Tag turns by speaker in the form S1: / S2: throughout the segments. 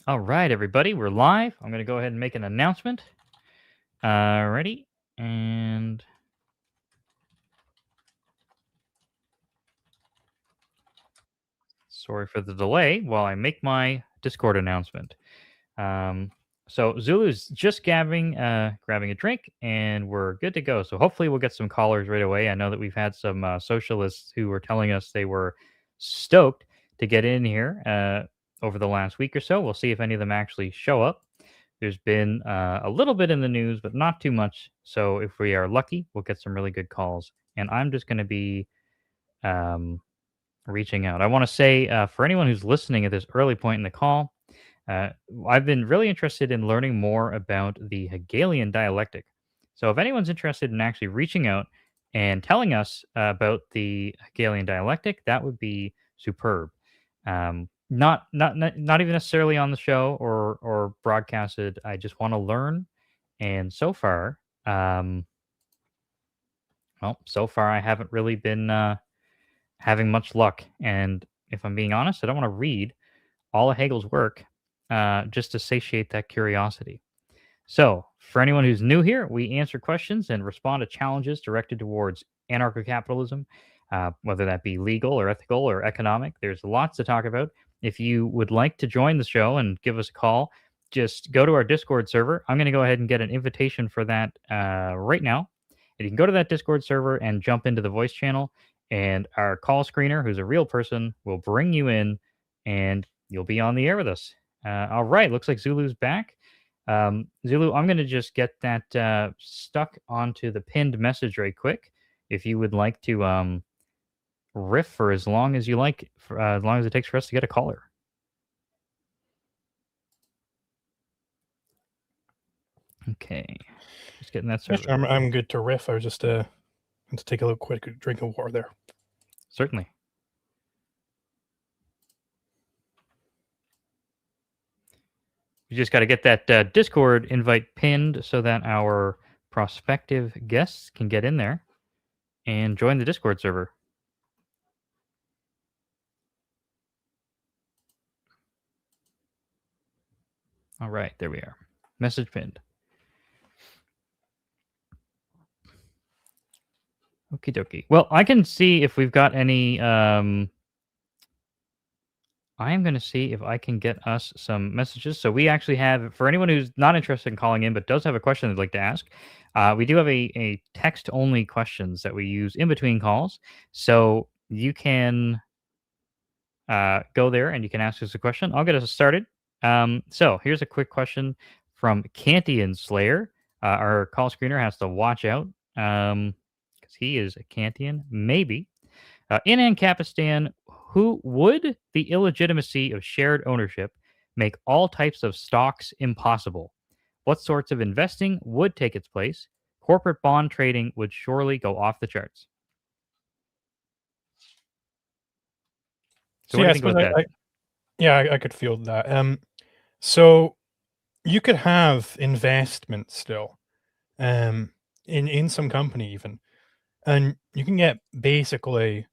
S1: All right, everybody, we're live. I'm going to go ahead and make an announcement. Ready? And sorry for the delay while I make my Discord announcement. Um, so Zulu's just grabbing a drink, and we're good to go. So hopefully we'll get some callers right away. I know that we've had some socialists who were telling us they were stoked to get in here over the last week or so. We'll see if any of them actually show up. There's been a little bit in the news, but not too much. So if we are lucky, we'll get some really good calls. And I'm just going to be um, reaching out. I want to say for anyone who's listening at this early point in the call, uh, I've been really interested in learning more about the Hegelian dialectic. So if anyone's interested in actually reaching out and telling us about the Hegelian dialectic, that would be superb. Not even necessarily on the show or broadcasted. I just want to learn. And so far, so far I haven't really been having much luck. And if I'm being honest, I don't want to read all of Hegel's work just to satiate that curiosity. So, for anyone who's new here, we answer questions and respond to challenges directed towards anarcho capitalism, whether that be legal or ethical or economic. There's lots to talk about. If you would like to join the show and give us a call, just go to our Discord server. I'm going to go ahead and get an invitation for that right now. And you can go to that Discord server and jump into the voice channel. And our call screener, who's a real person, will bring you in and you'll be on the air with us. All right. Looks like Zulu's back. Zulu, I'm going to just get that stuck onto the pinned message right quick. If you would like to riff for as long as you like, for, as long as it takes for us to get a caller. Okay, just getting that started.
S2: Yes, I'm good to riff. I was just to take a little quick drink of water there.
S1: Certainly. You just got to get that Discord invite pinned so that our prospective guests can get in there and join the Discord server. All right, there we are. Message pinned. Okie dokie. Well, I can see if we've got any. I am going to see if I can get us some messages. So we actually have, for anyone who's not interested in calling in but does have a question they'd like to ask, we do have a text-only questions that we use in between calls. So you can go there and you can ask us a question. I'll get us started. So here's a quick question from Kantian Slayer. Our call screener has to watch out because he is a Kantian, maybe. In Ancapistan, who would the illegitimacy of shared ownership make all types of stocks impossible? What sorts of investing would take its place? Corporate bond trading would surely go off the charts. So what do you think about that?
S2: I could feel that. So you could have investment still, in some company even, and you can get basically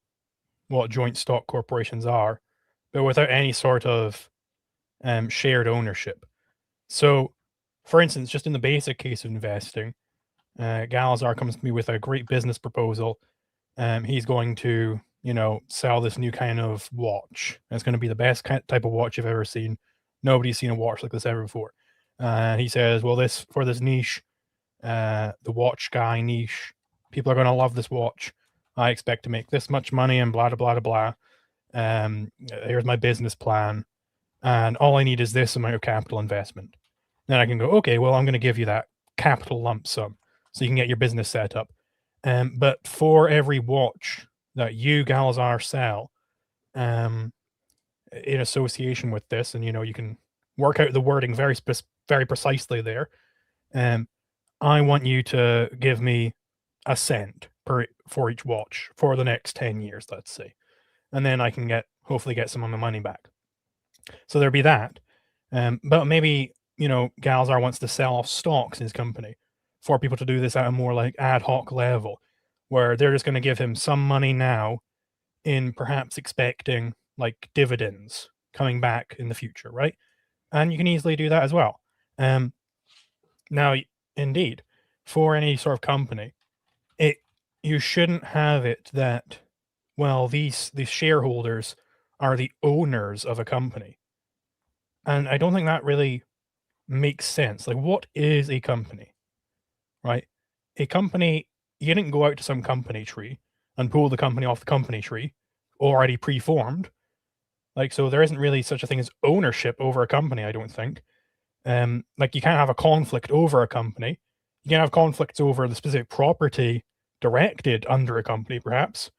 S2: what joint stock corporations are, but without any sort of shared ownership. So, for instance, just in the basic case of investing, Galazar comes to me with a great business proposal. He's going to, sell this new kind of watch. And it's going to be the best type of watch you've ever seen. Nobody's seen a watch like this ever before. And he says, well, this niche, the watch guy niche, people are going to love this watch. I expect to make this much money and blah, blah, blah, blah. Here's my business plan. And all I need is this amount of capital investment. Then I can go, okay, well, I'm going to give you that capital lump sum so you can get your business set up. But for every watch that you, Galazar, sell in association with this, and, you can work out the wording very precisely there, I want you to give me a cent for each watch for the next 10 years, let's say. And then I can hopefully get some of my money back. So there'd be that. But maybe, Galazar wants to sell off stocks in his company for people to do this at a more like ad hoc level, where they're just going to give him some money now in perhaps expecting like dividends coming back in the future, right? and you can easily do that as well. Um, Now, indeed, for any sort of company, it you shouldn't have it that, well, these shareholders are the owners of a company, and I don't think that really makes sense. Like, what is a company, right? A company, you didn't go out to some company tree and pull the company off the company tree already preformed. Like, so there isn't really such a thing as ownership over a company, I don't think. Like you can't have a conflict over a company. You can have conflicts over the specific property directed under a company, perhaps.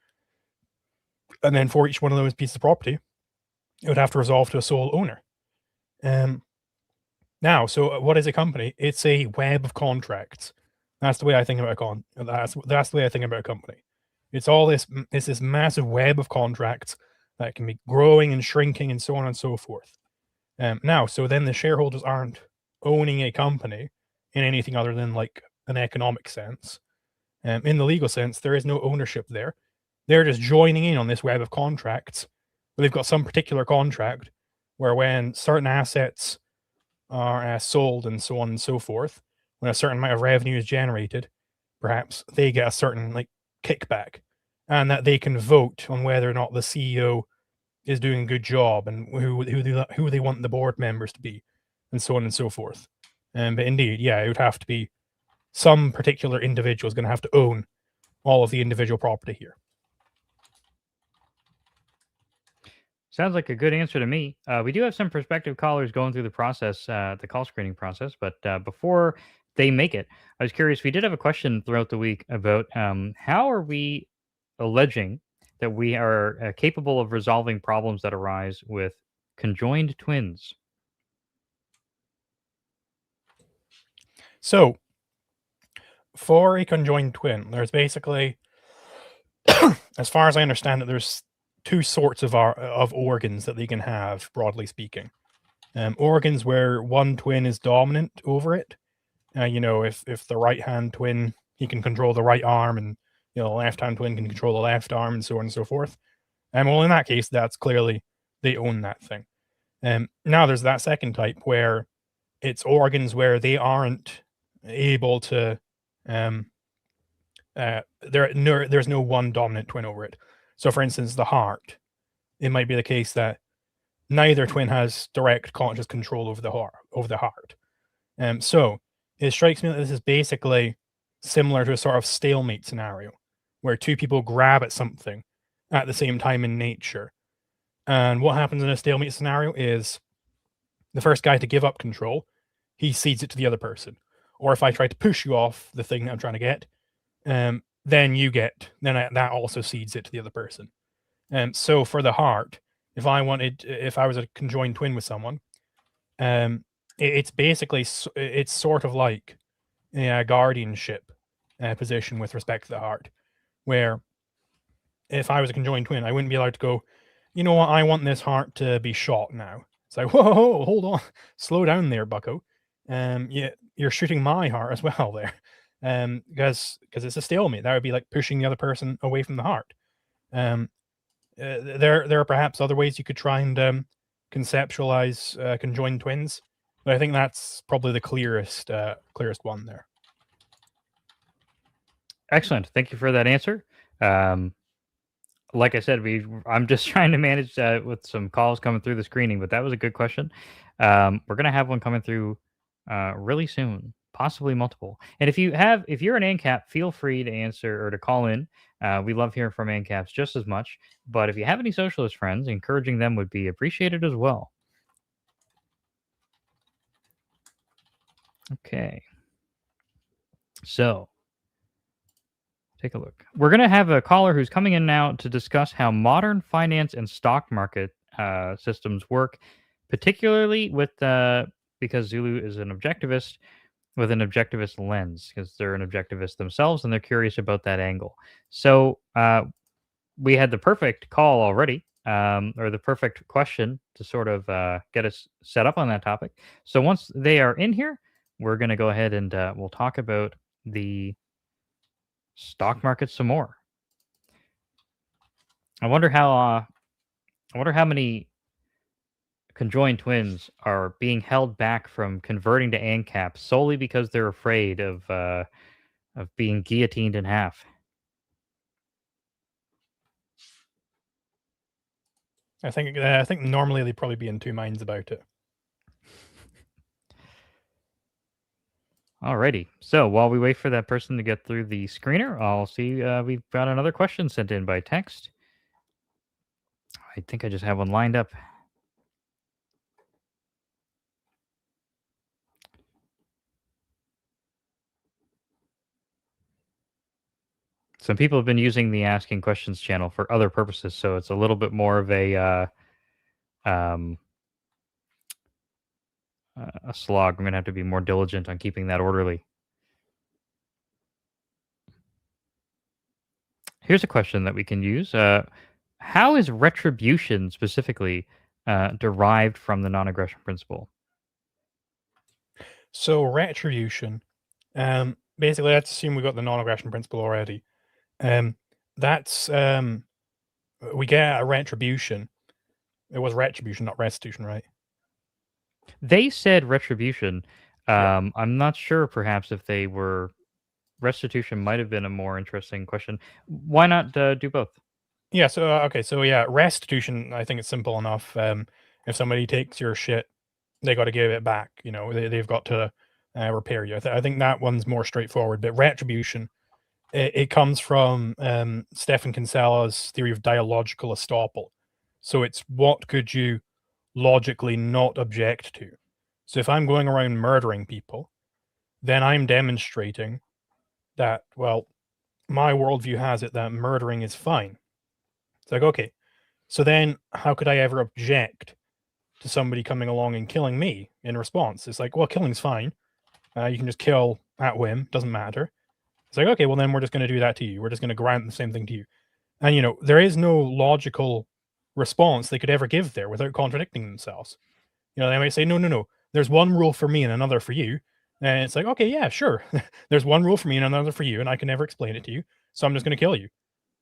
S2: And then for each one of those pieces of property, it would have to resolve to a sole owner. Um, Now, so what is a company? It's a web of contracts. That's the way I think about that's the way I think about a company. It's all this. It's this massive web of contracts that can be growing and shrinking and so on and so forth. Now, so then the shareholders aren't owning a company in anything other than like an economic sense. In the legal sense, there is no ownership there. They're just joining in on this web of contracts. Where they've got some particular contract where when certain assets are sold and so on and so forth, when a certain amount of revenue is generated, perhaps they get a certain like kickback, and that they can vote on whether or not the CEO is doing a good job and who they want the board members to be, and so on and so forth. But indeed, yeah, it would have to be some particular individual is going to have to own all of the individual property here.
S1: Sounds like a good answer to me. We do have some prospective callers going through the process, the call screening process, but before they make it, I was curious. We did have a question throughout the week about how are we alleging that we are capable of resolving problems that arise with conjoined twins?
S2: So, for a conjoined twin, there's basically, as far as I understand it, there's two sorts of organs that they can have, broadly speaking. Organs where one twin is dominant over it. If the right hand twin, he can control the right arm, and the left hand twin can control the left arm, and so on and so forth. Well, in that case, that's clearly they own that thing. Now there's that second type where it's organs where they aren't able to. There's no one dominant twin over it. So, for instance, the heart, it might be the case that neither twin has direct conscious control over the heart. So it strikes me that this is basically similar to a sort of stalemate scenario where two people grab at something at the same time in nature. And what happens in a stalemate scenario is the first guy to give up control, he cedes it to the other person. Or if I try to push you off the thing that I'm trying to get, then that also cedes it to the other person. So for the heart, if I was a conjoined twin with someone, it's basically it's sort of like a guardianship position with respect to the heart, where if I was a conjoined twin, I wouldn't be allowed to go, you know what, I want this heart to be shot now. It's like, whoa, hold on, slow down there, Bucko. Yeah, you're shooting my heart as well there, because it's a stalemate. That would be like pushing the other person away from the heart. Um, there are perhaps other ways you could try and conceptualize conjoined twins, but I think that's probably the clearest one there.
S1: Excellent. Thank you for that answer. Um, like I said, I'm just trying to manage with some calls coming through the screening, but that was a good question. We're gonna have one coming through really soon, possibly multiple. And if you're an Ancap, feel free to answer or to call in. We love hearing from Ancaps just as much. But if you have any socialist friends, encouraging them would be appreciated as well. Okay, so take a look. We're going to have a caller who's coming in now to discuss how modern finance and stock market systems work, particularly because Zulu is an objectivist with an objectivist lens, because they're an objectivist themselves and they're curious about that angle. So we had the perfect call already, or the perfect question to sort of get us set up on that topic. So once they are in here, we're going to go ahead and we'll talk about the stock market some more. I wonder how many conjoined twins are being held back from converting to Ancap solely because they're afraid of being guillotined in half.
S2: I think normally they'd probably be in two minds about it.
S1: Alrighty. So while we wait for that person to get through the screener, I'll see we've got another question sent in by text. I think I just have one lined up. Some people have been using the asking questions channel for other purposes, so it's a little bit more of um, a slog. I'm gonna have to be more diligent on keeping that orderly. Here's a question that we can use. How is retribution specifically derived from the non-aggression principle?
S2: So retribution, basically, let's assume we got the non-aggression principle already. That's we get a retribution. It was retribution, not restitution, right?
S1: They said retribution.
S2: Yeah.
S1: I'm not sure, perhaps, if they were restitution might have been a more interesting question. Why not do both?
S2: Yeah. So okay. So yeah, restitution. I think it's simple enough. If somebody takes your shit, they got to give it back. You know, they've got to repair you. I think that one's more straightforward. But retribution, it comes from Stephen Kinsella's theory of dialogical estoppel. So it's what could you logically not object to. So if I'm going around murdering people, then I'm demonstrating that, well, my worldview has it that murdering is fine. It's like, okay, so then how could I ever object to somebody coming along and killing me in response? It's like, well, killing's fine. You can just kill at whim, doesn't matter. It's like, okay, well, then we're just going to do that to you. We're just going to grant the same thing to you. And, you know, there is no logical response they could ever give there without contradicting themselves. You know, they might say, no, no, no, there's one rule for me and another for you. And it's like, okay, yeah, sure. There's one rule for me and another for you, and I can never explain it to you. So I'm just going to kill you.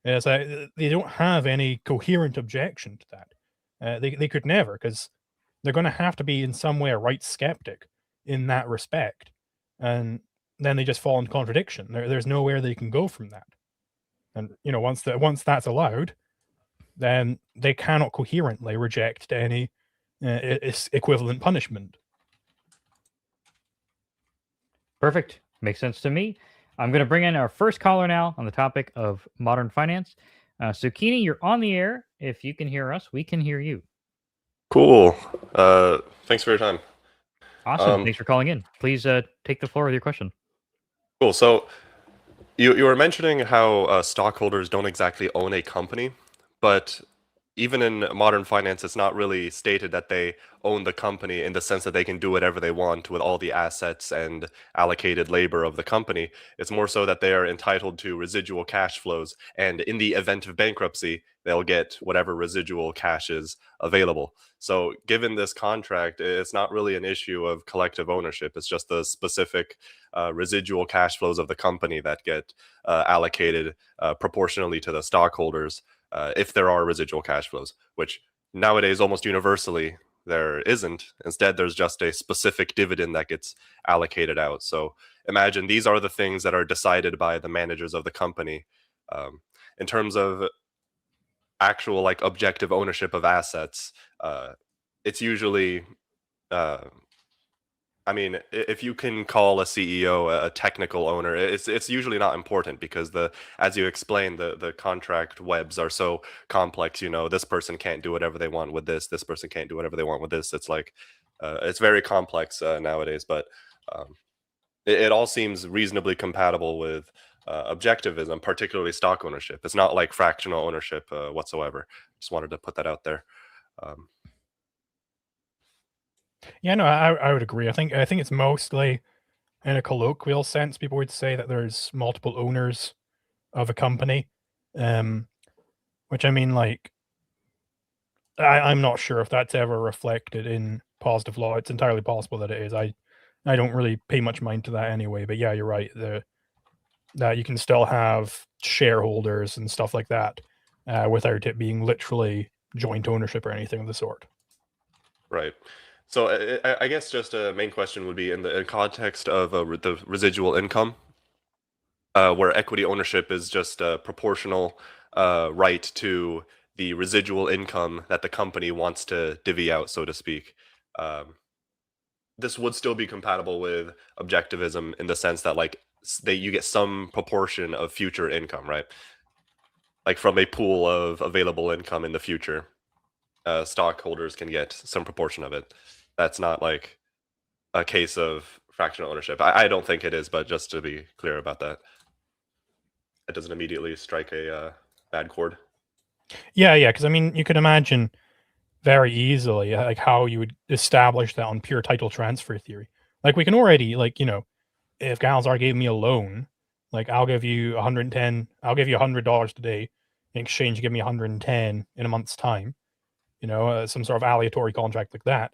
S2: It's like they don't have any coherent objection to that. They could never, because they're going to have to be in some way a right skeptic in that respect. And then they just fall into contradiction. There's nowhere they can go from that. And you know, once that's allowed, then they cannot coherently reject any equivalent punishment.
S1: Perfect. Makes sense to me. I'm going to bring in our first caller now on the topic of modern finance. So, Keeney, you're on the air. If you can hear us, we can hear you.
S3: Cool. Thanks for your time.
S1: Awesome. Thanks for calling in. Please take the floor with your question.
S3: Cool. So you were mentioning how stockholders don't exactly own a company, but even in modern finance, it's not really stated that they own the company in the sense that they can do whatever they want with all the assets and allocated labor of the company. It's more so that they are entitled to residual cash flows, and in the event of bankruptcy, they'll get whatever residual cash is available. So, given this contract, it's not really an issue of collective ownership. It's just the specific residual cash flows of the company that get allocated proportionally to the stockholders. If there are residual cash flows, which nowadays almost universally there isn't. Instead, there's just a specific dividend that gets allocated out. So imagine these are the things that are decided by the managers of the company. In terms of actual like objective ownership of assets, it's usually I mean, if you can call a CEO a technical owner, it's usually not important because as you explained, the contract webs are so complex. You know, this person can't do whatever they want with this person can't do whatever they want with this. It's like it's very complex nowadays, but it all seems reasonably compatible with objectivism, particularly stock ownership. It's not like fractional ownership whatsoever. Just wanted to put that out there. Um,
S2: Yeah, no, I would agree. I think it's mostly in a colloquial sense. People would say that there's multiple owners of a company, which I mean, like, I'm not sure if that's ever reflected in positive law. It's entirely possible that it is. I don't really pay much mind to that anyway. But yeah, you're right. That you can still have shareholders and stuff like that without it being literally joint ownership or anything of the sort.
S3: Right. So I guess just a main question would be in the context of the residual income, where equity ownership is just a proportional right to the residual income that the company wants to divvy out, so to speak. Um, this would still be compatible with objectivism in the sense that like you get some proportion of future income, right? Like from a pool of available income in the future, stockholders can get some proportion of it. That's not like a case of fractional ownership. I don't think it is, but just to be clear about that, it doesn't immediately strike a bad chord.
S2: Yeah, yeah, because I mean, you could imagine very easily like how you would establish that on pure title transfer theory. Like we can already like if Galzar gave me a loan, like I'll give you 110, I'll give you $100 today. In exchange, you give me 110 in a month's time. Some sort of aleatory contract like that.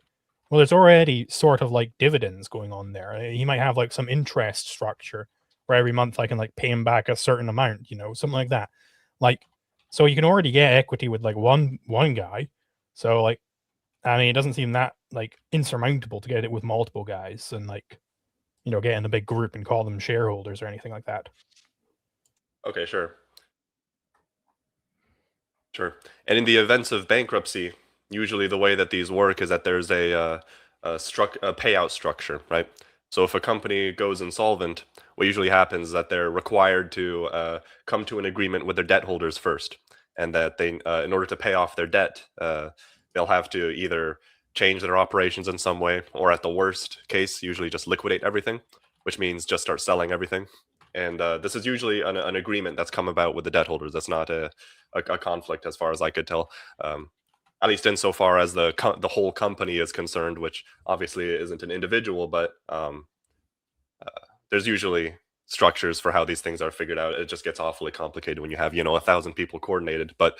S2: Well, there's already sort of like dividends going on there. He might have like some interest structure where every month I can like pay him back a certain amount, something like that. Like, so you can already get equity with like one guy. So like, I mean, it doesn't seem that like insurmountable to get it with multiple guys and like, get in a big group and call them shareholders or anything like that.
S3: Okay, sure. Sure. And in the events of bankruptcy, usually the way that these work is that there's a payout structure, right? So if a company goes insolvent, what usually happens is that they're required to come to an agreement with their debt holders first, and that they, in order to pay off their debt, they'll have to either change their operations in some way, or at the worst case, usually just liquidate everything, which means just start selling everything. And this is usually an agreement that's come about with the debt holders. That's not a conflict, as far as I could tell. At least insofar as the whole company is concerned, which obviously isn't an individual, but there's usually structures for how these things are figured out. It just gets awfully complicated when you have 1,000 people coordinated. But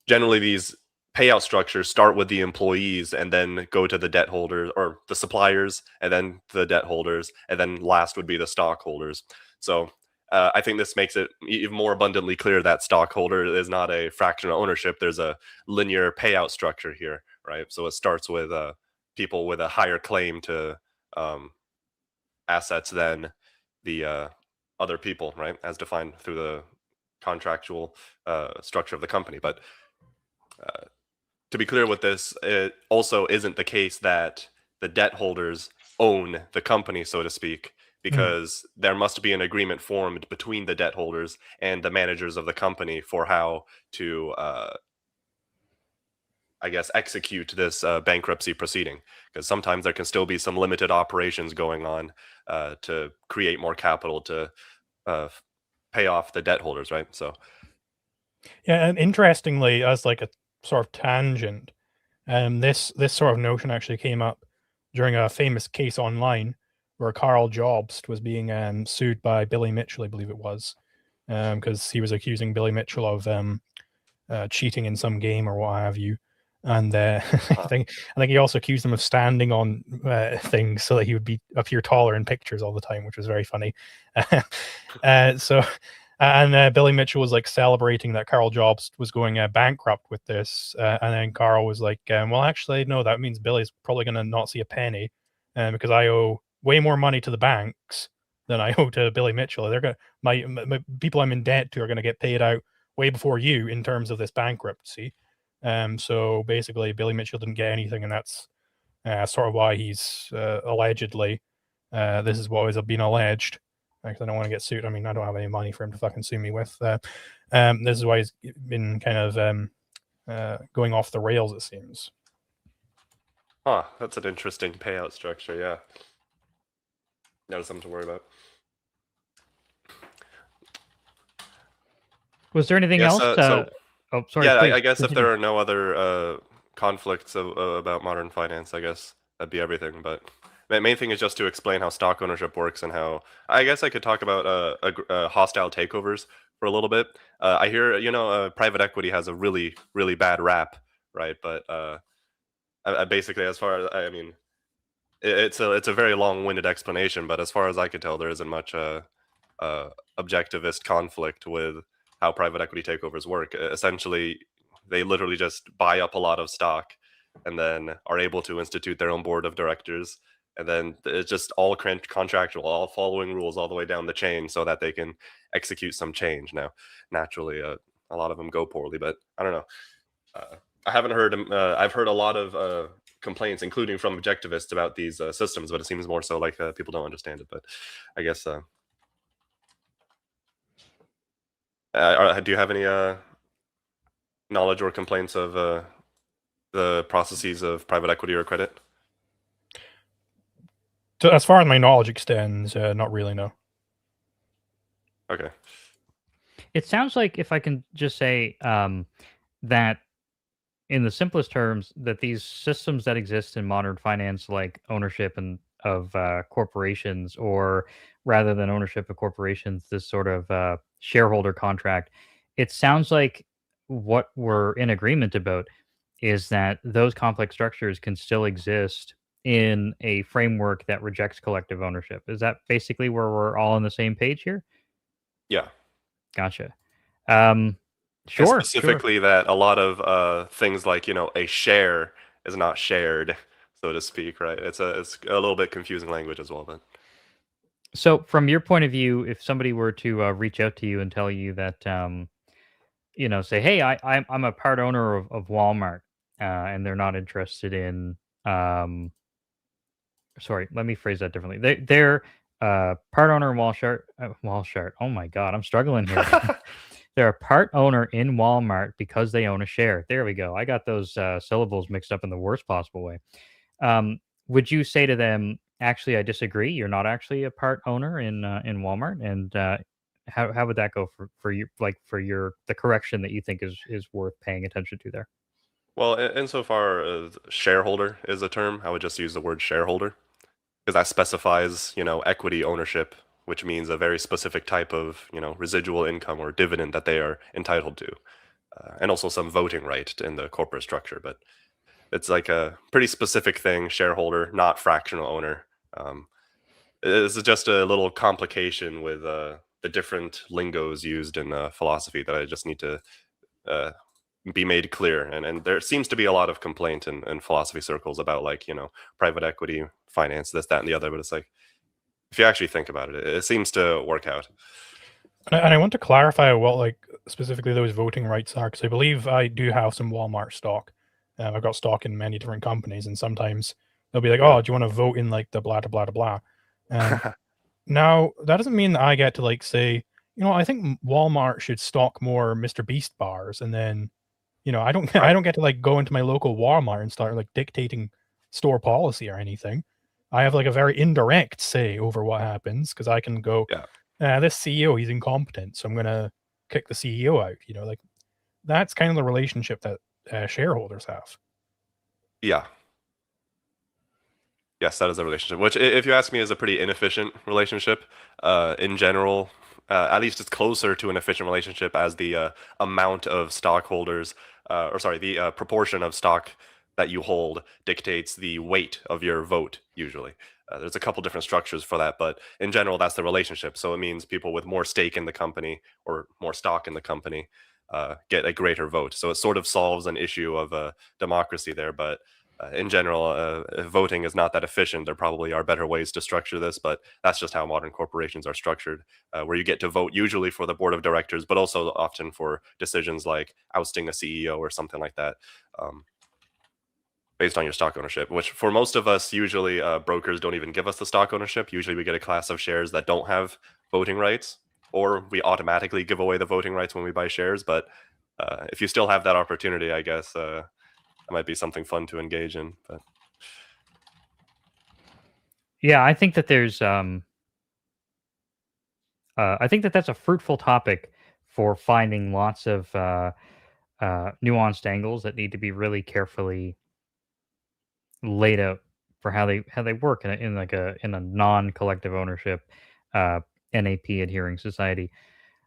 S3: generally, these payout structures start with the employees and then go to the debt holders or the suppliers and then the debt holders, and then last would be the stockholders. So I think this makes it even more abundantly clear that stockholder is not a fractional ownership. There's a linear payout structure here, right? So it starts with people with a higher claim to um, assets than the other people, right, as defined through the contractual structure of the company. But to be clear with this, it also isn't the case that the debt holders own the company, so to speak, because there must be an agreement formed between the debt holders and the managers of the company for how to, I guess, execute this bankruptcy proceeding. Because sometimes there can still be some limited operations going on to create more capital to pay off the debt holders, right? So,
S2: Yeah, and interestingly, as like a sort of tangent, this sort of notion actually came up during a famous case online where Carl Jobst was being sued by Billy Mitchell, I believe it was, because he was accusing Billy Mitchell of cheating in some game or what have you. And I think he also accused him of standing on things so that he would appear taller in pictures all the time, which was very funny. So and Billy Mitchell was like celebrating that Carl Jobst was going bankrupt with this, and then Carl was like, "Well, actually, no, that means Billy's probably going to not see a penny, because I owe way more money to the banks than I owe to Billy Mitchell. They're gonna my people I'm in debt to are going to get paid out way before you in terms of this bankruptcy." So basically, Billy Mitchell didn't get anything, and that's sort of why he's allegedly. This is what has been alleged. Because I don't want to get sued. I mean, I don't have any money for him to fucking sue me with. This is why he's been kind of going off the rails, it seems.
S3: That's an interesting payout structure, yeah. That is something to worry about.
S1: Was there anything else? Oh, sorry.
S3: Yeah,
S1: please,
S3: I guess
S1: continue.
S3: if there are no other conflicts about modern finance, I guess that'd be everything. But the main thing is just to explain how stock ownership works and how I guess I could talk about hostile takeovers for a little bit. I hear private equity has a really really bad rap, right? But I basically, as far as I mean, it's a very long-winded explanation, but as far as I could tell, there isn't much objectivist conflict with how private equity takeovers work. Essentially, they literally just buy up a lot of stock, and then are able to institute their own board of directors. And then it's just all contractual, all following rules all the way down the chain so that they can execute some change. Now, naturally, a lot of them go poorly, but I don't know. I haven't heard. I've heard a lot of complaints, including from objectivists, about these systems, but it seems more so like people don't understand it. But I guess. Do you have any knowledge or complaints of the processes of private equity or credit?
S2: So as far as my knowledge extends, not really, no.
S3: Okay.
S1: It sounds like, if I can just say, that in the simplest terms, that these systems that exist in modern finance, like ownership and of corporations, or rather than ownership of corporations, this sort of shareholder contract, it sounds like what we're in agreement about is that those complex structures can still exist in a framework that rejects collective ownership. Is that basically where we're all on the same page here?
S3: Yeah.
S1: Gotcha.
S3: And
S1: Sure.
S3: specifically that a lot of things like, a share is not shared, so to speak, right? It's a little bit confusing language as well, but
S1: So, from your point of view, if somebody were to reach out to you and tell you that, say, "Hey, I'm a part owner of Walmart," and they're not interested in, sorry, let me phrase that differently. They're part owner in Walmart. Oh my God, I'm struggling here. They're a part owner in Walmart because they own a share. There we go. I got those syllables mixed up in the worst possible way. Would you say to them, "Actually, I disagree. You're not actually a part owner in Walmart," and how would that go for you, like for the correction that you think is worth paying attention to there?
S3: well, insofar as shareholder is a term, I would just use the word shareholder because that specifies, equity ownership, which means a very specific type of, residual income or dividend that they are entitled to, and also some voting right in the corporate structure. But it's like a pretty specific thing, shareholder, not fractional owner. Um, this is just a little complication with the different lingos used in philosophy that I just need to uh, be made clear. And there seems to be a lot of complaint in philosophy circles about, like, private equity, finance, this, that, and the other. But it's like, if you actually think about it, it seems to work out.
S2: And I want to clarify what, like, specifically those voting rights are, because I believe I do have some Walmart stock. I've got stock in many different companies, and sometimes they'll be like,
S3: Really?
S2: "Oh, do you want to vote in like the blah blah blah blah?" Now that doesn't mean that I get to like say, I think Walmart should stock more Mr. Beast bars, and then, I don't I
S3: Right.
S2: don't get to like go into my local Walmart and start like dictating store policy or anything. I have like a very indirect say over what happens because I can go,
S3: Yeah.
S2: this CEO, he's incompetent, so I'm gonna kick the CEO out. Like that's kind of the relationship that shareholders have.
S3: Yeah. Yes, that is a relationship, which, if you ask me, is a pretty inefficient relationship. In general, at least it's closer to an efficient relationship as the amount of stockholders, or sorry, the proportion of stock that you hold dictates the weight of your vote, usually. There's a couple different structures for that, but in general, that's the relationship. So it means people with more stake in the company or more stock in the company get a greater vote. So it sort of solves an issue of democracy there, but in general, voting is not that efficient. There probably are better ways to structure this, but that's just how modern corporations are structured, where you get to vote usually for the board of directors, but also often for decisions like ousting a CEO or something like that, um, based on your stock ownership, which for most of us, usually brokers don't even give us the stock ownership. Usually we get a class of shares that don't have voting rights, or we automatically give away the voting rights when we buy shares. But if you still have that opportunity, I guess that might be something fun to engage in. But
S1: Yeah, I think that I think that that's a fruitful topic for finding lots of nuanced angles that need to be really carefully laid out for how they work in like a non-collective ownership uh, NAP adhering society.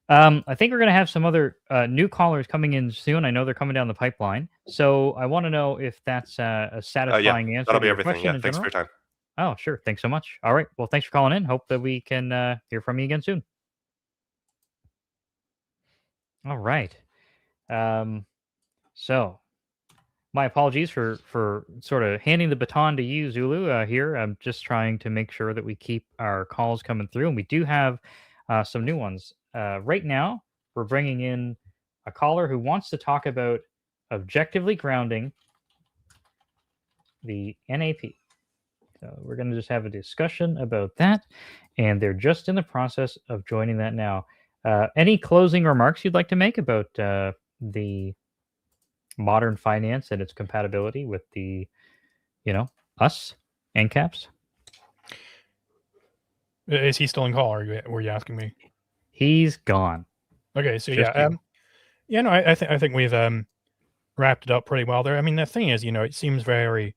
S1: I think we're gonna have some other new callers coming in soon. I know they're coming down the pipeline, so I want to know if that's a
S3: yeah,
S1: satisfying answer
S3: that'll
S1: to
S3: be
S1: your
S3: everything.
S1: question
S3: Yeah,
S1: in
S3: thanks for
S1: general.
S3: your time.
S1: Oh, sure. Thanks so much. All right. Well, thanks for calling in. Hope that we can hear from you again soon. All right. Um, so my apologies for sort of handing the baton to you, Zulu. Here, I'm just trying to make sure that we keep our calls coming through, and we do have some new ones right now. We're bringing in a caller who wants to talk about objectively grounding the NAP. So we're going to just have a discussion about that, and they're just in the process of joining that now. Any closing remarks you'd like to make about the modern finance and its compatibility with the, us, Ancaps?
S2: Is he still in call? Or were you asking me?
S1: He's gone.
S2: Okay, so
S1: Just
S2: yeah,
S1: you.
S2: no, I think we've wrapped it up pretty well there. I mean, the thing is, it seems very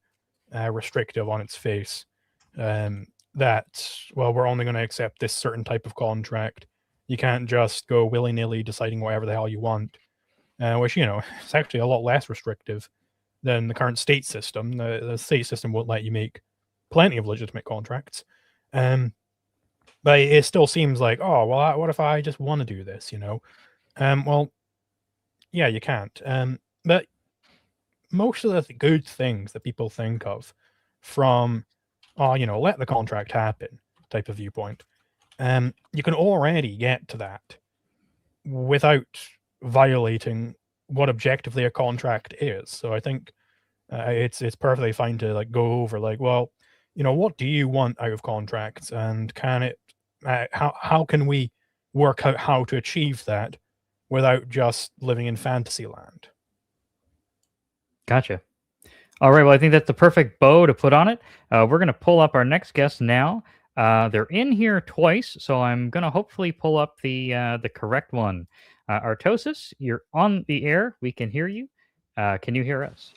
S2: restrictive on its face. That, well, we're only going to accept this certain type of contract. You can't just go willy-nilly deciding whatever the hell you want, which, it's actually a lot less restrictive than the current state system. The state system won't let you make plenty of legitimate contracts. But it still seems like, oh, well, what if I just want to do this, well, yeah, you can't. But most of the good things that people think of from, let the contract happen type of viewpoint, you can already get to that without violating what objectively a contract is. So I think it's perfectly fine to go over well, what do you want out of contracts, and can it how can we work out how to achieve that without just living in fantasy land?
S1: Gotcha. All right. Well, I think that's the perfect bow to put on it. We're going to pull up our next guest now. They're in here twice, so I'm going to hopefully pull up the correct one. Artosis, you're on the air. We can hear you. Can you hear us?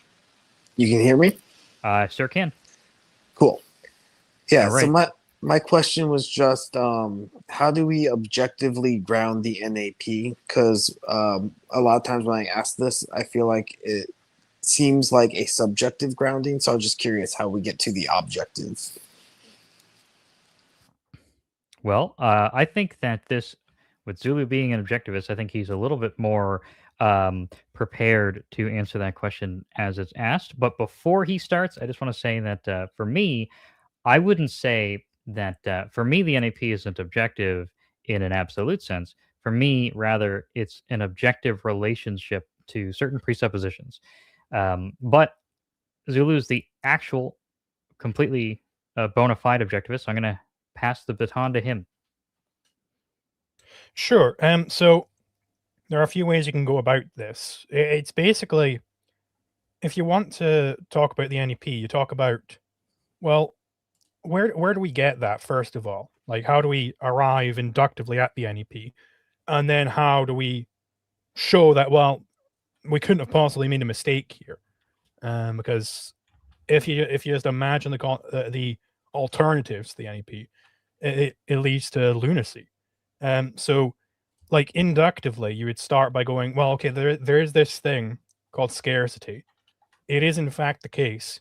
S4: You can hear me?
S1: Sure can.
S4: Cool. Yeah,
S1: All right.
S4: so my question was just how do we objectively ground the NAP? Because a lot of times when I ask this, I feel like it seems like a subjective grounding. So I'm just curious how we get to the objective.
S1: Well, I think that with Zulu being an objectivist, I think he's a little bit more prepared to answer that question as it's asked. But before he starts, I just want to say that for me, I wouldn't say that for me, the NAP isn't objective in an absolute sense. For me, rather, it's an objective relationship to certain presuppositions. But Zulu's the actual, completely bona fide objectivist. So I'm going to pass the baton to him.
S2: Sure. So there are a few ways you can go about this. It's basically, if you want to talk about the NAP, you talk about, well, where do we get that, first of all? How do we arrive inductively at the NAP? And then how do we show that, well, we couldn't have possibly made a mistake here? Because if you just imagine the alternatives to the NAP, it leads to lunacy. So inductively, you would start by going, well, okay, there is this thing called scarcity. It is in fact the case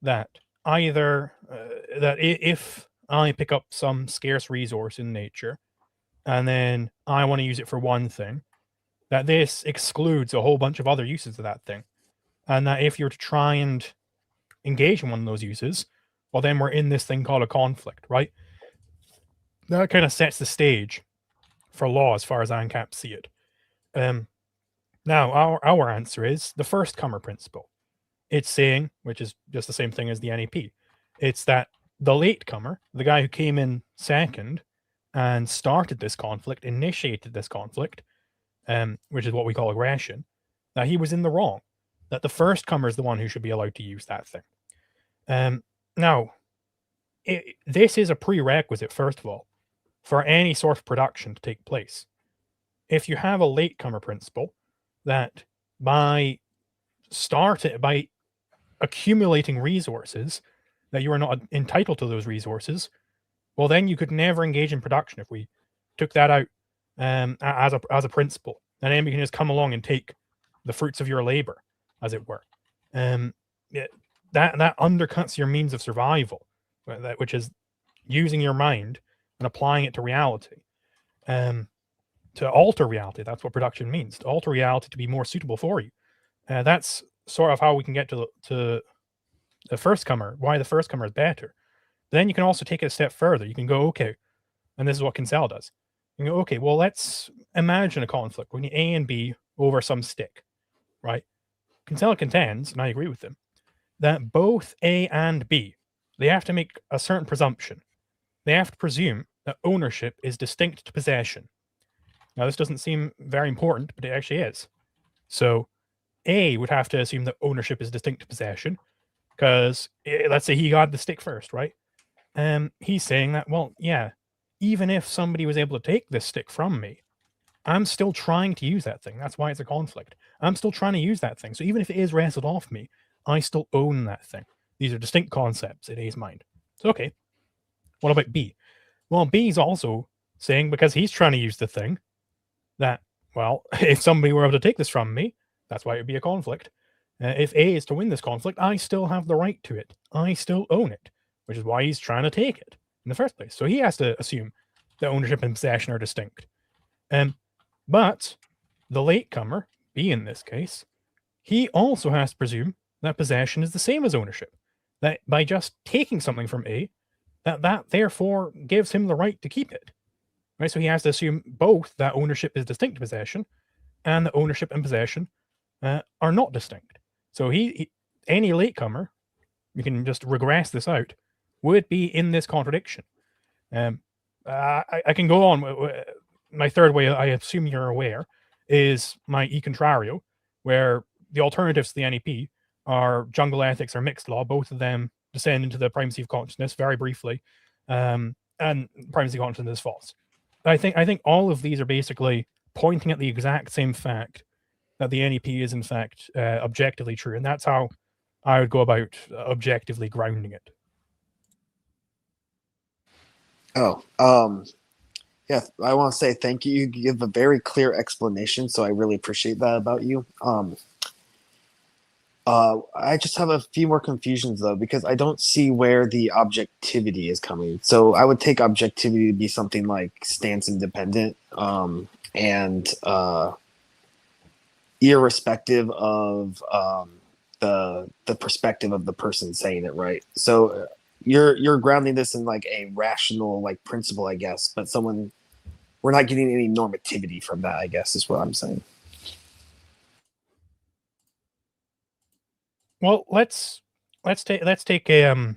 S2: that either that if I pick up some scarce resource in nature and then I want to use it for one thing, that this excludes a whole bunch of other uses of that thing. And that if you're to try and engage in one of those uses, well, then we're in this thing called a conflict, right? That kind of sets the stage for law as far as Ancap see it. Now, our answer is the first comer principle. It's saying, which is just the same thing as the NAP, it's that the latecomer, the guy who came in second and started this conflict, initiated this conflict, which is what we call aggression, that he was in the wrong, that the first comer is the one who should be allowed to use that thing. Now, this is a prerequisite, first of all, for any sort of production to take place. If you have a latecomer principle, that by accumulating resources, that you are not entitled to those resources, well, then you could never engage in production if we took that out as a principle. And then we can just come along and take the fruits of your labor, as it were. That undercuts your means of survival, which is using your mind and applying it to reality. To alter reality, that's what production means. To alter reality to be more suitable for you. That's sort of how we can get to the first comer, why the first comer is better. But then you can also take it a step further. You can go, okay, and this is what Kinsella does. You can go, okay, well, let's imagine a conflict. We need A and B over some stick, right? Kinsella contends, and I agree with him, that both A and B, they have to make a certain presumption. They have to presume that ownership is distinct to possession. Now, this doesn't seem very important, but it actually is. So A would have to assume that ownership is distinct to possession, because let's say he got the stick first, right? He's saying that, well, yeah, even if somebody was able to take this stick from me, I'm still trying to use that thing. That's why it's a conflict. I'm still trying to use that thing. So even if it is wrestled off me, I still own that thing. These are distinct concepts in A's mind. So, okay. What about B? Well, B's also saying, because he's trying to use the thing, that, well, if somebody were able to take this from me, that's why it would be a conflict. If A is to win this conflict, I still have the right to it. I still own it, which is why he's trying to take it in the first place. So he has to assume that ownership and possession are distinct. But the latecomer, B in this case, he also has to presume that possession is the same as ownership. That by just taking something from A, that therefore gives him the right to keep it. Right? So he has to assume both that ownership is distinct to possession and that ownership and possession are not distinct. So any latecomer, you can just regress this out, would be in this contradiction. I can go on. My third way, I assume you're aware, is my e contrario, where the alternatives to the NEP are jungle ethics or mixed law. Both of them descend into the primacy of consciousness very briefly, and primacy of consciousness is false. I think all of these are basically pointing at the exact same fact that the NEP is in fact objectively true, and that's how I would go about objectively grounding it.
S4: Oh, yeah, I want to say thank you. You give a very clear explanation, so I really appreciate that about you. I just have a few more confusions though, because I don't see where the objectivity is coming. So I would take objectivity to be something like stance independent, and irrespective of the perspective of the person saying it, right? So you're grounding this in like a rational like principle, I guess, but we're not getting any normativity from that, I guess, is what I'm saying.
S2: Well, let's take a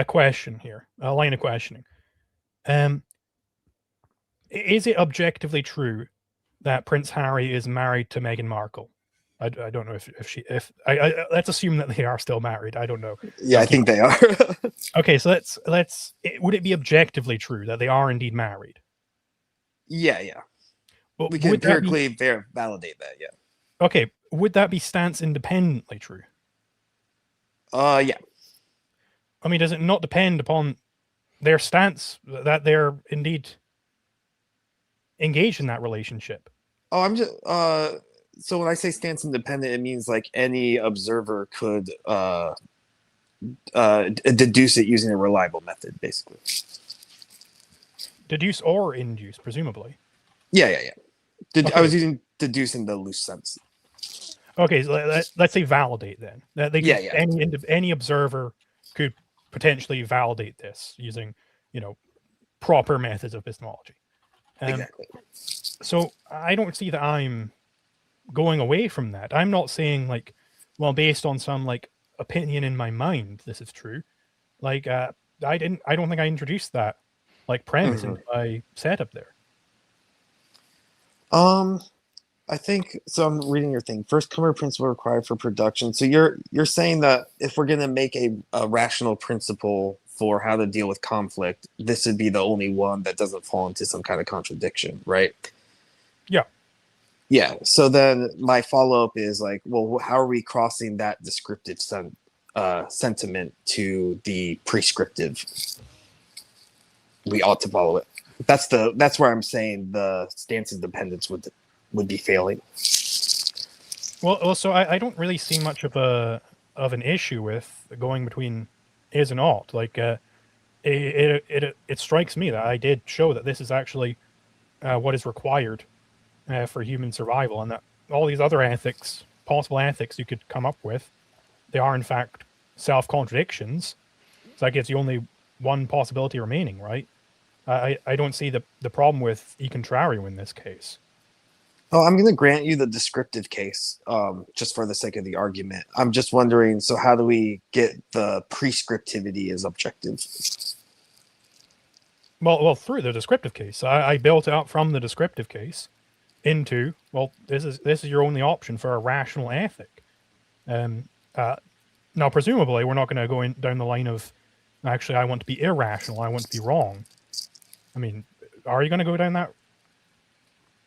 S2: question here, a line of questioning. Is it objectively true that Prince Harry is married to Meghan Markle? I don't know if let's assume that they are still married. I don't know.
S4: Yeah, I think they are.
S2: Okay, so would it be objectively true that they are indeed married?
S4: Yeah.
S2: Well,
S4: we can empirically validate that, yeah.
S2: Okay, would that be stance independently true?
S4: Yeah.
S2: I mean, does it not depend upon their stance that they're indeed engaged in that relationship?
S4: Oh, I'm just so when I say stance independent, it means like any observer could deduce it using a reliable method, basically.
S2: Deduce or induce, presumably.
S4: Yeah.
S2: Okay.
S4: I was using deduce in the loose sense.
S2: Okay, so let's say validate then. Any observer could potentially validate this using, proper methods of epistemology.
S4: Exactly.
S2: So I don't see that I'm going away from that. I'm not saying like, well, based on some like opinion in my mind, this is true. Like, I don't think I introduced that like premise into my setup there.
S4: I think so. I'm reading your thing. First comer principle required for production. So you're saying that if we're going to make a rational principle for how to deal with conflict, this would be the only one that doesn't fall into some kind of contradiction, right?
S2: Yeah.
S4: Yeah. So then my follow up is like, well, how are we crossing that descriptive sentiment to the prescriptive? We ought to follow it. That's where I'm saying the stance of dependence would be failing.
S2: Well, so I don't really see much of an issue with going between is and ought. Like, it strikes me that I did show that this is actually what is required for human survival, and that all these other ethics possible ethics you could come up with, they are in fact self-contradictions. So that gives you only one possibility remaining, right? I don't see the problem with e contrario in this case.
S4: Oh, I'm going to grant you the descriptive case, just for the sake of the argument. I'm just wondering, so how do we get the prescriptivity as objective?
S2: Well, through the descriptive case, I built it up from the descriptive case into, well, this is your only option for a rational ethic. Now, presumably, we're not going to go down the line of, actually, I want to be irrational, I want to be wrong. I mean, are you going to go down that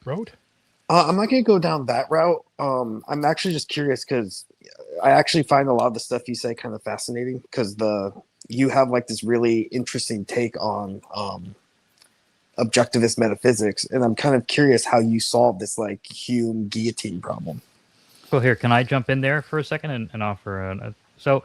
S2: road?
S4: I'm not going to go down that route. I'm actually just curious because I actually find a lot of the stuff you say kind of fascinating because you have like this really interesting take on objectivist metaphysics, and I'm kind of curious how you solve this like Hume guillotine problem.
S1: Well, here, can I jump in there for a second and offer so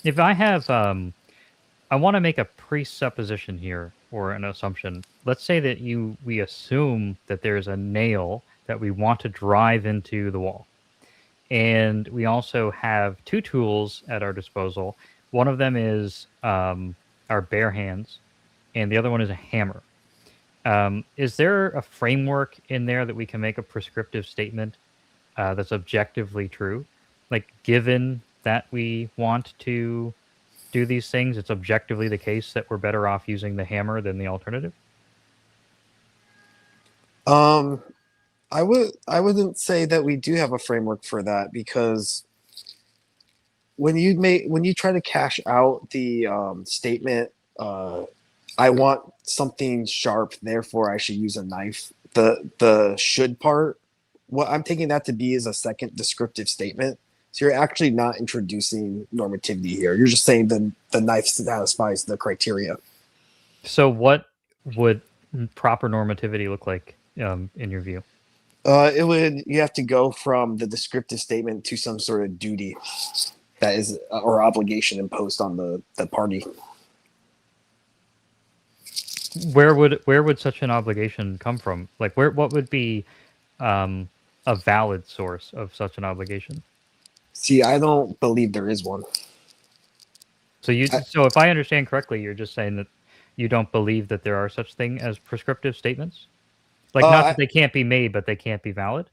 S1: if I have I want to make a presupposition here or an assumption. Let's say that we assume that there's a nail that we want to drive into the wall. And we also have two tools at our disposal. One of them is our bare hands, and the other one is a hammer. Is there a framework in there that we can make a prescriptive statement that's objectively true? Like, given that we want to do these things, it's objectively the case that we're better off using the hammer than the alternative?
S4: I wouldn't say that we do have a framework for that because when you try to cash out the statement, I want something sharp, therefore I should use a knife. The should part, what I'm taking that to be is a second descriptive statement. So you're actually not introducing normativity here. You're just saying the knife satisfies the criteria.
S1: So what would proper normativity look like in your view?
S4: You have to go from the descriptive statement to some sort of duty that is or obligation imposed on the party.
S1: Where would such an obligation come from? Like what would be a valid source of such an obligation?
S4: See, I don't believe there is one.
S1: So if I understand correctly, you're just saying that you don't believe that there are such thing as prescriptive statements? Like not that they can't be made, but they can't be valid?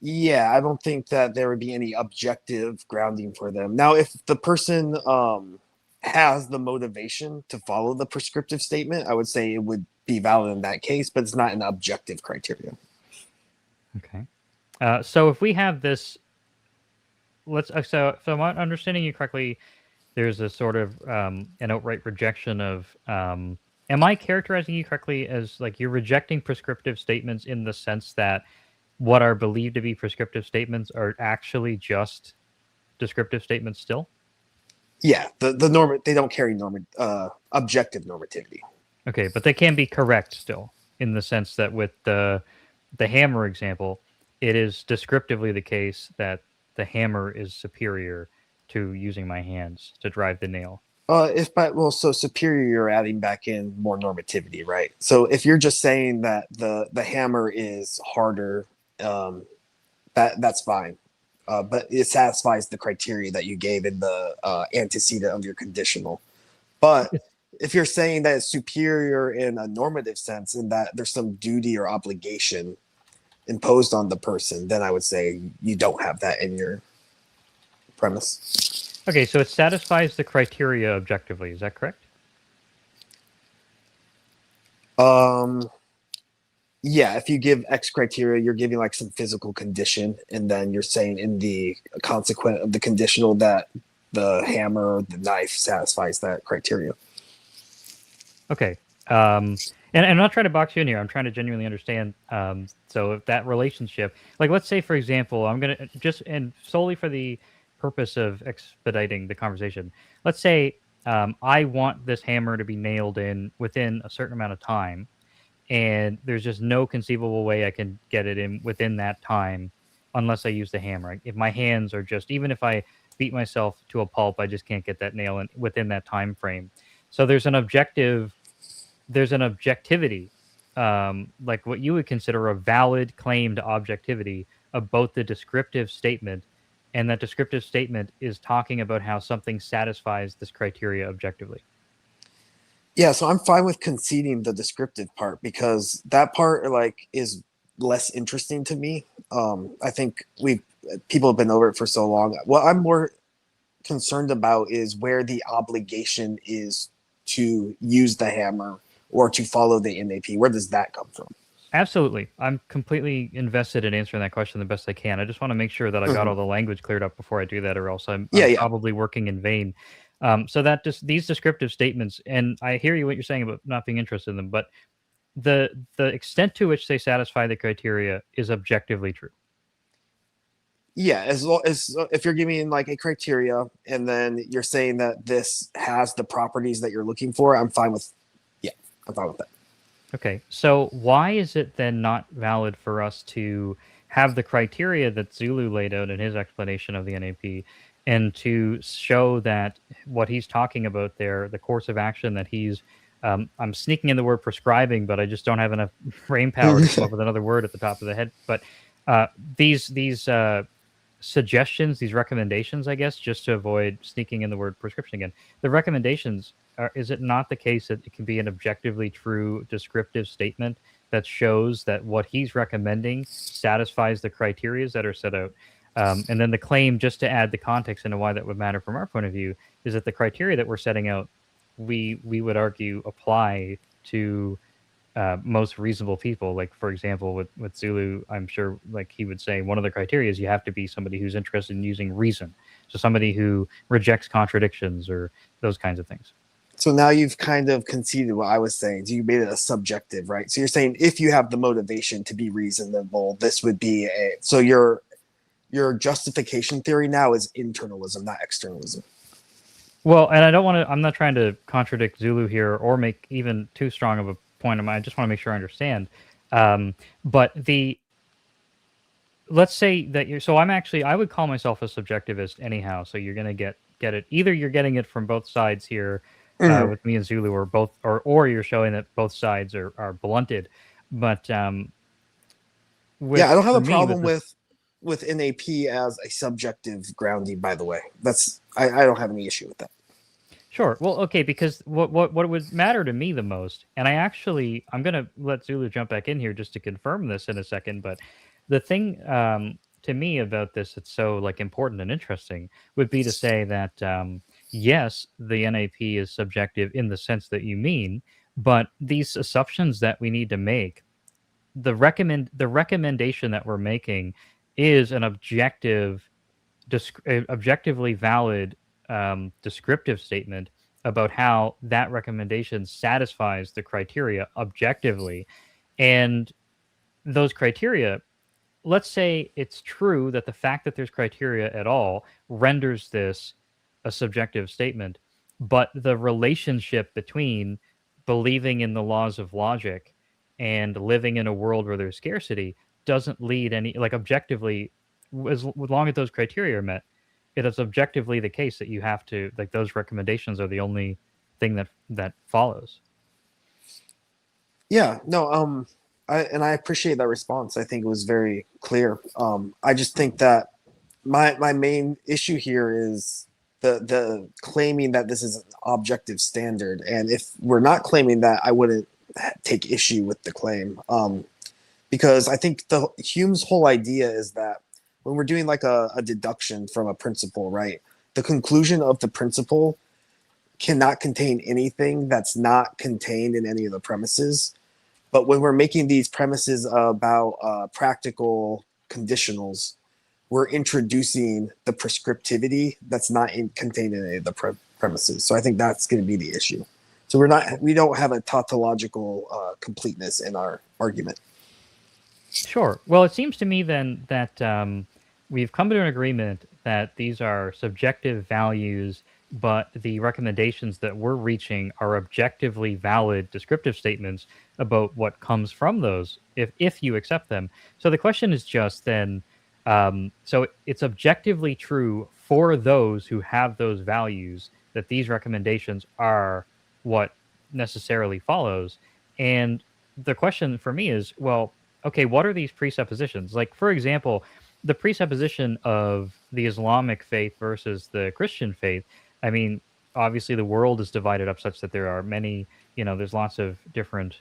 S4: Yeah, I don't think that there would be any objective grounding for them. Now, if the person has the motivation to follow the prescriptive statement, I would say it would be valid in that case, but it's not an objective criteria.
S1: Okay. So if we have this, so if I'm understanding you correctly, there's a sort of an outright rejection of. Am I characterizing you correctly as like you're rejecting prescriptive statements in the sense that what are believed to be prescriptive statements are actually just descriptive statements still?
S4: Yeah, the norm, they don't carry objective normativity.
S1: Okay, but they can be correct still in the sense that with the hammer example, it is descriptively the case that the hammer is superior to using my hands to drive the nail.
S4: So superior, you're adding back in more normativity, right? So if you're just saying that the hammer is harder, that's fine. But it satisfies the criteria that you gave in the antecedent of your conditional. But if you're saying that it's superior in a normative sense, in that there's some duty or obligation imposed on the person, then I would say you don't have that in your premise.
S1: Okay, so it satisfies the criteria objectively. Is that correct?
S4: Yeah, if you give X criteria, you're giving like some physical condition, and then you're saying in the consequent of the conditional that the hammer or the knife satisfies that criteria.
S1: Okay. And I'm not trying to box you in here. I'm trying to genuinely understand. So if that relationship, like let's say, for example, I'm going to just, and solely for the purpose of expediting the conversation, let's say I want this hammer to be nailed in within a certain amount of time, and there's just no conceivable way I can get it in within that time unless I use the hammer. If my hands are just, even if I beat myself to a pulp, I just can't get that nail in within that time frame. So there's an objectivity, like what you would consider a valid claim to objectivity of both the descriptive statement and that descriptive statement is talking about how something satisfies this criteria objectively.
S4: Yeah, so I'm fine with conceding the descriptive part because that part like is less interesting to me. I think people have been over it for so long. What I'm more concerned about is where the obligation is to use the hammer or to follow the NAP. Where does that come from?
S1: Absolutely. I'm completely invested in answering that question the best I can. I just want to make sure that I've got all the language cleared up before I do that, or else I'm
S4: Yeah.
S1: probably working in vain. So that just these descriptive statements, and I hear you what you're saying about not being interested in them, but the extent to which they satisfy the criteria is objectively true.
S4: Yeah, as long as if you're giving like a criteria and then you're saying that this has the properties that you're looking for, I'm fine with that.
S1: Okay, so why is it then not valid for us to have the criteria that Zulu laid out in his explanation of the NAP and to show that what he's talking about there, the course of action that he's, I'm sneaking in the word prescribing, but I just don't have enough brain power to come up with another word at the top of the head. But these suggestions, these recommendations, I guess, just to avoid sneaking in the word prescription again, the recommendations, is it not the case that it can be an objectively true descriptive statement that shows that what he's recommending satisfies the criteria that are set out? And then the claim, just to add the context into why that would matter from our point of view, is that the criteria that we're setting out, we would argue apply to most reasonable people. Like, for example, with Zulu, I'm sure like he would say one of the criteria is you have to be somebody who's interested in using reason. So somebody who rejects contradictions or those kinds of things.
S4: So now you've kind of conceded what I was saying. So you made it a subjective, right? So you're saying if you have the motivation to be reasonable, this would be a so your justification theory now is internalism, not externalism.
S1: Well, and I'm not trying to contradict Zulu here or make even too strong of a point of mine. I just want to make sure I understand. But let's say that I would call myself a subjectivist anyhow. So you're going to get it. Either you're getting it from both sides here with me and Zulu, or both, or you're showing that both sides are blunted. But
S4: I don't have a problem with NAP as a subjective grounding. By the way, I don't have any issue with that.
S1: Sure. Well, okay, because what would matter to me the most, and I'm going to let Zulu jump back in here just to confirm this in a second, but the thing to me about this that's so like important and interesting would be to say that yes, the NAP is subjective in the sense that you mean, but these assumptions that we need to make, the recommendation that we're making is an objectively valid descriptive statement about how that recommendation satisfies the criteria objectively. And those criteria, let's say it's true that the fact that there's criteria at all renders this a subjective statement, but the relationship between believing in the laws of logic and living in a world where there's scarcity doesn't lead any, like, objectively, as long as those criteria are met, it is objectively the case that you have to, like, those recommendations are the only thing that follows.
S4: Yeah, no, I appreciate that response. I think it was very clear. I just think that my main issue here is the claiming that this is an objective standard, and if we're not claiming that, I wouldn't take issue with the claim, because I think Hume's whole idea is that when we're doing like a deduction from a principle, right, the conclusion of the principle cannot contain anything that's not contained in any of the premises. But when we're making these premises about practical conditionals, we're introducing the prescriptivity that's not contained in any of the premises. So I think that's going to be the issue. So we don't have a tautological completeness in our argument.
S1: Sure. Well, it seems to me then that we've come to an agreement that these are subjective values, but the recommendations that we're reaching are objectively valid descriptive statements about what comes from those, if you accept them. So the question is just then, so it's objectively true for those who have those values that these recommendations are what necessarily follows. And the question for me is, well, okay, what are these presuppositions? Like, for example, the presupposition of the Islamic faith versus the Christian faith, I mean, obviously the world is divided up such that there are many, there's lots of different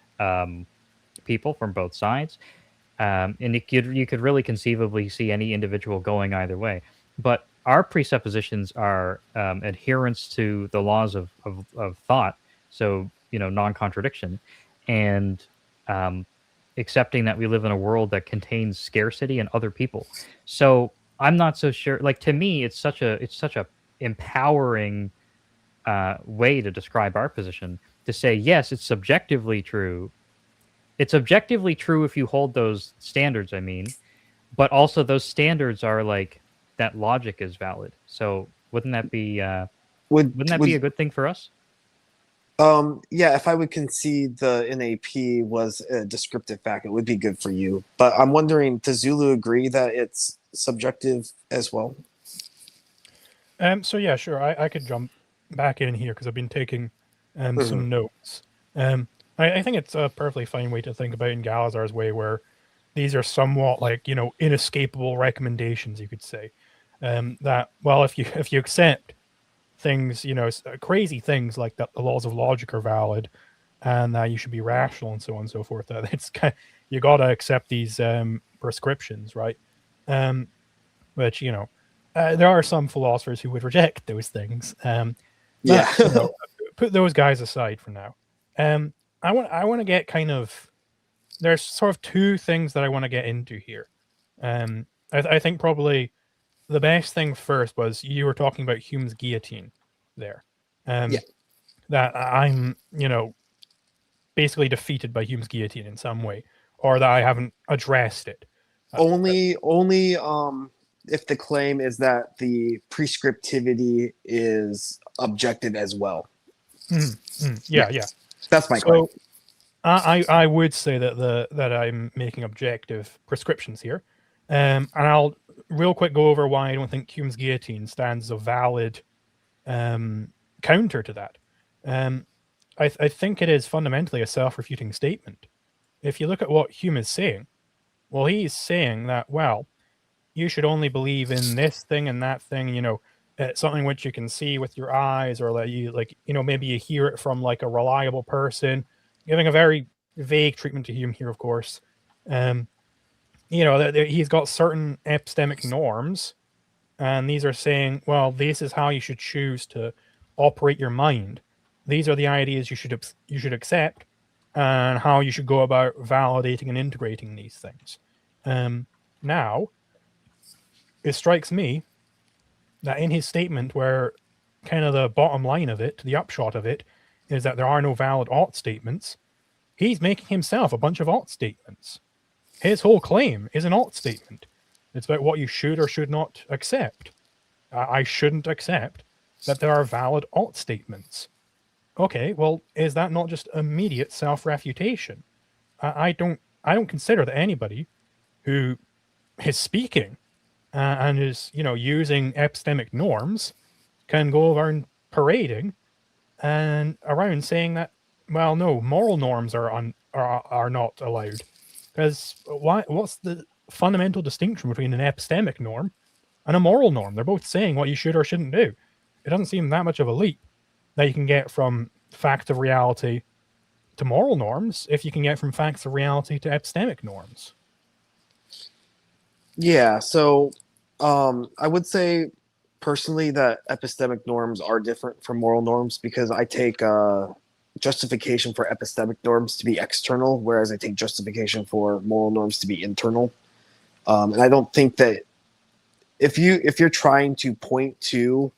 S1: people from both sides. And you could really conceivably see any individual going either way. But our presuppositions are adherence to the laws of thought, so non-contradiction, and accepting that we live in a world that contains scarcity and other people. So I'm not so sure. Like, to me, it's such a empowering way to describe our position, to say yes, it's subjectively true. It's objectively true if you hold those standards, I mean, but also those standards are like that logic is valid. So wouldn't that be
S4: Would
S1: wouldn't that
S4: would
S1: be a good thing for us?
S4: Yeah, if I would concede the NAP was a descriptive fact, it would be good for you. But I'm wondering, does Zulu agree that it's subjective as well?
S2: So yeah, sure. I could jump back in here because I've been taking
S4: Mhm.
S2: some notes. I think it's a perfectly fine way to think about it in Galazar's way, where these are somewhat like inescapable recommendations, you could say. That, well, if you accept things, crazy things like that the laws of logic are valid, and that you should be rational and so on and so forth. That it's you got to accept these prescriptions, right? Which there are some philosophers who would reject those things.
S4: Yeah.
S2: But, put those guys aside for now. I want to get kind of, there's sort of two things that I want to get into here. I think probably the best thing first was you were talking about Hume's guillotine there.
S4: Yeah.
S2: That I'm, basically defeated by Hume's guillotine in some way, or that I haven't addressed it.
S4: only if the claim is that the prescriptivity is objective as well.
S2: Yeah.
S4: That's my claim.
S2: So I would say that I'm making objective prescriptions here. And I'll real quick go over why I don't think Hume's guillotine stands as a valid counter to that. I think it is fundamentally a self-refuting statement. If you look at what Hume is saying, well, he's saying that, well, you should only believe in this thing and that thing, something which you can see with your eyes, or that you maybe you hear it from like a reliable person, giving a very vague treatment to Hume here, of course. He's got certain epistemic norms, and these are saying, well, this is how you should choose to operate your mind. These are the ideas you should accept, and how you should go about validating and integrating these things. Now, it strikes me that in his statement, where kind of the bottom line of it, the upshot of it, is that there are no valid ought statements, he's making himself a bunch of ought statements. His whole claim is an ought statement. It's about what you should or should not accept. I shouldn't accept that there are valid ought statements. Okay, well, is that not just immediate self-refutation? I don't consider that anybody who is speaking and is using epistemic norms can go around parading and around saying that, well, no, moral norms are not allowed. Because what's the fundamental distinction between an epistemic norm and a moral norm? They're both saying what you should or shouldn't do. It doesn't seem that much of a leap that you can get from facts of reality to moral norms if you can get from facts of reality to epistemic norms.
S4: Yeah, so I would say personally that epistemic norms are different from moral norms, because I take justification for epistemic norms to be external, whereas I take justification for moral norms to be internal. And I don't think that if you're trying to point to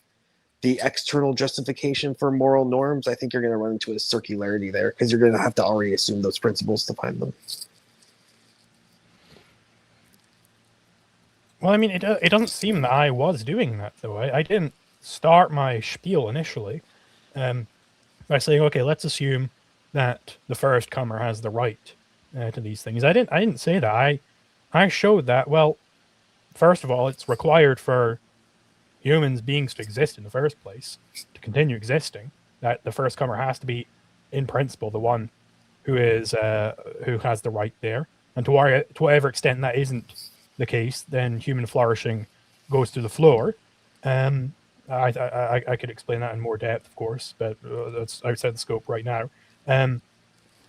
S4: the external justification for moral norms, I think you're going to run into a circularity there, because you're going to have to already assume those principles to find them.
S2: Well, I mean, it doesn't seem that I was doing that, though. I didn't start my spiel initially by saying, okay, let's assume that the first comer has the right to these things. I didn't say that. I showed that, well, first of all, it's required for humans beings to exist in the first place, to continue existing, that the first comer has to be, in principle, the one who has the right there. And to whatever extent that isn't the case, then human flourishing goes through the floor. I could explain that in more depth, of course, but that's outside the scope right now. And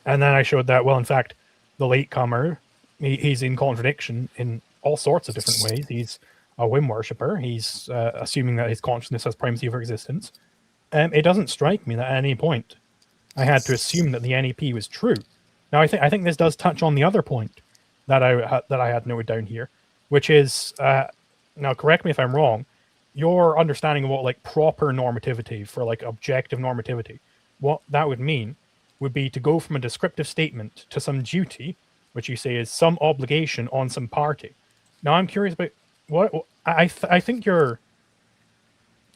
S2: then I showed that, well, in fact, the latecomer, he's in contradiction in all sorts of different ways. He's a whim worshipper. He's assuming that his consciousness has primacy over existence. It doesn't strike me that at any point I had to assume that the NEP was true. Now, I think this does touch on the other point that I had noted down here, which is now correct me if I'm wrong. Your understanding of what like proper normativity for like objective normativity, what that would mean would be to go from a descriptive statement to some duty, which you say is some obligation on some party. Now, I'm curious about what I think you're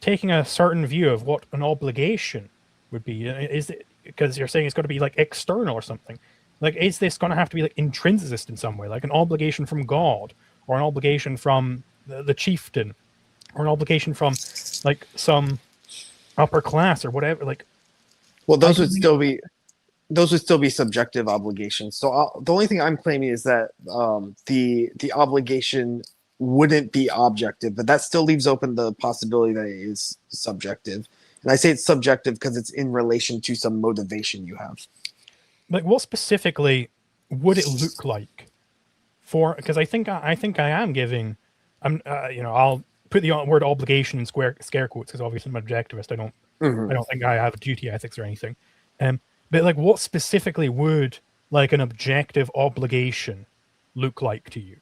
S2: taking a certain view of what an obligation would be. Is it because you're saying it's got to be like external or something? Like, is this going to have to be like intrinsicist in some way, like an obligation from God, or an obligation from the chieftain, or an obligation from like some upper class or whatever? Like,
S4: Well, those would still be subjective obligations. So the only thing I'm claiming is that the obligation wouldn't be objective, but that still leaves open the possibility that it is subjective. And I say it's subjective because it's in relation to some motivation you have.
S2: like, what specifically would it look like for? Because I think I am giving. I'll put the word obligation in scare quotes because obviously I'm an objectivist. I don't think I have duty ethics or anything. But like, what specifically would like an objective obligation look like to you?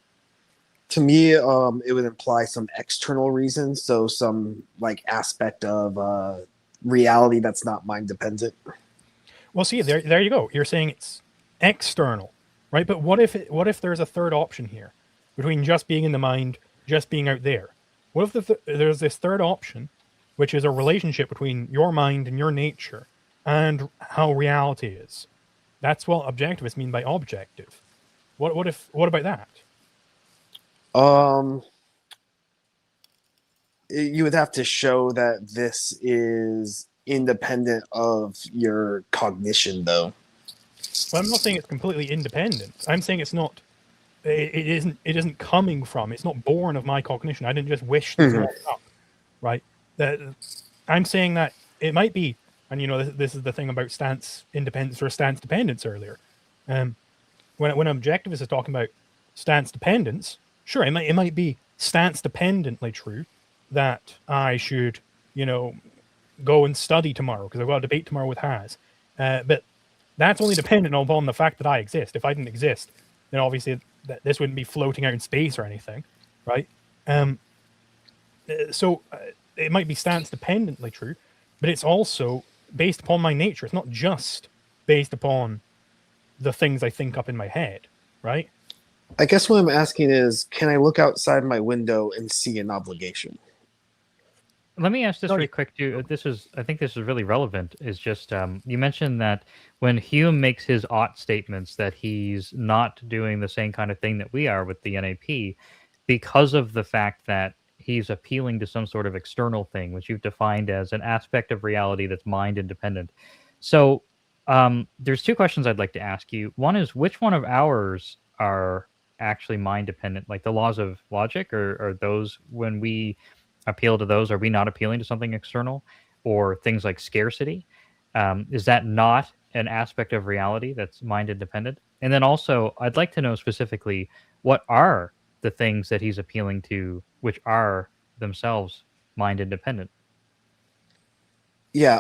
S4: To me, it would imply some external reasons, so some like aspect of reality that's not mind dependent.
S2: Well, see, there you go. You're saying it's external, right? But what if there's a third option here between just being in the mind, just being out there? What if there's this third option, which is a relationship between your mind and your nature and how reality is? That's what objectivists mean by objective. What about that?
S4: You would have to show that this is independent of your cognition, though.
S2: Well, I'm not saying it's completely independent. I'm saying it's not. It isn't coming from. It's not born of my cognition. I didn't just wish this all up, right? I'm saying that it might be, and this is the thing about stance independence or stance dependence earlier. When an objectivist is talking about stance dependence, sure, it might be stance dependently true that I should, go and study tomorrow because I've got a debate tomorrow with Haz. But that's only dependent upon the fact that I exist. If I didn't exist, then obviously this wouldn't be floating out in space or anything, right? So it might be stance dependently true, but it's also based upon my nature. It's not just based upon the things I think up in my head, right?
S4: I guess what I'm asking is, can I look outside my window and see an obligation?
S1: Let me ask this really quick too. I think this is really relevant. Is just you mentioned that when Hume makes his ought statements that he's not doing the same kind of thing that we are with the NAP, because of the fact that he's appealing to some sort of external thing, which you've defined as an aspect of reality that's mind independent. So there's two questions I'd like to ask you. One is, which one of ours are actually mind dependent, like the laws of logic, or are those, when we appeal to those, are we not appealing to something external? Or things like scarcity, is that not an aspect of reality that's mind independent? And then also, I'd like to know specifically, what are the things that he's appealing to which are themselves mind independent?
S4: Yeah,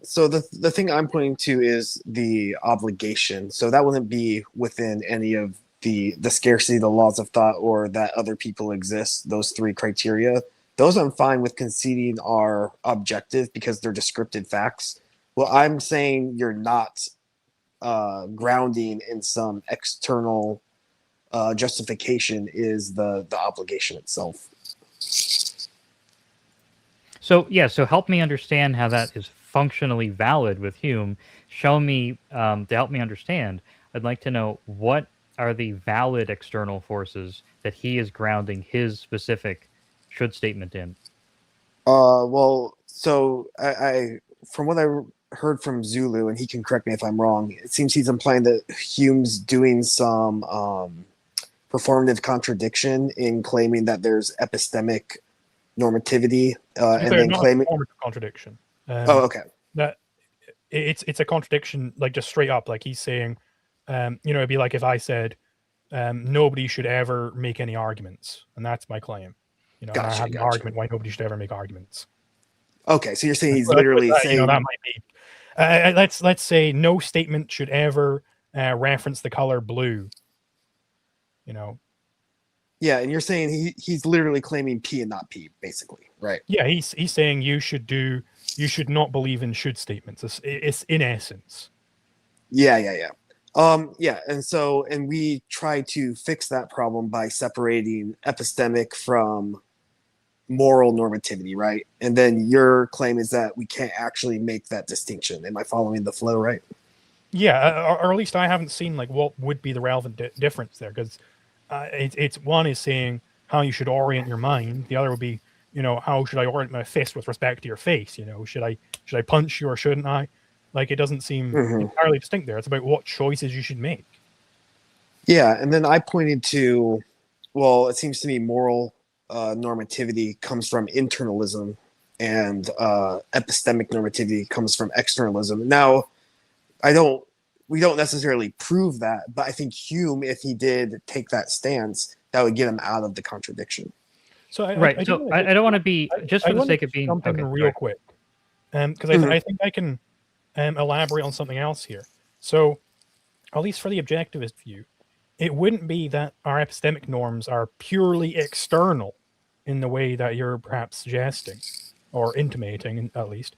S4: so the thing I'm pointing to is the obligation. So that wouldn't be within any of the scarcity, the laws of thought, or that other people exist, those three criteria. Those I'm fine with conceding are objective because they're descriptive facts. Well, I'm saying you're not grounding in some external justification is the obligation itself.
S1: So help me understand how that is functionally valid with Hume. Show me, to help me understand, I'd like to know, what are the valid external forces that he is grounding his specific should statement in?
S4: Well, so I from what I heard from Zulu, and he can correct me if I'm wrong, it seems he's implying that Hume's doing some performative contradiction in claiming that there's epistemic normativity,
S2: To be
S4: and
S2: fair,
S4: then
S2: not
S4: claim
S2: a
S4: it.
S2: form of contradiction.
S4: Oh, okay.
S2: That it's a contradiction, like just straight up. Like he's saying, it'd be like if I said, nobody should ever make any arguments, and that's my claim. And I
S4: Gotcha,
S2: have an
S4: gotcha.
S2: argument why nobody should ever make arguments.
S4: Okay, so you're saying he's
S2: But
S4: literally
S2: that,
S4: saying,
S2: that might be. Let's say no statement should ever reference the color blue.
S4: yeah, and you're saying he's literally claiming P and not P, basically, right?
S2: Yeah, he's saying you should not believe in should statements. It's in essence.
S4: Yeah. Yeah, and we try to fix that problem by separating epistemic from moral normativity, right? And then your claim is that we can't actually make that distinction. Am I following the flow right?
S2: Yeah, or at least I haven't seen like what would be the relevant difference there, because it's one is saying how you should orient your mind. The other would be, how should I orient my fist with respect to your face? Should I punch you or shouldn't I? Like, it doesn't seem entirely distinct there. It's about what choices you should make.
S4: Yeah, and then I pointed to, well, it seems to me moral normativity comes from internalism, and epistemic normativity comes from externalism. Now, we don't necessarily prove that, but I think Hume, if he did take that stance, that would get him out of the contradiction.
S2: So I
S1: don't want to be, just for the sake of being,
S2: jump in real quick, because I think I can elaborate on something else here. So, at least for the objectivist view, it wouldn't be that our epistemic norms are purely external in the way that you're perhaps suggesting or intimating, at least.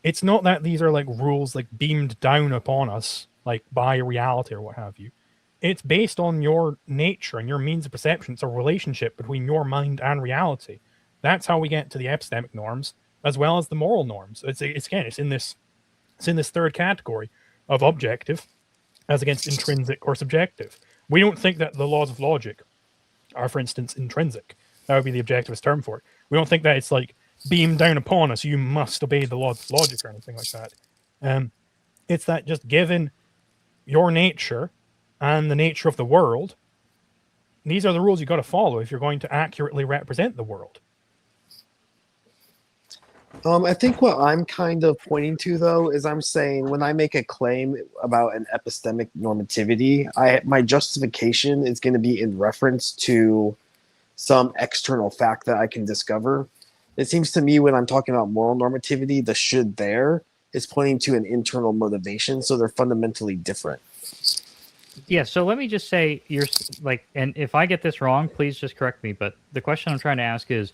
S2: It's not that these are like rules like beamed down upon us, like by reality or what have you. It's based on your nature and your means of perception. It's a relationship between your mind and reality. That's how we get to the epistemic norms as well as the moral norms. It's in this third category of objective as against intrinsic or subjective. We don't think that the laws of logic are, for instance, intrinsic. That would be the objectivist term for it. We don't think that it's like beamed down upon us, you must obey the laws of logic or anything like that. It's that just given your nature and the nature of the world, these are the rules you've got to follow if you're going to accurately represent the world.
S4: I think what I'm kind of pointing to, though, is I'm saying when I make a claim about an epistemic normativity, my justification is going to be in reference to some external fact that I can discover. It seems to me when I'm talking about moral normativity, the should there is pointing to an internal motivation, so they're fundamentally different.
S1: Yeah, so let me just say, you're like, and if I get this wrong, please just correct me, but the question I'm trying to ask is,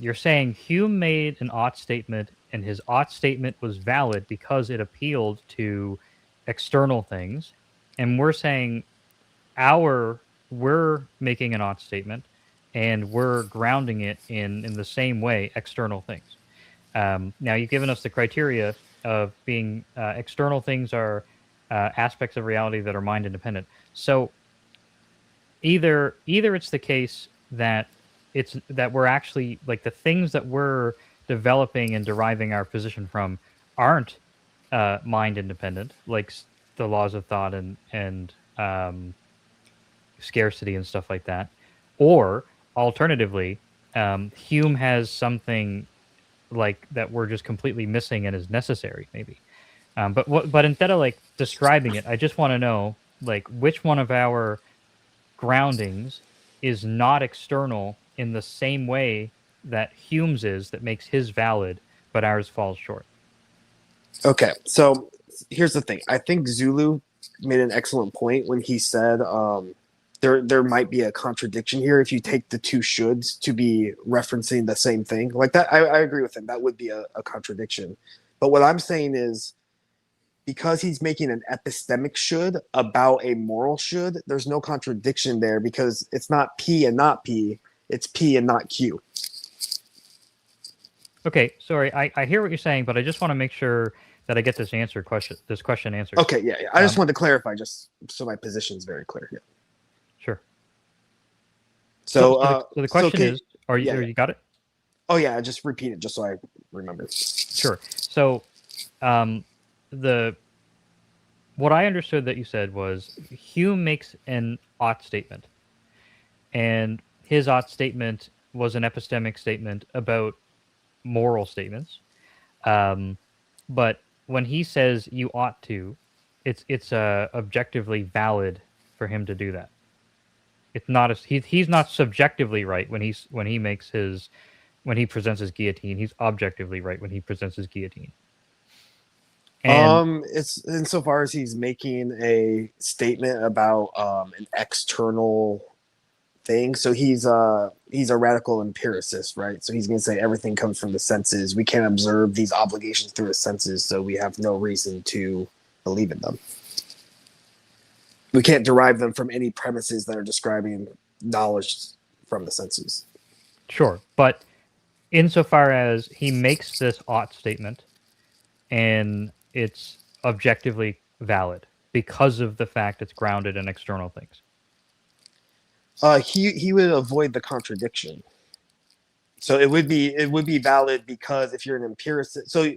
S1: you're saying Hume made an ought statement, and his ought statement was valid because it appealed to external things, and we're saying we're making an ought statement, and we're grounding it in the same way, external things. Now, you've given us the criteria of being external things are aspects of reality that are mind independent. So either it's the case that we're actually like the things that we're developing and deriving our position from aren't mind independent, like the laws of thought and scarcity and stuff like that, or alternatively, Hume has something like that we're just completely missing and is necessary, maybe. But instead of like describing it, I just want to know like which one of our groundings is not external in the same way that Hume's is, that makes his valid, but ours falls short.
S4: Okay, so here's the thing. I think Zulu made an excellent point when he said there might be a contradiction here if you take the two shoulds to be referencing the same thing. Like that, I agree with him. That would be a contradiction. But what I'm saying is, because he's making an epistemic should about a moral should, there's no contradiction there because it's not P and not P, it's P and not Q.
S1: Okay, sorry, I hear what you're saying, but I just want to make sure that I get this question answered.
S4: Okay, yeah. I just wanted to clarify just so my position is very clear. Yeah.
S1: Sure.
S4: So
S1: the question is, you got it?
S4: Oh yeah, just repeat it just so I remember.
S1: Sure. So, what I understood that you said was Hume makes an ought statement, and his ought statement was an epistemic statement about moral statements. But when he says you ought to, it's objectively valid for him to do that. It's not he's not subjectively right when he makes his when he presents his guillotine. He's objectively right when he presents his guillotine. And
S4: It's insofar as he's making a statement about an external thing. So he's a radical empiricist, right? So he's going to say everything comes from the senses. We can't observe these obligations through the senses, so we have no reason to believe in them. We can't derive them from any premises that are describing knowledge from the senses.
S1: Sure, but insofar as he makes this ought statement, and it's objectively valid because of the fact it's grounded in external things.
S4: He would avoid the contradiction. So it would be valid because if you're an empiricist, so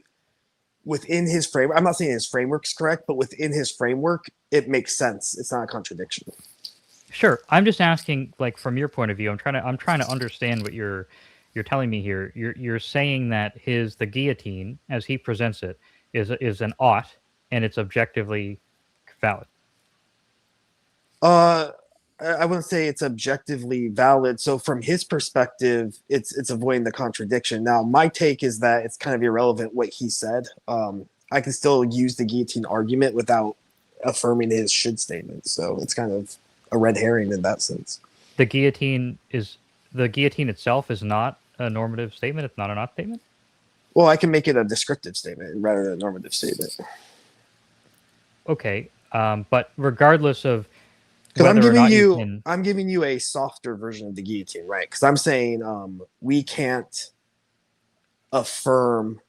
S4: within his framework, I'm not saying his framework's correct, but within his framework, it makes sense. It's not a contradiction.
S1: Sure, I'm just asking, like, from your point of view. I'm trying to understand what you're telling me here. You're saying that the guillotine, as he presents it, is an ought, and it's objectively valid.
S4: I wouldn't say it's objectively valid. So from his perspective, it's avoiding the contradiction. Now, my take is that it's kind of irrelevant what he said. I can still use the guillotine argument without affirming his should statement. So it's kind of a red herring in that sense.
S1: The guillotine itself is not a normative statement. It's not an ought statement.
S4: Well, I can make it a descriptive statement rather than a normative statement.
S1: Okay, but regardless of
S4: because I'm giving you a softer version of the guillotine, right? Because I'm saying we can't affirm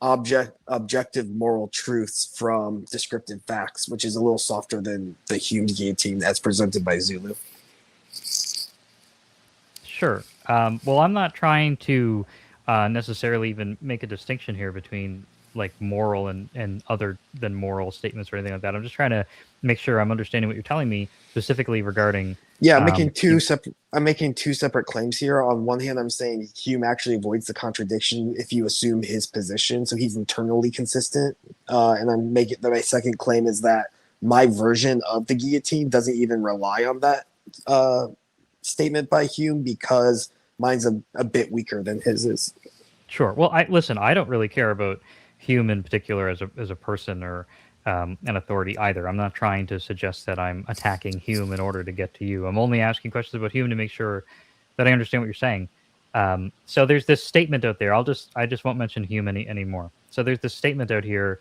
S4: objective moral truths from descriptive facts, which is a little softer than the Hume guillotine as presented by Zulu.
S1: Sure. Well, I'm not trying to necessarily even make a distinction here between like moral and other than moral statements or anything like that. I'm just trying to make sure I'm understanding what you're telling me specifically regarding.
S4: Yeah, I'm making two separate claims here. On one hand, I'm saying Hume actually avoids the contradiction if you assume his position, so he's internally consistent. And I'm making my second claim is that my version of the guillotine doesn't even rely on that statement by Hume because mine's a bit weaker than his is.
S1: Sure. Well, I don't really care about Hume in particular as a person or an authority either. I'm not trying to suggest that I'm attacking Hume in order to get to you. I'm only asking questions about Hume to make sure that I understand what you're saying. So there's this statement out there. I just won't mention Hume anymore. So there's this statement out here.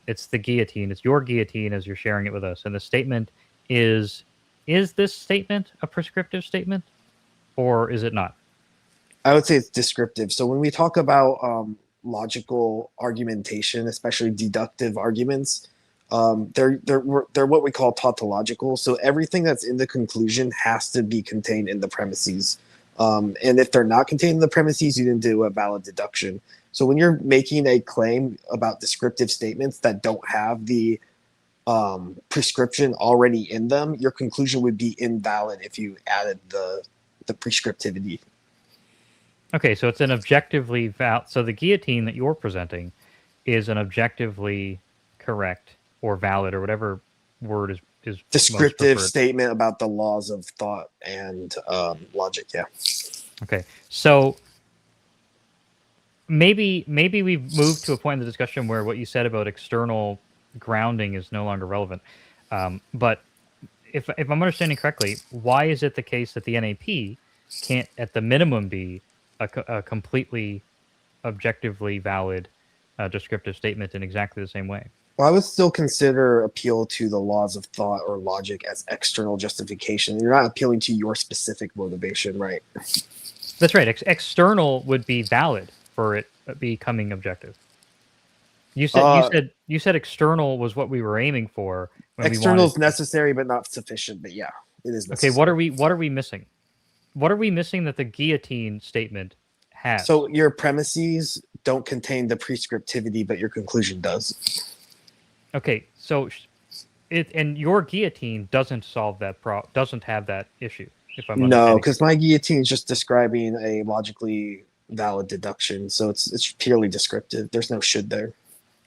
S1: It's the guillotine. It's your guillotine as you're sharing it with us. And the statement is this statement a prescriptive statement or is it not?
S4: I would say it's descriptive. So when we talk about logical argumentation, especially deductive arguments, they're what we call tautological. So everything that's in the conclusion has to be contained in the premises. And if they're not contained in the premises, you didn't do a valid deduction. So when you're making a claim about descriptive statements that don't have the prescription already in them, your conclusion would be invalid if you added the prescriptivity.
S1: Okay, so it's an objectively valid. So the guillotine that you're presenting is an objectively correct or valid or whatever word is
S4: descriptive statement about the laws of thought and logic. Yeah.
S1: Okay, so maybe we've moved to a point in the discussion where what you said about external grounding is no longer relevant. But if I'm understanding correctly, why is it the case that the NAP can't, at the minimum, be a completely objectively valid descriptive statement in exactly the same way?
S4: Well, I would still consider appeal to the laws of thought or logic as external justification. You're not appealing to your specific motivation, right?
S1: That's right. External would be valid for it becoming objective. You said external was what we were aiming for.
S4: External is necessary but not sufficient. But yeah, it is necessary.
S1: Okay, what are we missing? What are we missing that the guillotine statement has?
S4: So your premises don't contain the prescriptivity, but your conclusion does.
S1: Okay, so and your guillotine doesn't solve that doesn't have that issue. if I'm
S4: No,
S1: understanding.
S4: because my guillotine is just describing a logically valid deduction, so it's purely descriptive. There's no should there.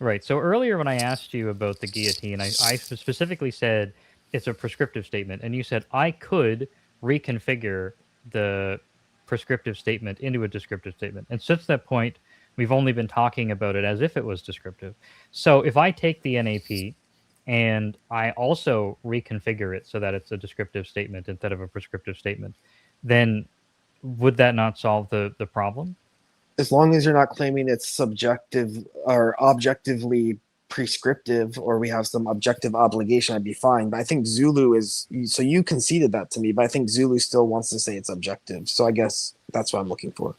S1: Right. So earlier when I asked you about the guillotine, I specifically said it's a prescriptive statement, and you said I could reconfigure the prescriptive statement into a descriptive statement. And since that point, we've only been talking about it as if it was descriptive. So if I take the NAP and I also reconfigure it so that it's a descriptive statement instead of a prescriptive statement, then would that not solve the problem?
S4: As long as you're not claiming it's subjective or objectively prescriptive, or we have some objective obligation, I'd be fine. But I think Zulu is, so you conceded that to me, but I think Zulu still wants to say it's objective. So I guess that's what I'm looking for.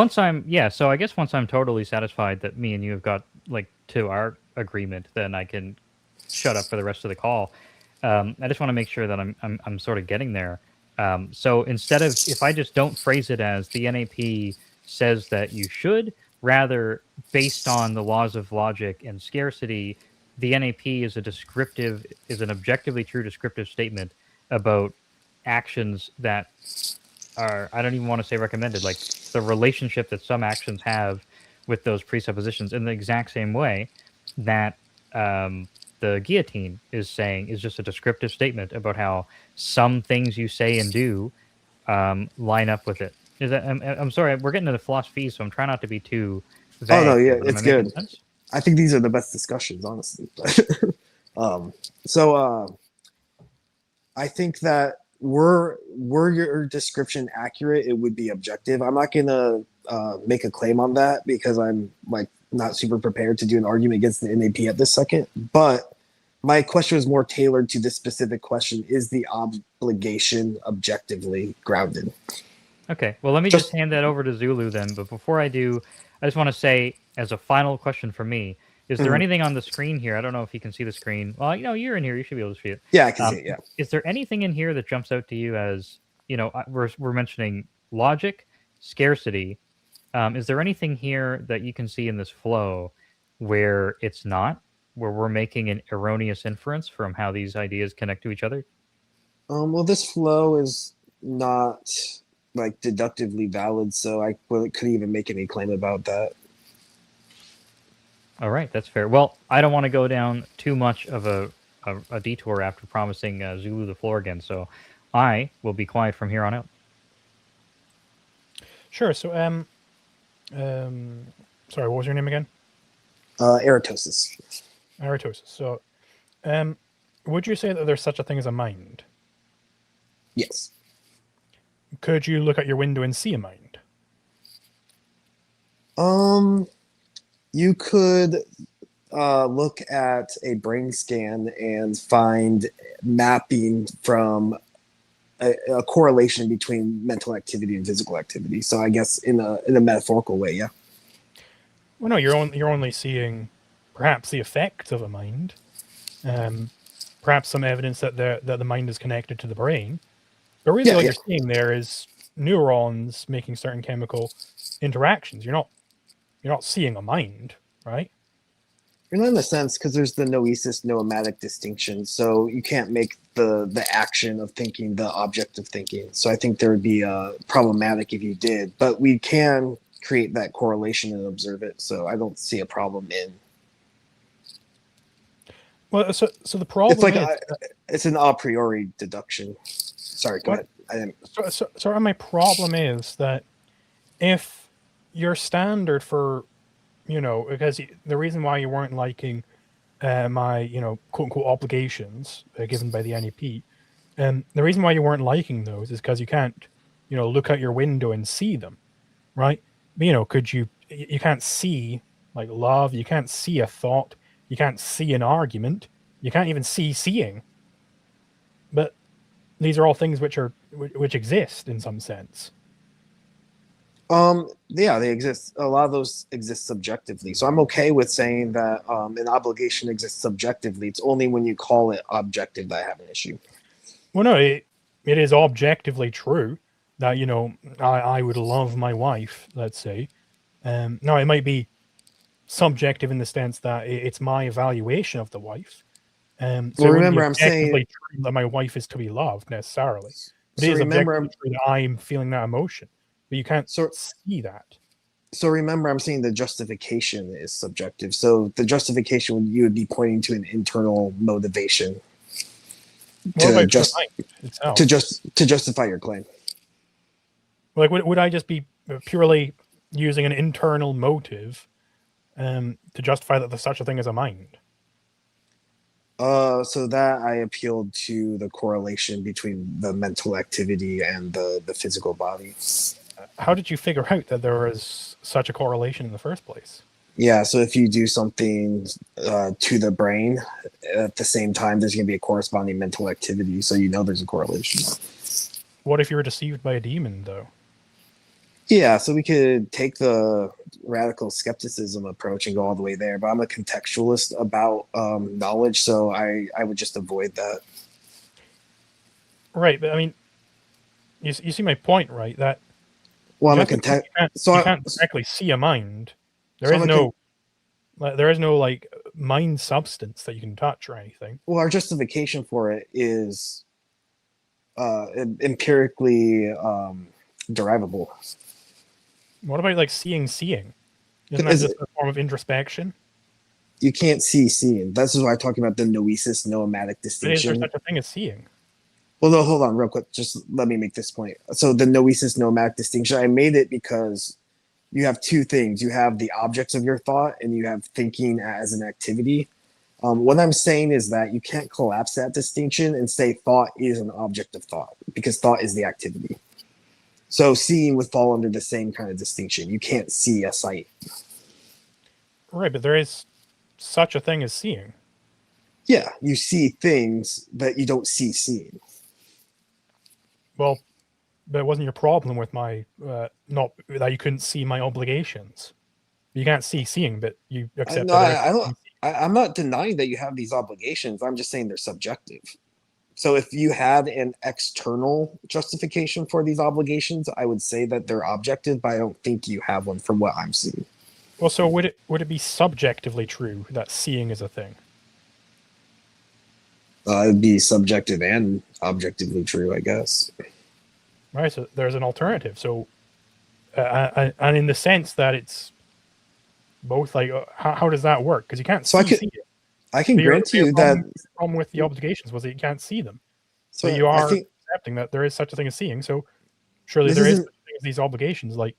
S1: So I guess once I'm totally satisfied that me and you have got like to our agreement, then I can shut up for the rest of the call. I just want to make sure that I'm sort of getting there. So instead of, if I just don't phrase it as the NAP says that you should, rather based on the laws of logic and scarcity, the NAP is an objectively true descriptive statement about actions that are, I don't even want to say recommended, like the relationship that some actions have with those presuppositions, in the exact same way that the guillotine is saying is just a descriptive statement about how some things you say and do line up with it. Is that? I'm sorry, we're getting into philosophy, so I'm trying not to be too vague.
S4: Oh no, yeah,
S1: Am I
S4: it's
S1: making
S4: good.
S1: sense?
S4: I think these are the best discussions, honestly. I think that were your description accurate, it would be objective. I'm not gonna make a claim on that because I'm like not super prepared to do an argument against the NAP at this second. But my question was more tailored to this specific question: is the obligation objectively grounded?
S1: Okay, well, let me just hand that over to Zulu then. But before I do, I just want to say, as a final question for me, is there anything on the screen here? I don't know if you can see the screen. Well, you're in here. You should be able to see it.
S4: Yeah, I can see it, yeah.
S1: Is there anything in here that jumps out to you as, we're mentioning logic, scarcity. Is there anything here that you can see in this flow where it's not, where we're making an erroneous inference from how these ideas connect to each other?
S4: Well, this flow is not like deductively valid, so I couldn't even make any claim about that.
S1: All right, that's fair. Well, I don't want to go down too much of a detour after promising Zulu the floor again, so I will be quiet from here on out.
S2: Sure. So, sorry, what was your name again?
S4: Eratosis.
S2: Eratosis. So, would you say that there's such a thing as a mind?
S4: Yes.
S2: Could you look out your window and see a mind?
S4: You could look at a brain scan and find mapping from a correlation between mental activity and physical activity. So I guess in a metaphorical way, yeah.
S2: Well, no, you're only seeing perhaps the effects of a mind, perhaps some evidence that the mind is connected to the brain. But really, what you're seeing there is neurons making certain chemical interactions. You're not seeing a mind, right?
S4: You're not in a sense, because there's the noesis noematic distinction. So you can't make the action of thinking the object of thinking. So I think there would be problematic if you did. But we can create that correlation and observe it. So I don't see a problem in.
S2: Well, so the problem
S4: it's like
S2: is
S4: it's an a priori deduction. Sorry, go ahead.
S2: So my problem is that if your standard for, because the reason why you weren't liking my, quote unquote obligations given by the NEP, the reason why you weren't liking those is because you can't, look out your window and see them, right? But, you can't see like love, you can't see a thought, you can't see an argument, you can't even see seeing. But these are all things which exist in some sense.
S4: Yeah, they exist. A lot of those exist subjectively. So I'm okay with saying that an obligation exists subjectively. It's only when you call it objective that I have an issue.
S2: Well, no, it is objectively true that, I would love my wife, let's say. Now, it might be subjective in the sense that it's my evaluation of the wife. So
S4: well, remember, I'm saying
S2: true that my wife is to be loved necessarily. It
S4: So
S2: is
S4: remember,
S2: objectively true that I'm feeling that emotion, but you can't
S4: so
S2: see that.
S4: so remember, I'm saying the justification is subjective. So the justification you would be pointing to an internal motivation
S2: What
S4: to
S2: about the
S4: just
S2: mind itself?
S4: to justify your claim.
S2: Like, would I just be purely using an internal motive to justify that there's such a thing as a mind?
S4: So that I appealed to the correlation between the mental activity and the physical body.
S2: How did you figure out that there was such a correlation in the first place?
S4: Yeah, so if you do something to the brain at the same time, there's going to be a corresponding mental activity. So you know there's a correlation.
S2: What if you were deceived by a demon, though?
S4: Yeah, so we could take the radical skepticism approach and go all the way there. But I'm a contextualist about knowledge, so I would just avoid that.
S2: Right, but I mean, you see my point, right? That
S4: Well, I'm a
S2: just because
S4: context. So
S2: you can't directly see a mind, there
S4: so
S2: is
S4: I'm a
S2: no there is no like mind substance that you can touch or anything.
S4: well, our justification for it is empirically derivable.
S2: What about like seeing? Isn't that
S4: Is
S2: just a form of introspection?
S4: you can't see seeing. This is why I'm talking about the noesis noematic
S2: But is there
S4: distinction.
S2: such a thing as seeing?
S4: Well, no, hold on, real quick. Just let me make this point. So the noesis noematic distinction, I made it because you have two things. You have the objects of your thought, and you have thinking as an activity. What I'm saying is that you can't collapse that distinction and say thought is an object of thought because thought is the activity. So seeing would fall under the same kind of distinction. You can't see a sight.
S2: Right, but there is such a thing as seeing.
S4: Yeah, you see things that you don't see seeing.
S2: Well, but it wasn't your problem with my not that you couldn't see my obligations. You can't see seeing, but you accept
S4: No,
S2: that there is
S4: I don't. I'm not denying that you have these obligations. I'm just saying they're subjective. So if you had an external justification for these obligations, I would say that they're objective, but I don't think you have one from what I'm seeing.
S2: Well, so would it be subjectively true that seeing is a thing?
S4: It'd be subjective and objectively true, I guess.
S2: Right, so there's an alternative. So, and in the sense that it's both, like, how does that work? Because you can't
S4: So
S2: see it.
S4: I can
S2: So
S4: grant you that.
S2: The problem with the obligations was that you can't see them.
S4: So
S2: But you
S4: I
S2: are
S4: think
S2: accepting that there is such a thing as seeing. So surely
S4: this
S2: there is
S4: isn't.
S2: such a thing as these obligations, like,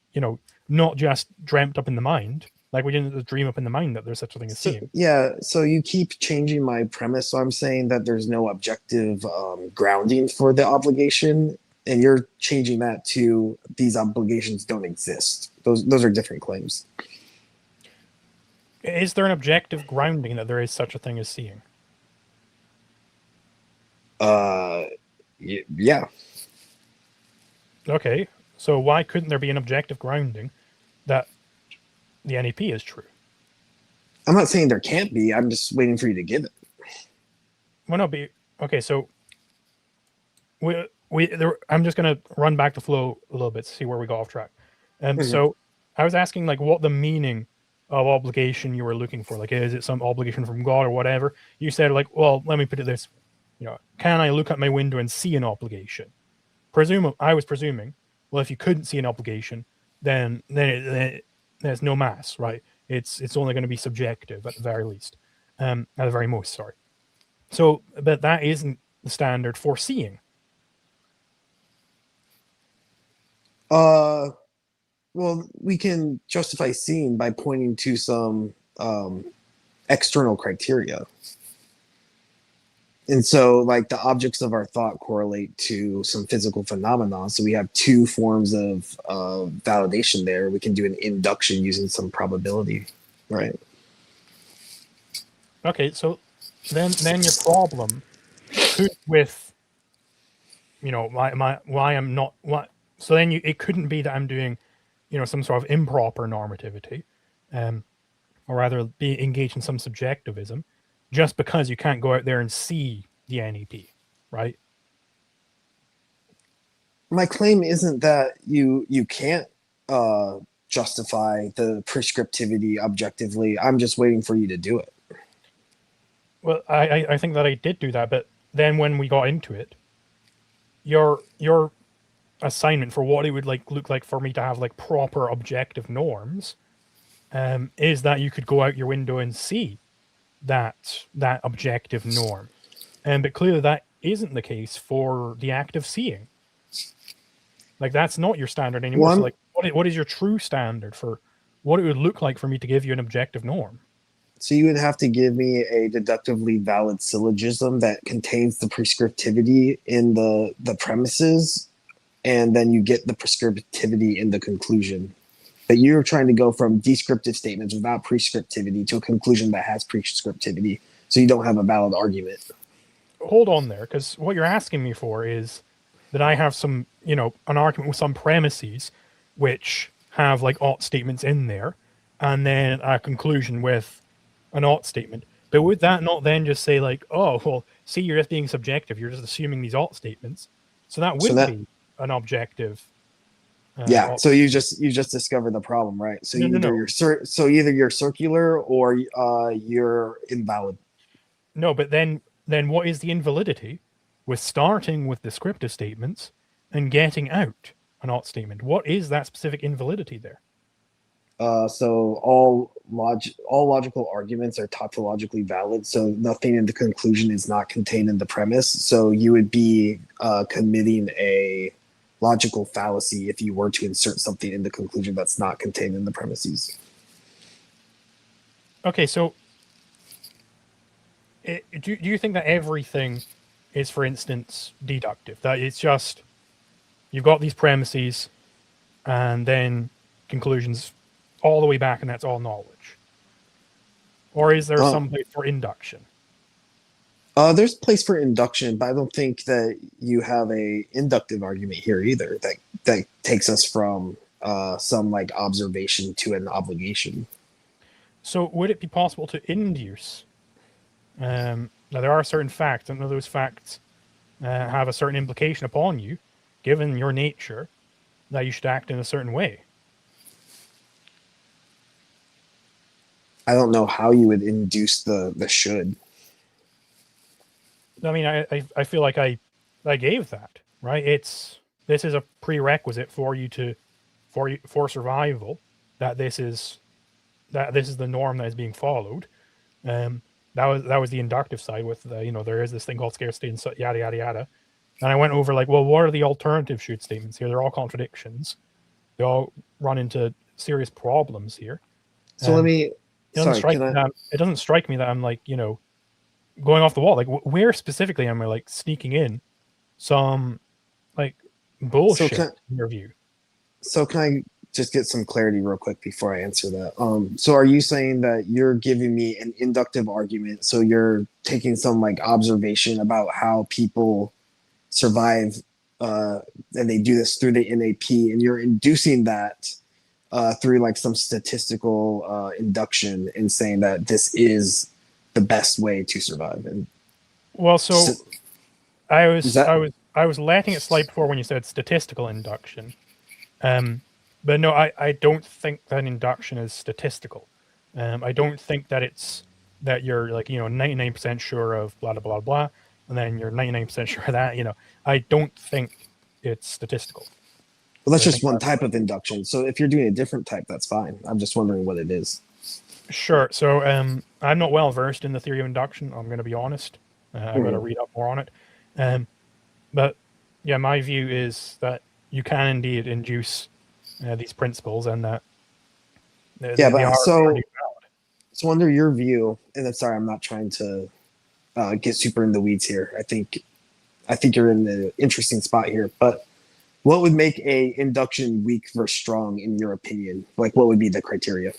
S2: not just dreamt up in the mind. Like we didn't dream up in the mind that there's such a thing as seeing.
S4: Yeah, so you keep changing my premise. So I'm saying that there's no objective grounding for the obligation, and you're changing that to these obligations don't exist. Those are different claims.
S2: Is there an objective grounding that there is such a thing as seeing?
S4: Yeah.
S2: Okay, so why couldn't there be an objective grounding that the NAP is true?
S4: I'm not saying there can't be. I'm just waiting for you to give it.
S2: Well, no, but okay. So I'm just gonna run back the flow a little bit to see where we go off track. So I was asking like what the meaning of obligation you were looking for. Like, is it some obligation from God or whatever? You said like, well, let me put it this. Can I look at my window and see an obligation? I was presuming. Well, if you couldn't see an obligation, then there's no mass, right? It's only going to be subjective at the very least, at the very most. Sorry. So, but that isn't the standard for seeing.
S4: Well, we can justify seeing by pointing to some external criteria. And so, like, the objects of our thought correlate to some physical phenomena. So we have two forms of validation there. We can do an induction using some probability, right?
S2: Okay, so then your problem with why I'm not what. So then it couldn't be that I'm doing some sort of improper normativity, or rather be engaged in some subjectivism, just because you can't go out there and see the NEP, right?
S4: My claim isn't that you can't justify the prescriptivity objectively. I'm just waiting for you to do it.
S2: Well, I think that I did do that, but then when we got into it, your assignment for what it would look like for me to have like proper objective norms is that you could go out your window and see that objective norm. But clearly that isn't the case for the act of seeing. Like that's not your standard anymore.
S4: One,
S2: So like what is your true standard for what it would look like for me to give you an objective norm?
S4: so you would have to give me a deductively valid syllogism that contains the prescriptivity in the premises, and then you get the prescriptivity in the conclusion. But you're trying to go from descriptive statements without prescriptivity to a conclusion that has prescriptivity, so you don't have a valid argument.
S2: Hold on there, because what you're asking me for is that I have some, an argument with some premises which have like ought statements in there, and then a conclusion with an ought statement. But would that not then just say like, oh, well, see, you're just being subjective. You're just assuming these ought statements. So that would be an objective.
S4: Yeah. So you just discovered the problem, right? So either you're circular or you're invalid.
S2: No, but then what is the invalidity with starting with descriptive statements and getting out an ought statement? What is that specific invalidity there?
S4: So all logical arguments are tautologically valid. So nothing in the conclusion is not contained in the premise. So you would be committing a logical fallacy if you were to insert something in the conclusion that's not contained in the premises.
S2: Okay, so do you think that everything is, for instance, deductive? That it's just you've got these premises and then conclusions all the way back, and that's all knowledge? Or is there some place for induction?
S4: There's place for induction, but I don't think that you have a inductive argument here either that takes us from some like observation to an obligation.
S2: So would it be possible to induce? Now there are certain facts, and those facts have a certain implication upon you, given your nature, that you should act in a certain way.
S4: I don't know how you would induce the should.
S2: I mean, I feel like I gave that, right? This is a prerequisite for you for survival, that this is the norm that is being followed. That was the inductive side with there is this thing called scarcity and so yada yada yada. And I went over like, well, what are the alternative should statements here? They're all contradictions. They all run into serious problems here.
S4: So let me.
S2: It doesn't strike me that I'm like, going off the wall. Like, where specifically am I like sneaking in some like bullshit in your view?
S4: So can I just get some clarity real quick before I answer that? So are you saying that you're giving me an inductive argument? So you're taking some like observation about how people survive, and they do this through the NAP, and you're inducing that through like some statistical induction and saying that this is the best way to survive. And
S2: well, so I was letting it slide before when you said statistical induction, but no, I don't think that induction is statistical. I don't think that it's that you're like 99% sure of blah blah blah blah, and then you're 99% sure of that. I don't think it's statistical.
S4: Well, that's just one type of induction. So if you're doing a different type, that's fine. I'm just wondering what it is.
S2: Sure. So I'm not well versed in the theory of induction. I'm going to be honest. I've got to read up more on it. But yeah, my view is that you can indeed induce these principles, and that
S4: so under your view, and I'm sorry, I'm not trying to get super in the weeds here. I think you're in an interesting spot here, but what would make a induction weak versus strong in your opinion? Like, what would be the criteria?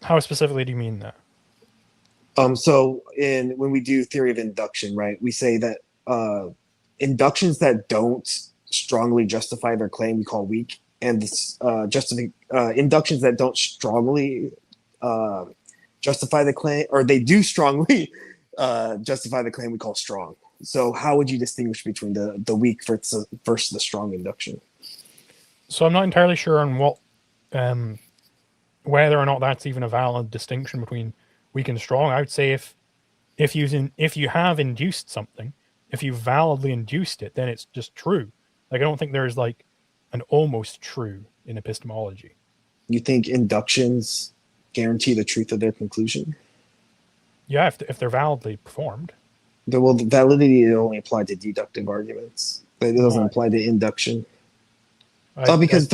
S2: How specifically do you mean that?
S4: So when we do theory of induction, right, we say that inductions that don't strongly justify their claim we call weak, and inductions that don't strongly justify the claim, or they do strongly justify the claim we call strong. So how would you distinguish between the weak versus the strong induction?
S2: So I'm not entirely sure on what whether or not that's even a valid distinction between weak and strong. I would say if you have induced something, if you validly induced it, then it's just true. Like I don't think there's like an almost true in epistemology.
S4: You think inductions guarantee the truth of their conclusion?
S2: Yeah, if they're validly performed.
S4: Well, the validity is only applied to deductive arguments, but it doesn't
S2: Right.
S4: apply to induction.
S2: I,
S4: Because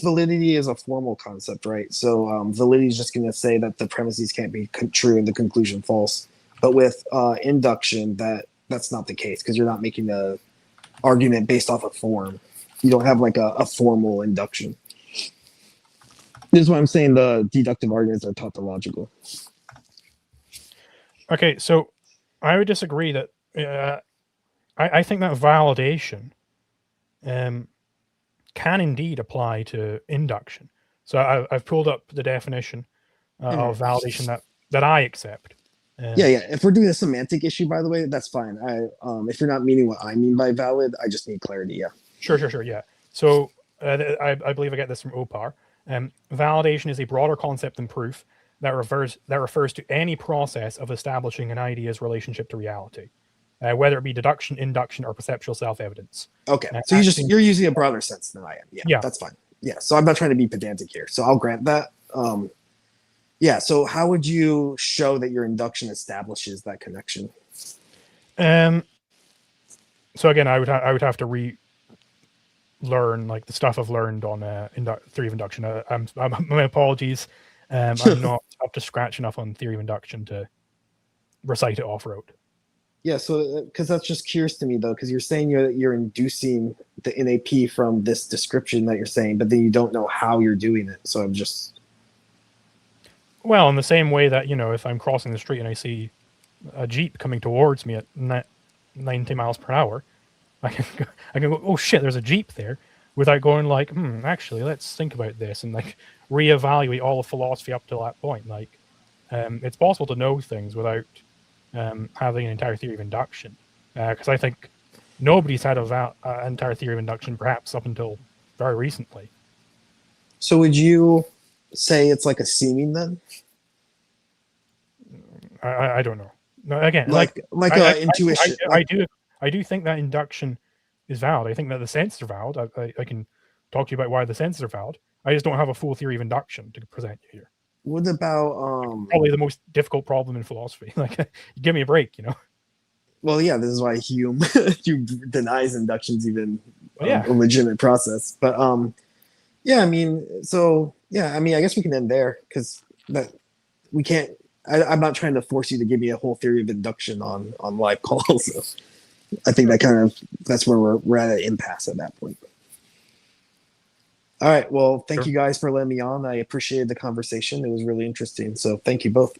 S4: validity is a formal concept, right? So validity is just going to say that the premises can't be true and the conclusion false. But with induction, that's not the case because you're not making a argument based off a form. You don't have like a formal induction. This is why I'm saying the deductive arguments are tautological.
S2: okay, so I would disagree that I think that validation can indeed apply to induction. So I've pulled up the definition of validation that I accept.
S4: Yeah. If we're doing a semantic issue, by the way, that's fine. If you're not meaning what I mean by valid, I just need clarity. Yeah.
S2: Sure. Yeah. So I believe I get this from OPAR. Validation is a broader concept than proof that refers to any process of establishing an idea's relationship to reality, whether it be deduction, induction, or perceptual self-evidence.
S4: Okay. So you're using a broader sense than I am. Yeah. That's fine. Yeah. So I'm not trying to be pedantic here. So I'll grant that. Yeah. So how would you show that your induction establishes that connection?
S2: So again, I would have to relearn like the stuff I've learned on theory of induction. My apologies. I'm not up to scratch enough on theory of induction to recite it off rote.
S4: Yeah. So because that's just curious to me though, because you're saying you're inducing the NAP from this description that you're saying, but then you don't know how you're doing it. So I'm just.
S2: Well, in the same way that, if I'm crossing the street and I see a Jeep coming towards me at 90 miles per hour, I can go, oh shit, there's a Jeep there, without going like, actually, let's think about this and like reevaluate all of philosophy up to that point. Like, it's possible to know things without having an entire theory of induction, because I think nobody's had an entire theory of induction, perhaps up until very recently.
S4: So would you say it's like a seeming then?
S2: I don't know. No, again,
S4: intuition.
S2: I do think that induction is valid. I think that the senses are valid. I can talk to you about why the senses are valid. I just don't have a full theory of induction to present you here.
S4: What about
S2: probably the most difficult problem in philosophy? Like, give me a break,
S4: Well, yeah, this is why Hume denies induction's even
S2: a
S4: legitimate process. But yeah, I mean, I guess we can end there because that we can't. I'm not trying to force you to give me a whole theory of induction on live calls. So I think that's where we're at an impasse at that point. All right. Well, thank you guys for letting me on. I appreciated the conversation. It was really interesting. So thank you both.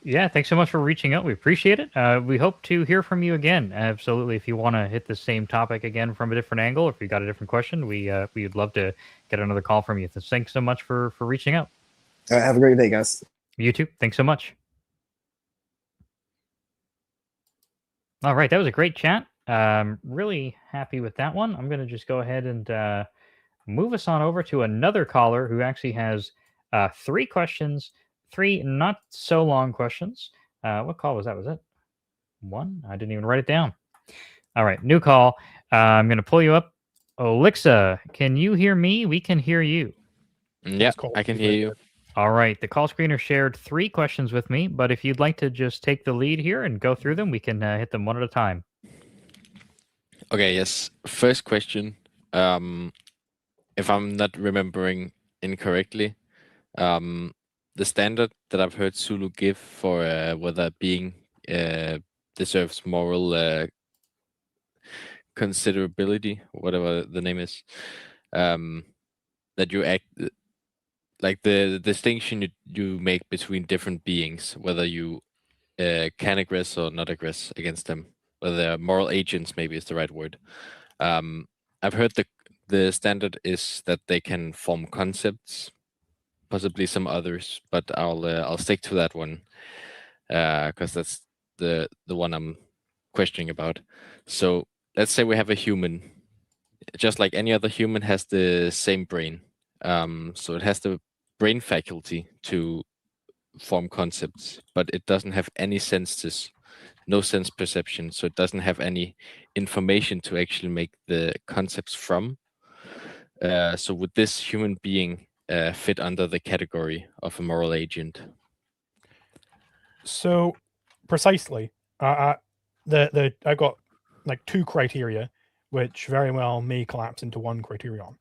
S1: Yeah, thanks so much for reaching out. We appreciate it. We hope to hear from you again. Absolutely. If you want to hit the same topic again from a different angle, if you got a different question, we'd love to get another call from you. So thanks so much for reaching out.
S4: All right, have a great day, guys.
S1: You too. Thanks so much. All right, that was a great chat. Really happy with that one. I'm going to just go ahead and move us on over to another caller who actually has 3 questions, 3 not so long questions. What call was that? Was that 1? I didn't even write it down. All right, new call. I'm going to pull you up. Alexa, can you hear me? We can hear you.
S5: Yeah, I can hear you.
S1: All right, the call screener shared 3 questions with me, but if you'd like to just take the lead here and go through them, we can hit them one at a time.
S5: Okay, yes. First question. If I'm not remembering incorrectly, the standard that I've heard Zulu give for whether a being deserves moral considerability, whatever the name is, that you act like the distinction you make between different beings, whether you can aggress or not aggress against them, whether they're moral agents, maybe is the right word. I've heard the standard is that they can form concepts, possibly some others, but I'll stick to that one because that's the one I'm questioning about. So let's say we have a human, just like any other human has the same brain. So it has the brain faculty to form concepts, but it doesn't have any senses, no sense perception, so it doesn't have any information to actually make the concepts from. So would this human being fit under the category of a moral agent?
S2: So precisely, I got like two criteria, which very well may collapse into one criterion.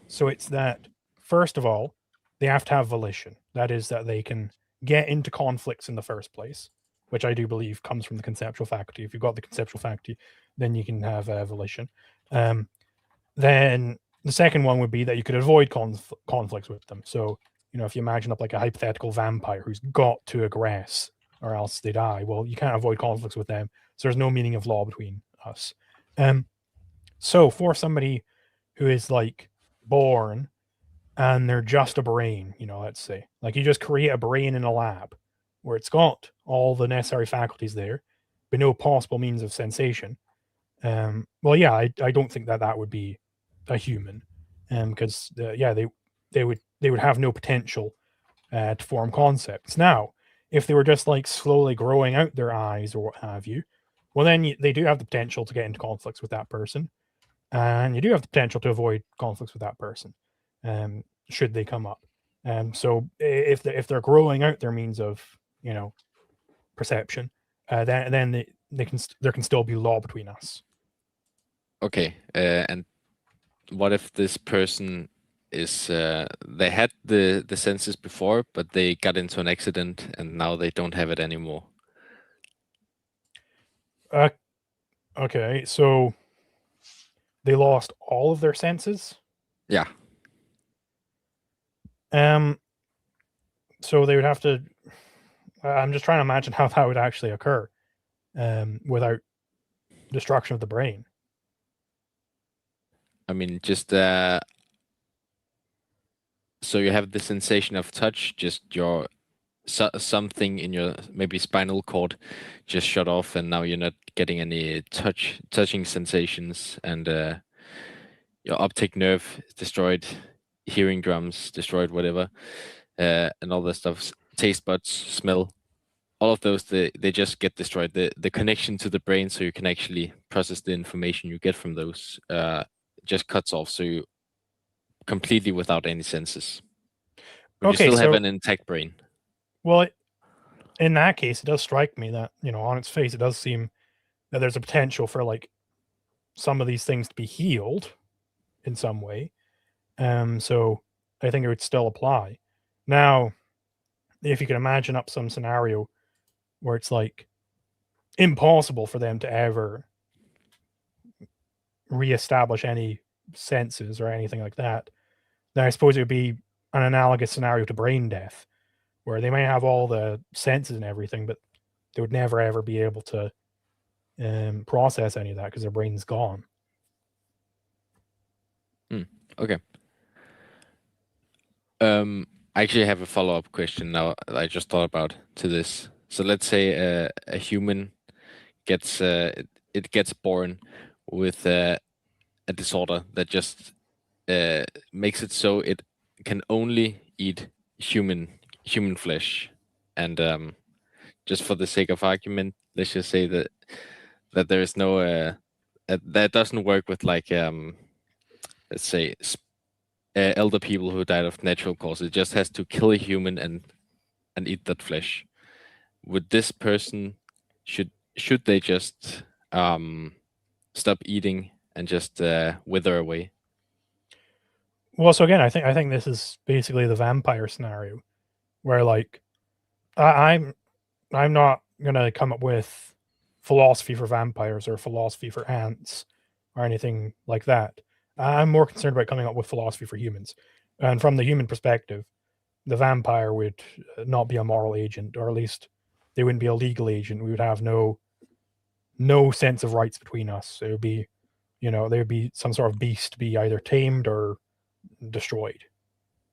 S2: So it's that first of all, they have to have volition. That is, that they can get into conflicts in the first place, which I do believe comes from the conceptual faculty. If you've got the conceptual faculty, then you can have volition. Then the second one would be that you could avoid conflicts with them. So, you know, if you imagine up like a hypothetical vampire who's got to aggress or else they die, well, you can't avoid conflicts with them. So there's no meaning of law between us. So for somebody who is like born and they're just a brain, you know, let's say, like you just create a brain in a lab where it's got all the necessary faculties there, but no possible means of sensation. Well, yeah, I don't think that would be a human, because yeah, they would have no potential to form concepts. Now, if they were just like slowly growing out their eyes or what have you, well, then they do have the potential to get into conflicts with that person, and you do have the potential to avoid conflicts with that person, should they come up. So if they're growing out their means of, you know, perception, then there can still be law between us.
S5: Okay, and what if this person is they had the senses before, but they got into an accident and now they don't have it anymore?
S2: Okay, so they lost all of their senses.
S5: Yeah.
S2: So they would have to. I'm just trying to imagine how that would actually occur, without destruction of the brain.
S5: I mean, just so you have the sensation of touch, just your something in your maybe spinal cord just shut off, and now you're not getting any touching sensations, and your optic nerve is destroyed, hearing drums destroyed, whatever, and all that stuff, taste buds, smell, all of those, they just get destroyed. The connection to the brain, so you can actually process the information you get from those, just cuts off, so you completely without any senses. But
S2: Okay,
S5: you still have
S2: so
S5: an intact brain.
S2: well, in that case, it does strike me that, you know, on its face, it does seem that there's a potential for like some of these things to be healed in some way. So I think it would still apply. Now, if you can imagine up some scenario where it's like impossible for them to ever reestablish any senses or anything like that, then I suppose it would be an analogous scenario to brain death, where they might have all the senses and everything, but they would never ever be able to process any of that because their brain's gone.
S5: Okay. I actually have a follow-up question now I just thought about to this. So let's say a human gets it gets born with a disorder that just makes it so it can only eat human flesh, and just for the sake of argument, let's just say that there is no that doesn't work with like let's say elder people who died of natural causes. It just has to kill a human and eat that flesh. Would this person should they just stop eating and just wither away?
S2: Well, so again, I think this is basically the vampire scenario, where like I'm not gonna come up with philosophy for vampires or philosophy for ants or anything like that. I'm more concerned about coming up with philosophy for humans, and from the human perspective, the vampire would not be a moral agent, or at least they wouldn't be a legal agent. We would have no sense of rights between us. It would be, you know, there would be some sort of beast to be either tamed or destroyed.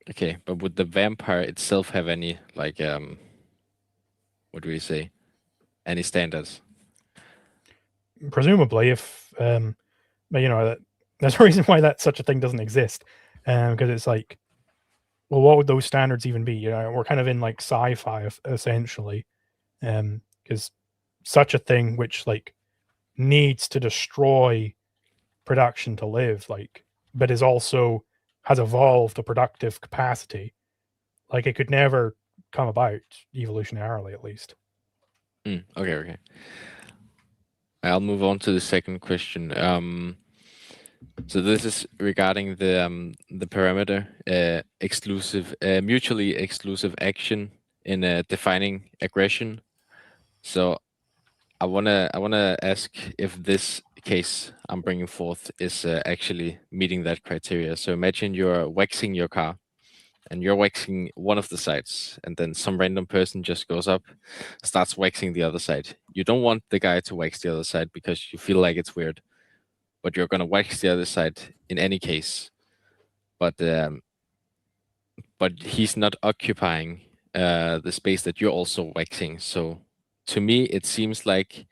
S5: Okay, but would the vampire itself have any like what do we say? Any standards?
S2: Presumably, if but you know, there's a reason why that such a thing doesn't exist, because it's like, well, what would those standards even be? You know, we're kind of in like sci-fi essentially, because such a thing which like needs to destroy production to live, like, but is also has evolved a productive capacity, like it could never come about evolutionarily, at least.
S5: Okay. I'll move on to the second question. So this is regarding the parameter mutually exclusive action in defining aggression. So I wanna ask if this case I'm bringing forth is actually meeting that criteria. So imagine you're waxing your car, and you're waxing one of the sides, and then some random person just goes up, starts waxing the other side. You don't want the guy to wax the other side because you feel like it's weird, but you're gonna wax the other side in any case. But he's not occupying the space that you're also waxing. So to me, it seems like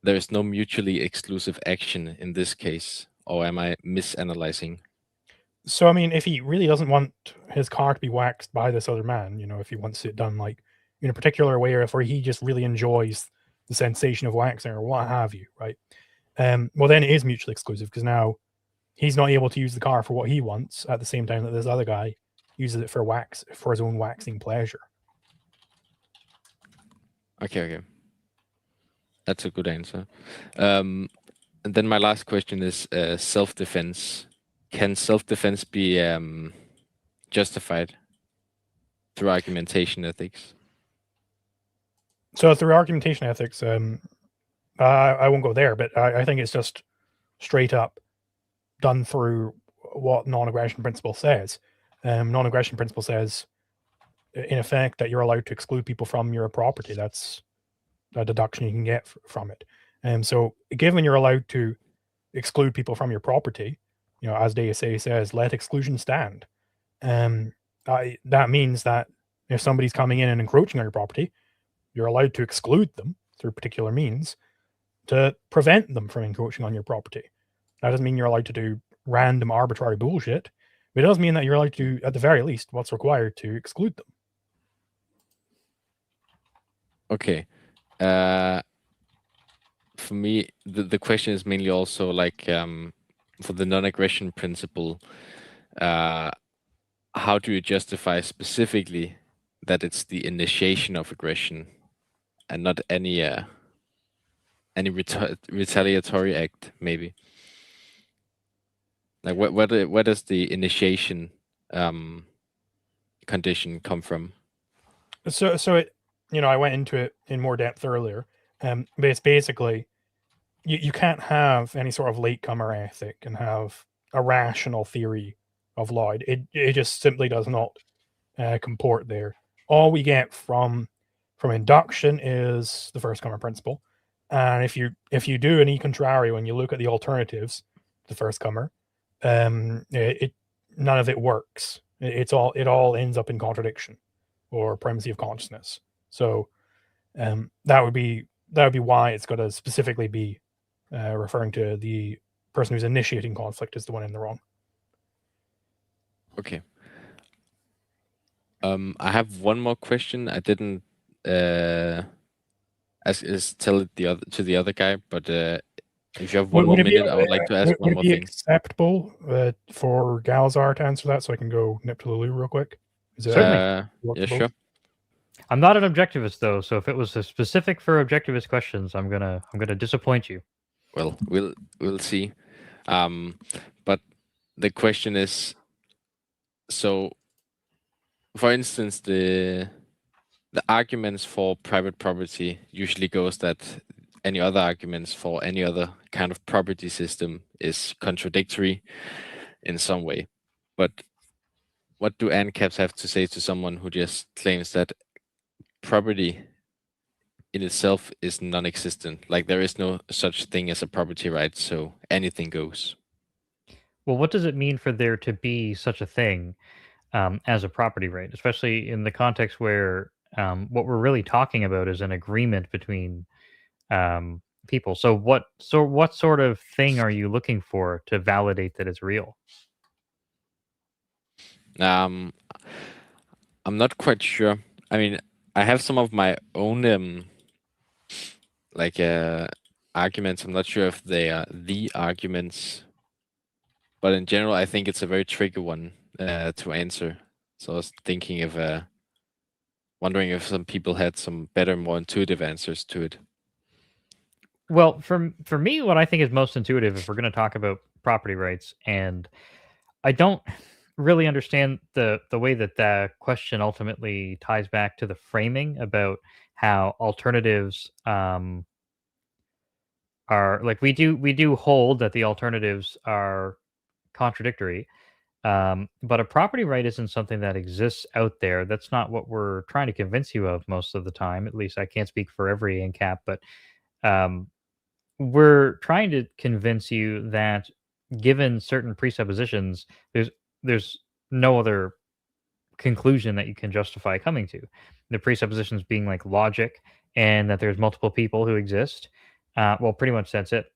S5: there is no mutually exclusive action in this case. Or am I misanalyzing?
S2: So I mean, if he really doesn't want his car to be waxed by this other man, if he wants it done like in a particular way, or if he just really enjoys the sensation of waxing or what have you, right? Well, then it is mutually exclusive because now he's not able to use the car for what he wants at the same time that this other guy uses it for his own waxing pleasure.
S5: Okay. That's a good answer. And then my last question is self-defense. Can self-defense be justified through argumentation ethics?
S2: So through argumentation ethics, I won't go there, but I think it's just straight up done through what non-aggression principle says. Non-aggression principle says, in effect, that you're allowed to exclude people from your property. That's a deduction you can get from it. So given you're allowed to exclude people from your property, as DSA says, let exclusion stand. That means that if somebody's coming in and encroaching on your property, you're allowed to exclude them through particular means to prevent them from encroaching on your property. That doesn't mean you're allowed to do random arbitrary bullshit, but it does mean that you're allowed to, at the very least, what's required to exclude them.
S5: Okay. For me, the question is mainly also like for the non-aggression principle, how do you justify specifically that it's the initiation of aggression and not any retaliatory act, maybe? Like where does the initiation condition come from?
S2: So it, I went into it in more depth earlier. But it's basically you can't have any sort of latecomer ethic and have a rational theory of law. It just simply does not comport there. All we get from induction is the first comer principle, and if you do an e contrario and you look at the alternatives, the first comer, it none of it works. It all ends up in contradiction or primacy of consciousness. So that would be why it's got to specifically be referring to the person who's initiating conflict is the one in the wrong.
S5: Okay. I have one more question. I didn't tell it to the other guy, but if you have one more minute, I would like to ask one more thing.
S2: Would it be acceptable for Galazar to answer that, so I can go nip to the loo real quick? Is it
S5: yeah, sure.
S1: I'm not an objectivist though, so if it was specific for objectivist questions, I'm gonna disappoint you.
S5: Well, we'll see. But the question is, so for instance, the arguments for private property usually goes that any other arguments for any other kind of property system is contradictory in some way. But what do Ancaps have to say to someone who just claims that property in itself is non-existent? Like there is no such thing as a property right, so anything goes.
S1: Well, what does it mean for there to be such a thing as a property right, especially in the context where what we're really talking about is an agreement between people? So what sort of thing are you looking for to validate that it's real?
S5: I'm not quite sure. I mean, I have some of my own like arguments. I'm not sure if they are the arguments, but in general, I think it's a very tricky one to answer. So I was thinking of wondering if some people had some better, more intuitive answers to it.
S1: Well, for me, what I think is most intuitive, if we're going to talk about property rights, and I don't really understand the way that the question ultimately ties back to the framing about how alternatives are like we do hold that the alternatives are contradictory. But a property right isn't something that exists out there. That's not what we're trying to convince you of most of the time. At least I can't speak for every Ancap, but um, we're trying to convince you that given certain presuppositions, there's no other conclusion that you can justify coming to. The presuppositions being like logic and that there's multiple people who exist. Well, pretty much that's it.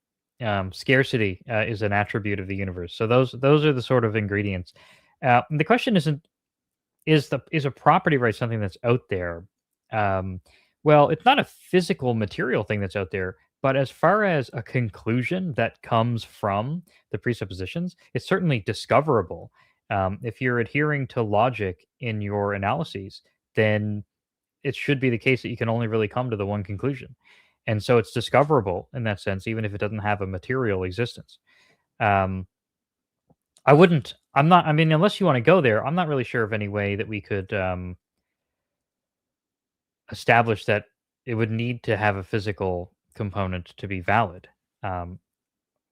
S1: Scarcity is an attribute of the universe. So those are the sort of ingredients. The question isn't is a property right something that's out there? Um, well, it's not a physical material thing that's out there, but as far as a conclusion that comes from the presuppositions, it's certainly discoverable. If you're adhering to logic in your analyses, then it should be the case that you can only really come to the one conclusion. And so it's discoverable in that sense, even if it doesn't have a material existence. Um, I mean, unless you want to go there, I'm not really sure of any way that we could establish that it would need to have a physical component to be valid. Um,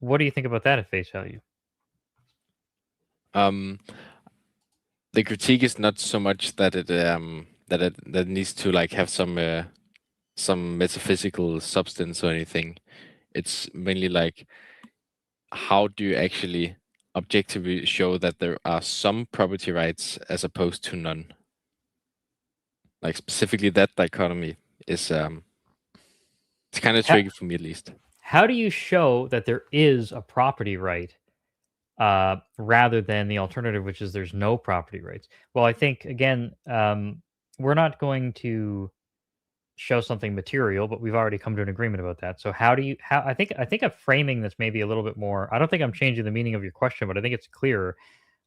S1: what do you think about that at face value?
S5: Um, the critique is not so much that it needs to like have some metaphysical substance or anything. It's mainly like, how do you actually objectively show that there are some property rights as opposed to none? Like specifically that dichotomy is it's kind of
S1: How,
S5: tricky for me at least.
S1: how do you show that there is a property right rather than the alternative, which is there's no property rights? Well, I think again, we're not going to show something material, but we've already come to an agreement about that. So how I think a framing that's maybe a little bit more. I don't think I'm changing the meaning of your question, but I think it's clearer.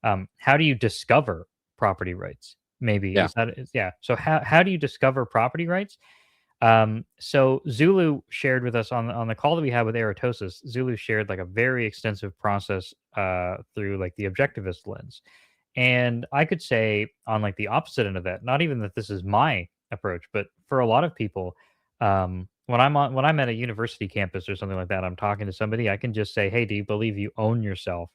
S1: How do you discover property rights? Maybe
S5: Yeah.
S1: yeah. So how do you discover property rights? So Zulu shared with us on the call that we had with Eratosis. Zulu shared like a very extensive process through like the objectivist lens, and I could say on like the opposite end of that, not even that this is my approach, but for a lot of people, when I'm at a university campus or something like that, I'm talking to somebody, I can just say, "Hey, do you believe you own yourself?"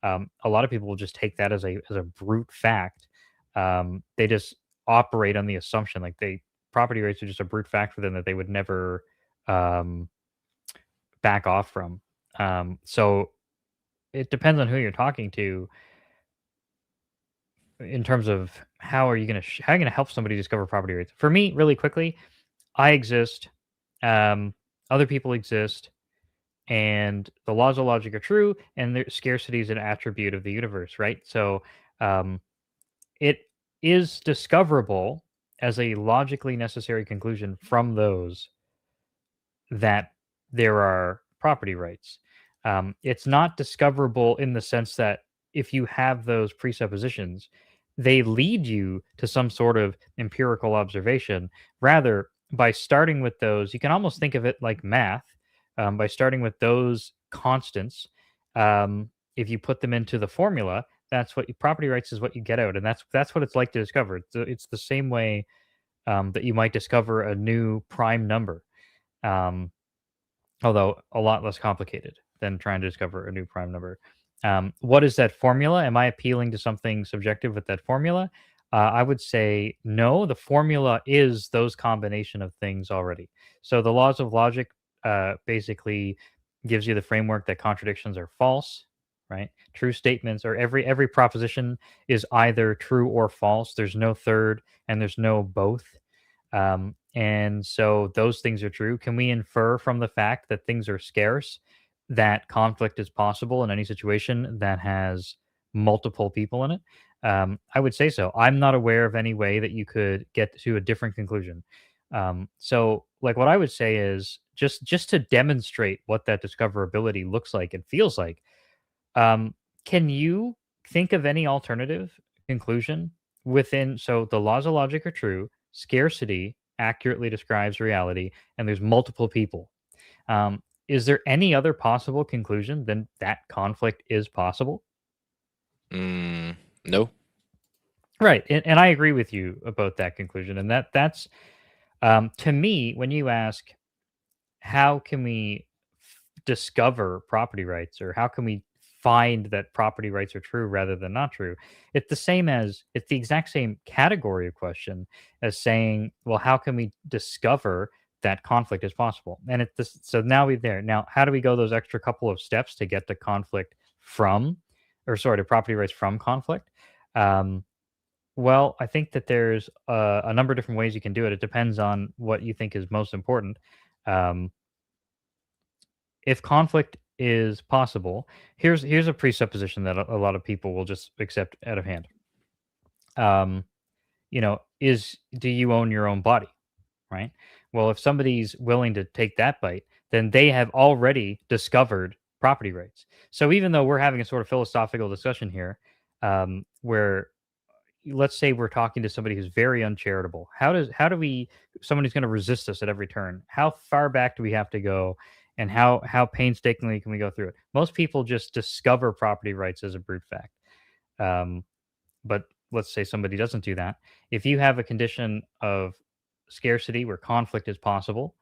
S1: A lot of people will just take that as a brute fact. They just operate on the assumption like they property rights are just a brute fact for them that they would never um, back off from. So it depends on who you're talking to in terms of how are you going to how are you going to help somebody discover property rights. For me, really quickly, I exist, other people exist, and the laws of logic are true, and scarcity is an attribute of the universe, right? So um, it is discoverable as a logically necessary conclusion from those that there are property rights. It's not discoverable in the sense that if you have those presuppositions, they lead you to some sort of empirical observation. Rather, by starting with those, you can almost think of it like math. By starting with those constants, if you put them into the formula, that's what property rights is what you get out, and that's what it's like to discover. It's the same way that you might discover a new prime number. Um, Although a lot less complicated than trying to discover a new prime number. What is that formula? Am I appealing to something subjective with that formula? I would say no. The formula is those combination of things already. So the laws of logic basically gives you the framework that contradictions are false, right? True statements or every proposition is either true or false. There's no third, and there's no both. And so those things are true. Can we infer from the fact that things are scarce that conflict is possible in any situation that has multiple people in it? I would say so. I'm not aware of any way that you could get to a different conclusion. So, like, what I would say is just to demonstrate what that discoverability looks like and feels like. Can you think of any alternative conclusion within? So the laws of logic are true. Scarcity accurately describes reality, and there's multiple people. Is there any other possible conclusion than that conflict is possible?
S5: No.
S1: Right, and I agree with you about that conclusion, and that's to me when you ask how can we discover property rights or how can we find that property rights are true rather than not true, it's the exact same category of question as saying, well, how can we discover that conflict is possible? And so now we're there. Now how do we go those extra couple of steps to get to conflict from, or sorry, to property rights from conflict? Well, I think that there's a number of different ways you can do it. It depends on what you think is most important. um, if conflict is possible, here's a presupposition that a lot of people will just accept out of hand. Um, is do you own your own body, right? Well, if somebody's willing to take that bite, then they have already discovered property rights. So even though we're having a sort of philosophical discussion here, where let's say we're talking to somebody who's very uncharitable, how do we, someone who's going to resist us at every turn, how far back do we have to go, and how painstakingly can we go through it? Most people just discover property rights as a brute fact. But let's say somebody doesn't do that. If you have a condition of scarcity where conflict is possible,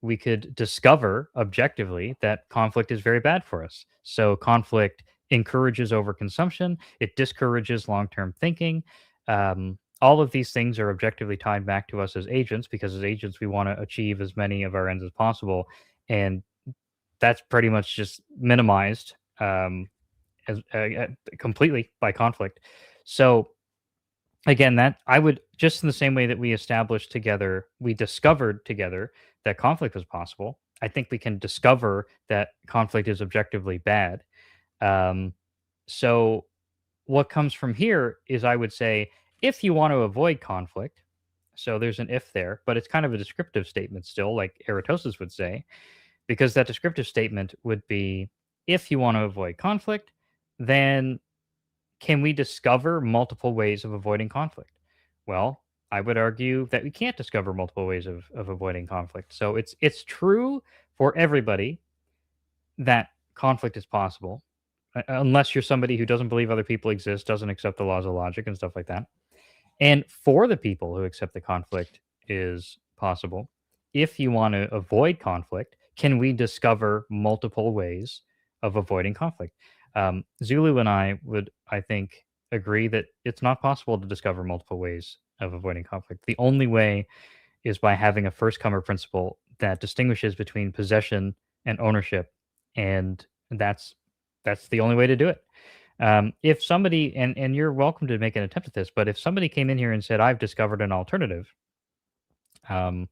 S1: we could discover objectively that conflict is very bad for us. So conflict encourages overconsumption, it discourages long-term thinking. All of these things are objectively tied back to us as agents, because as agents we want to achieve as many of our ends as possible, and that's pretty much just minimized completely by conflict. So again, that I would, just in the same way that we discovered together that conflict was possible, I think we can discover that conflict is objectively bad. Um, so what comes from here is, I would say, if you want to avoid conflict, so there's an if there, but it's kind of a descriptive statement still, like Eratosthenes would say, because that descriptive statement would be, if you want to avoid conflict, then can we discover multiple ways of avoiding conflict? Well, I would argue that we can't discover multiple ways of avoiding conflict. So it's true for everybody that conflict is possible, unless you're somebody who doesn't believe other people exist, doesn't accept the laws of logic and stuff like that. And for the people who accept the conflict is possible, if you want to avoid conflict, can we discover multiple ways of avoiding conflict? Zulu and I would, I think, agree that it's not possible to discover multiple ways of avoiding conflict. The only way is by having a first comer principle that distinguishes between possession and ownership, and that's the only way to do it. If somebody, and you're welcome to make an attempt at this, but if somebody came in here and said, "I've discovered an alternative," that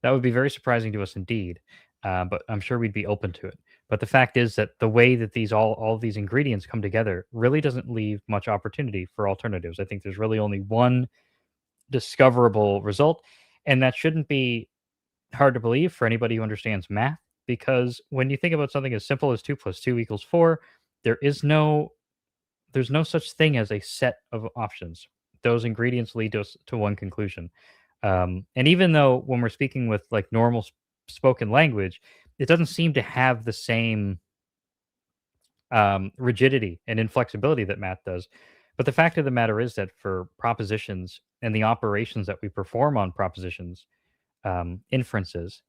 S1: would be very surprising to us indeed. But I'm sure we'd be open to it. But the fact is that the way that all of these ingredients come together really doesn't leave much opportunity for alternatives. I think there's really only one discoverable result, and that shouldn't be hard to believe for anybody who understands math, because when you think about something as simple as 2 + 2 = 4, there's no such thing as a set of options. Those ingredients lead us to one conclusion. And even though when we're speaking with like normal spoken language, it doesn't seem to have the same rigidity and inflexibility that math does. But the fact of the matter is that for propositions and the operations that we perform on propositions, inferences,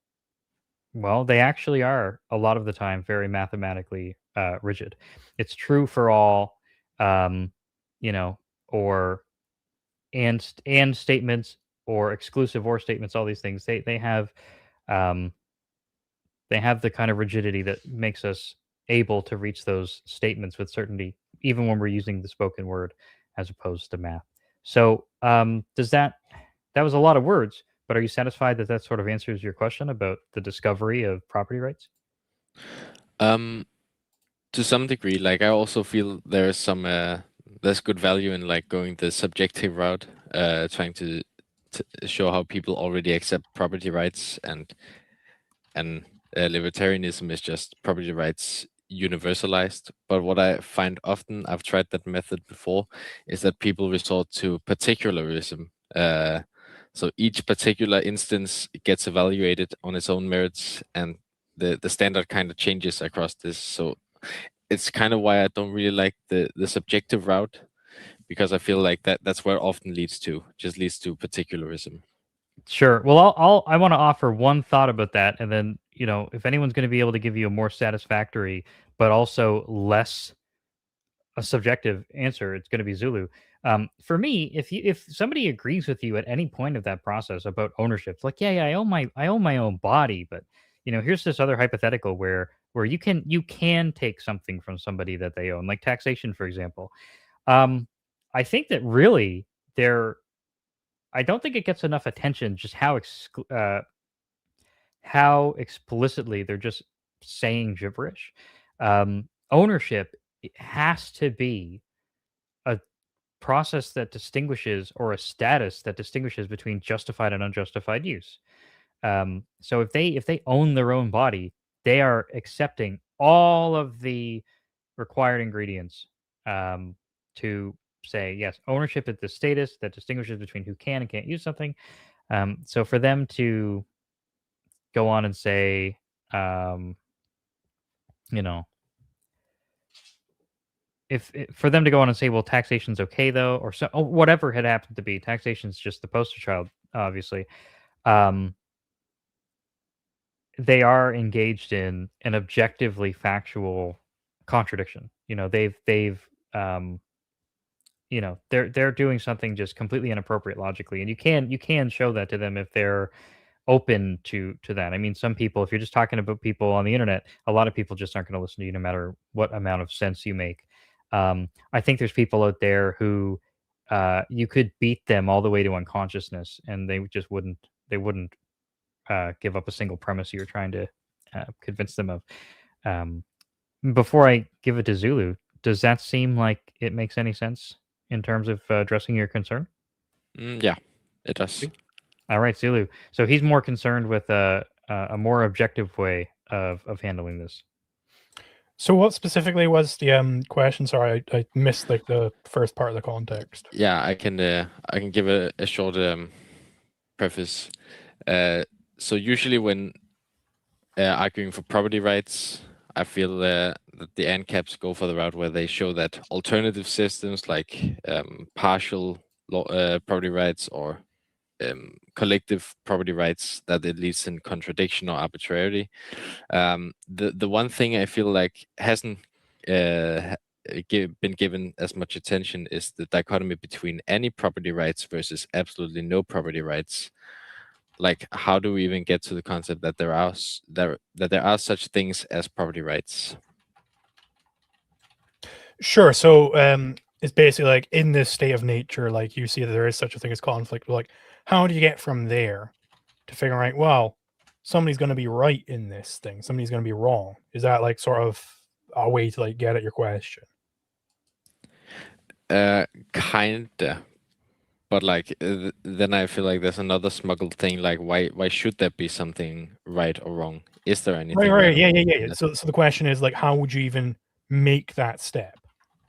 S1: well, they actually are a lot of the time very mathematically rigid. It's true for all, um, or and statements, or exclusive or statements. All these things, um, they have the kind of rigidity that makes us able to reach those statements with certainty, even when we're using the spoken word as opposed to math. So, does that was a lot of words, but are you satisfied that that sort of answers your question about the discovery of property rights?
S5: To some degree, like I also feel there's some there's good value in like going the subjective route, trying to show how people already accept property rights and and libertarianism is just property rights universalized. But what I find often, I've tried that method before, is that people resort to particularism. So each particular instance gets evaluated on its own merits, and the standard kind of changes across this. So it's kind of why I don't really like the subjective route, because I feel like that's where it often leads to, just leads to particularism.
S1: Sure. Well, I want to offer one thought about that, and then if anyone's going to be able to give you a more satisfactory, but also less a subjective answer, it's going to be Zulu. For me, if somebody agrees with you at any point of that process about ownership, like yeah, I own my own body, but here's this other hypothetical where you can take something from somebody that they own, like taxation, for example. I think that really I don't think it gets enough attention just how explicitly they're just saying gibberish. Ownership has to be a process that distinguishes, or a status that distinguishes between justified and unjustified use. So if they own their own body, they are accepting all of the required ingredients to say yes, ownership is the status that distinguishes between who can and can't use something. So for them to go on and say, you know, if for them to go on and say, well, taxation's okay though, or so, whatever had happened to be, taxation's just the poster child, obviously. They are engaged in an objectively factual contradiction. They're doing something just completely inappropriate logically, and you can show that to them if they're open to that. I mean, some people, if you're just talking about people on the internet, a lot of people just aren't going to listen to you no matter what amount of sense you make. I think there's people out there who you could beat them all the way to unconsciousness, and they wouldn't give up a single premise you're trying to convince them of. Before I give it to Zulu, does that seem like it makes any sense in terms of addressing your concern?
S5: Yeah, it does.
S1: All right, Zulu. So he's more concerned with a more objective way of handling this.
S2: So what specifically was the question? Sorry, I missed like the first part of the context.
S5: Yeah, I can give a short preface. So usually when arguing for property rights, I feel that the Ancaps go for the route where they show that alternative systems like partial property rights or collective property rights, that it leads in contradiction or arbitrarity. The one thing I feel like hasn't been given as much attention is the dichotomy between any property rights versus absolutely no property rights. Like, how do we even get to the concept that there are such things as property rights?
S2: Sure. So it's basically like in this state of nature, like you see that there is such a thing as conflict. Like, how do you get from there to figure out, well, somebody's going to be right in this thing, somebody's going to be wrong? Is that like sort of a way to like get at your question?
S5: Kinda. But like then I feel like there's another smuggled thing. Like, why should there be something right or wrong? Is there anything?
S2: Right. Yeah. So the question is like, how would you even make that step?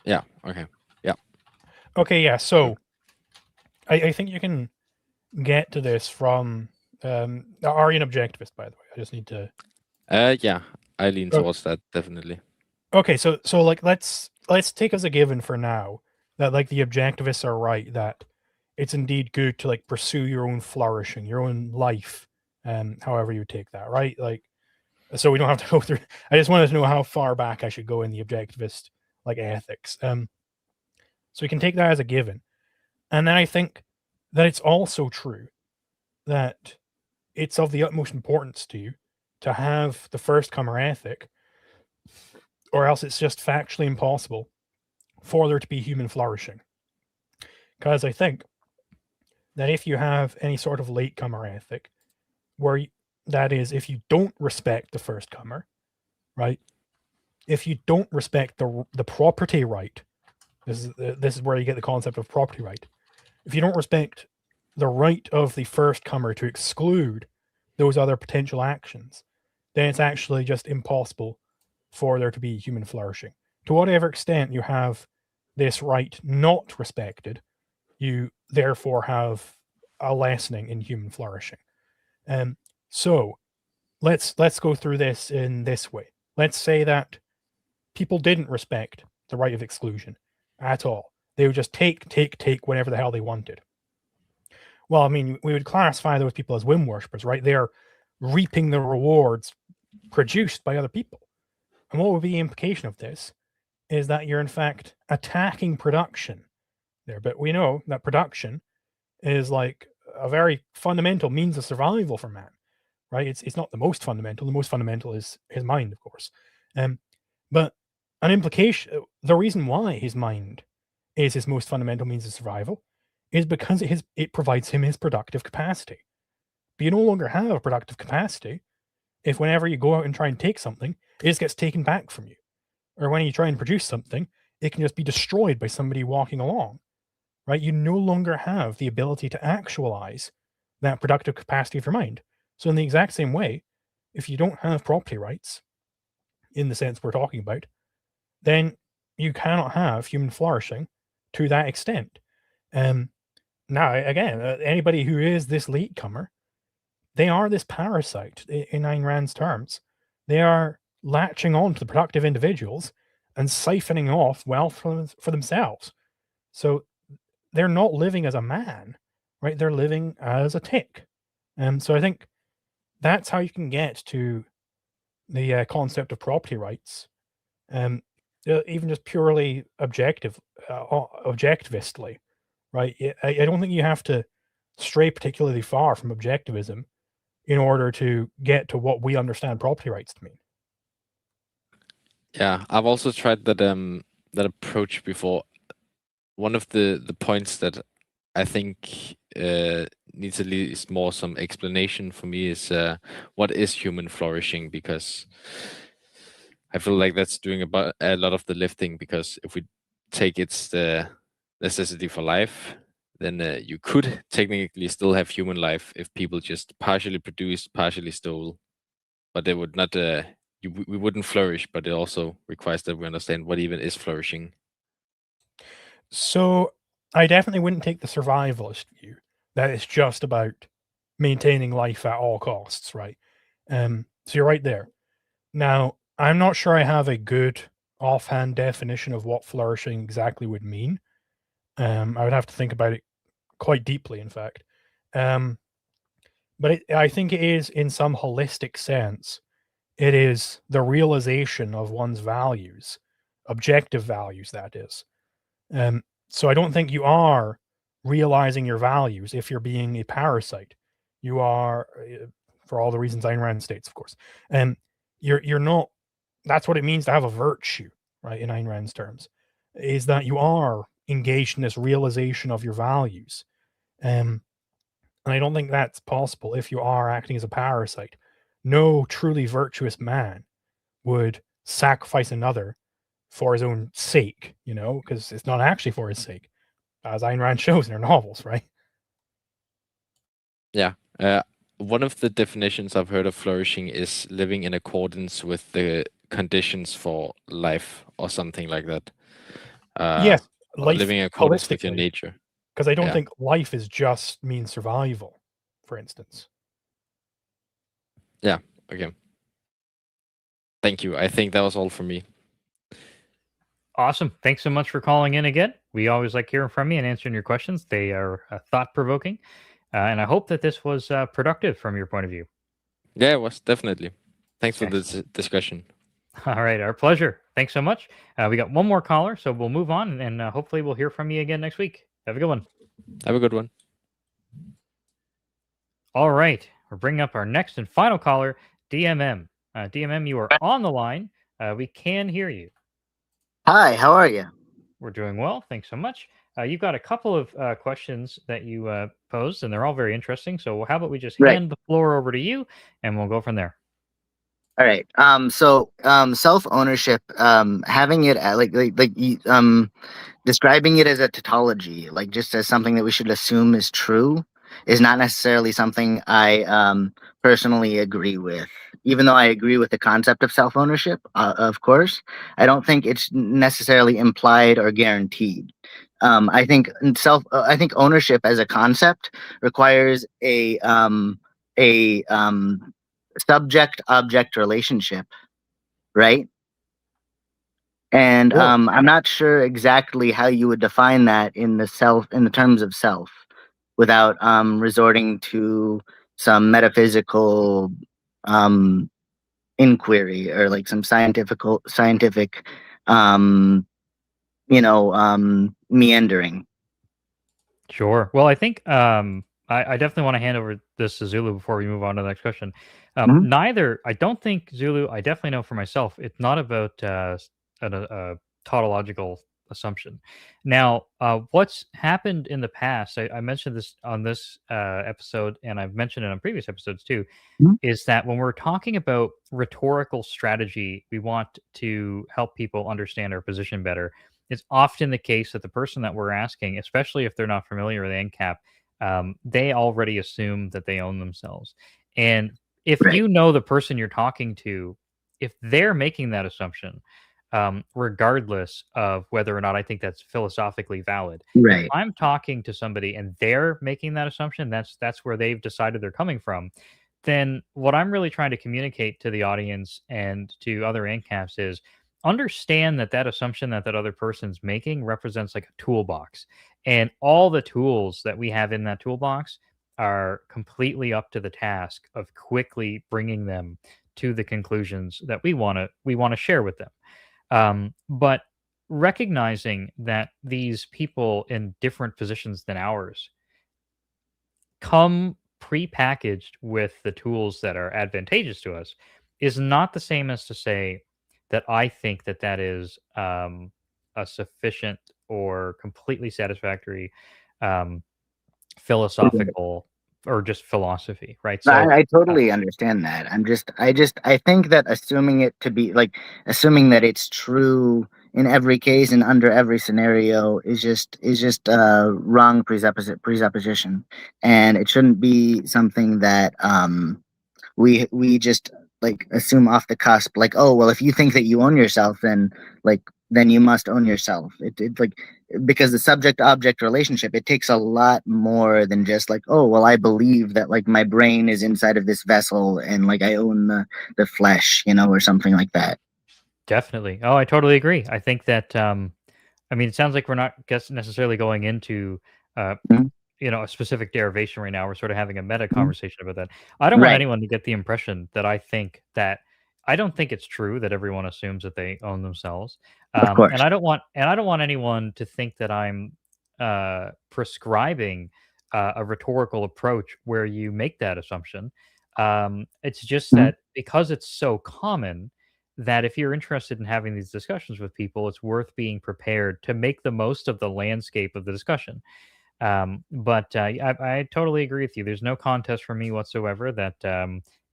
S5: Yeah. Okay. Yeah.
S2: Okay. Yeah. So I think you can get to this from are you an objectivist, by the way? I just need to.
S5: Yeah, I lean towards that, definitely.
S2: Okay. So like let's take as a given for now that like the objectivists are right, that it's indeed good to like pursue your own flourishing, your own life, however you take that, right? Like, so we don't have to go through. I just wanted to know how far back I should go in the objectivist like ethics. So we can take that as a given, and then I think that it's also true that it's of the utmost importance to you to have the first comer ethic, or else it's just factually impossible for there to be human flourishing. Because I think that if you have any sort of latecomer ethic, where that is, if you don't respect the first comer, right? If you don't respect the property right, this is where you get the concept of property right. If you don't respect the right of the first comer to exclude those other potential actions, then it's actually just impossible for there to be human flourishing. To whatever extent you have this right not respected, you therefore have a lessening in human flourishing. So let's go through this in this way. Let's say that people didn't respect the right of exclusion at all. They would just take whenever the hell they wanted. Well, I mean, we would classify those people as whim worshippers, right? They're reaping the rewards produced by other people. And what would be the implication of this is that you're in fact attacking production there. But we know that production is like a very fundamental means of survival for man, right? It's not the most fundamental. The most fundamental is his mind, of course. But an implication, the reason why his mind is his most fundamental means of survival is because it provides him his productive capacity. But you no longer have productive capacity if whenever you go out and try and take something, it just gets taken back from you. Or when you try and produce something, it can just be destroyed by somebody walking along, right? You no longer have the ability to actualize that productive capacity of your mind. So in the exact same way, if you don't have property rights, in the sense we're talking about, then you cannot have human flourishing to that extent. Now, again, anybody who is this latecomer, they are this parasite in Ayn Rand's terms. They are latching on to the productive individuals and siphoning off wealth for themselves. So they're not living as a man, right? They're living as a tick. So I think that's how you can get to the concept of property rights, even just purely objectivistly, right? I don't think you have to stray particularly far from objectivism in order to get to what we understand property rights to mean.
S5: Yeah, I've also tried that approach before. One of the points that I think needs at least more some explanation for me is what is human flourishing, because I feel like that's doing a lot of the lifting, because if we take it's the necessity for life, then you could technically still have human life if people just partially produced, partially stole, but they would not. We wouldn't flourish, but it also requires that we understand what even is flourishing.
S2: So I definitely wouldn't take the survivalist view that it's just about maintaining life at all costs, right? So you're right there. Now, I'm not sure I have a good offhand definition of what flourishing exactly would mean. I would have to think about it quite deeply, in fact. But I think it is, in some holistic sense, it is the realization of one's values, objective values, that is. So I don't think you are realizing your values if you're being a parasite. You are, for all the reasons Ayn Rand states, of course. You're not. That's what it means to have a virtue, right? In Ayn Rand's terms, is that you are engaged in this realization of your values. And I don't think that's possible if you are acting as a parasite. No truly virtuous man would sacrifice another for his own sake, because it's not actually for his sake, as Ayn Rand shows in her novels, right?
S5: Yeah. One of the definitions I've heard of flourishing is living in accordance with the conditions for life or something like that.
S2: Yes, life
S5: living in accordance with your
S2: holistically,
S5: nature.
S2: because I don't think life is just means survival, for instance.
S5: Yeah, okay. Thank you. I think that was all from me.
S1: Awesome. Thanks so much for calling in again. We always like hearing from you and answering your questions. They are thought-provoking. And I hope that this was productive from your point of view.
S5: Yeah, it was, definitely. Thanks for this discussion.
S1: All right, our pleasure. Thanks so much. We got one more caller, so we'll move on, and hopefully we'll hear from you again next week. Have a good one.
S5: Have a good one.
S1: All right, we're bringing up our next and final caller, DMM. DMM, you are on the line. We can hear you.
S6: Hi, how are you?
S1: We're doing well. Thanks so much. You've got a couple of questions that you posed, and they're all very interesting. So how about we just hand the floor over to you, and we'll go from there.
S6: All right. So self-ownership, having it describing it as a tautology, like just as something that we should assume is true, is not necessarily something I personally agree with. even though I agree with the concept of self-ownership, of course, I don't think it's necessarily implied or guaranteed. I think I think ownership as a concept requires a subject-object relationship, right? And
S2: Sure.
S6: I'm not sure exactly how you would define that in the terms of self, without resorting to some metaphysical um, inquiry or like some scientific um, meandering.
S1: Sure. Well, I think I definitely want to hand over this to Zulu before we move on to the next question.
S6: Mhm.
S1: Neither, I don't think Zulu. I definitely know for myself, it's not about a tautological assumption. Now, what's happened in the past? I mentioned this on this episode, and I've mentioned it on previous episodes too.
S6: Mhm.
S1: Is that when we're talking about rhetorical strategy, we want to help people understand our position better. It's often the case that the person that we're asking, especially if they're not familiar with Ancap, they already assume that they own themselves. And if
S6: Right,
S1: you know the person you're talking to, if they're making that assumption, regardless of whether or not I think that's philosophically valid, if
S6: right,
S1: I'm talking to somebody and they're making that assumption, that's where they've decided they're coming from. Then what I'm really trying to communicate to the audience and to other ANCAPs is understand that that assumption that that other person's making represents like a toolbox, and all the tools that we have in that toolbox are completely up to the task of quickly bringing them to the conclusions that we want to share with them. But recognizing that these people in different positions than ours come prepackaged with the tools that are advantageous to us is not the same as to say that I think that that is a sufficient or completely satisfactory um,
S6: right.
S1: philosophical or just philosophy, right?
S6: No,
S1: So,
S6: I
S1: uh,
S6: totally understand that. I think that assuming that it's true in every case and under every scenario is just wrong presupposition, and it shouldn't be something that we just like assume off the cusp, like, oh well, if you think that you own yourself, then you must own yourself. It like, because the subject object relationship, it takes a lot more than just like, oh well, I believe that like my brain is inside of this vessel and like I own the flesh, or something like that.
S1: definitely. Oh, I totally agree. I think that I mean, it sounds like we're not guess necessarily going into uh,
S6: Mhm,
S1: a specific derivation right now. We're sort of having a meta
S6: mhm.
S1: conversation about that. I don't want
S6: Right,
S1: anyone to get the impression that I don't think it's true that everyone assumes that they own themselves.
S6: of
S1: And
S6: course.
S1: I don't want anyone to think that I'm prescribing a rhetorical approach where you make that assumption. It's just
S6: Mhm,
S1: that because it's so common that if you're interested in having these discussions with people, it's worth being prepared to make the most of the landscape of the discussion. But I totally agree with you. There's no contest for me whatsoever that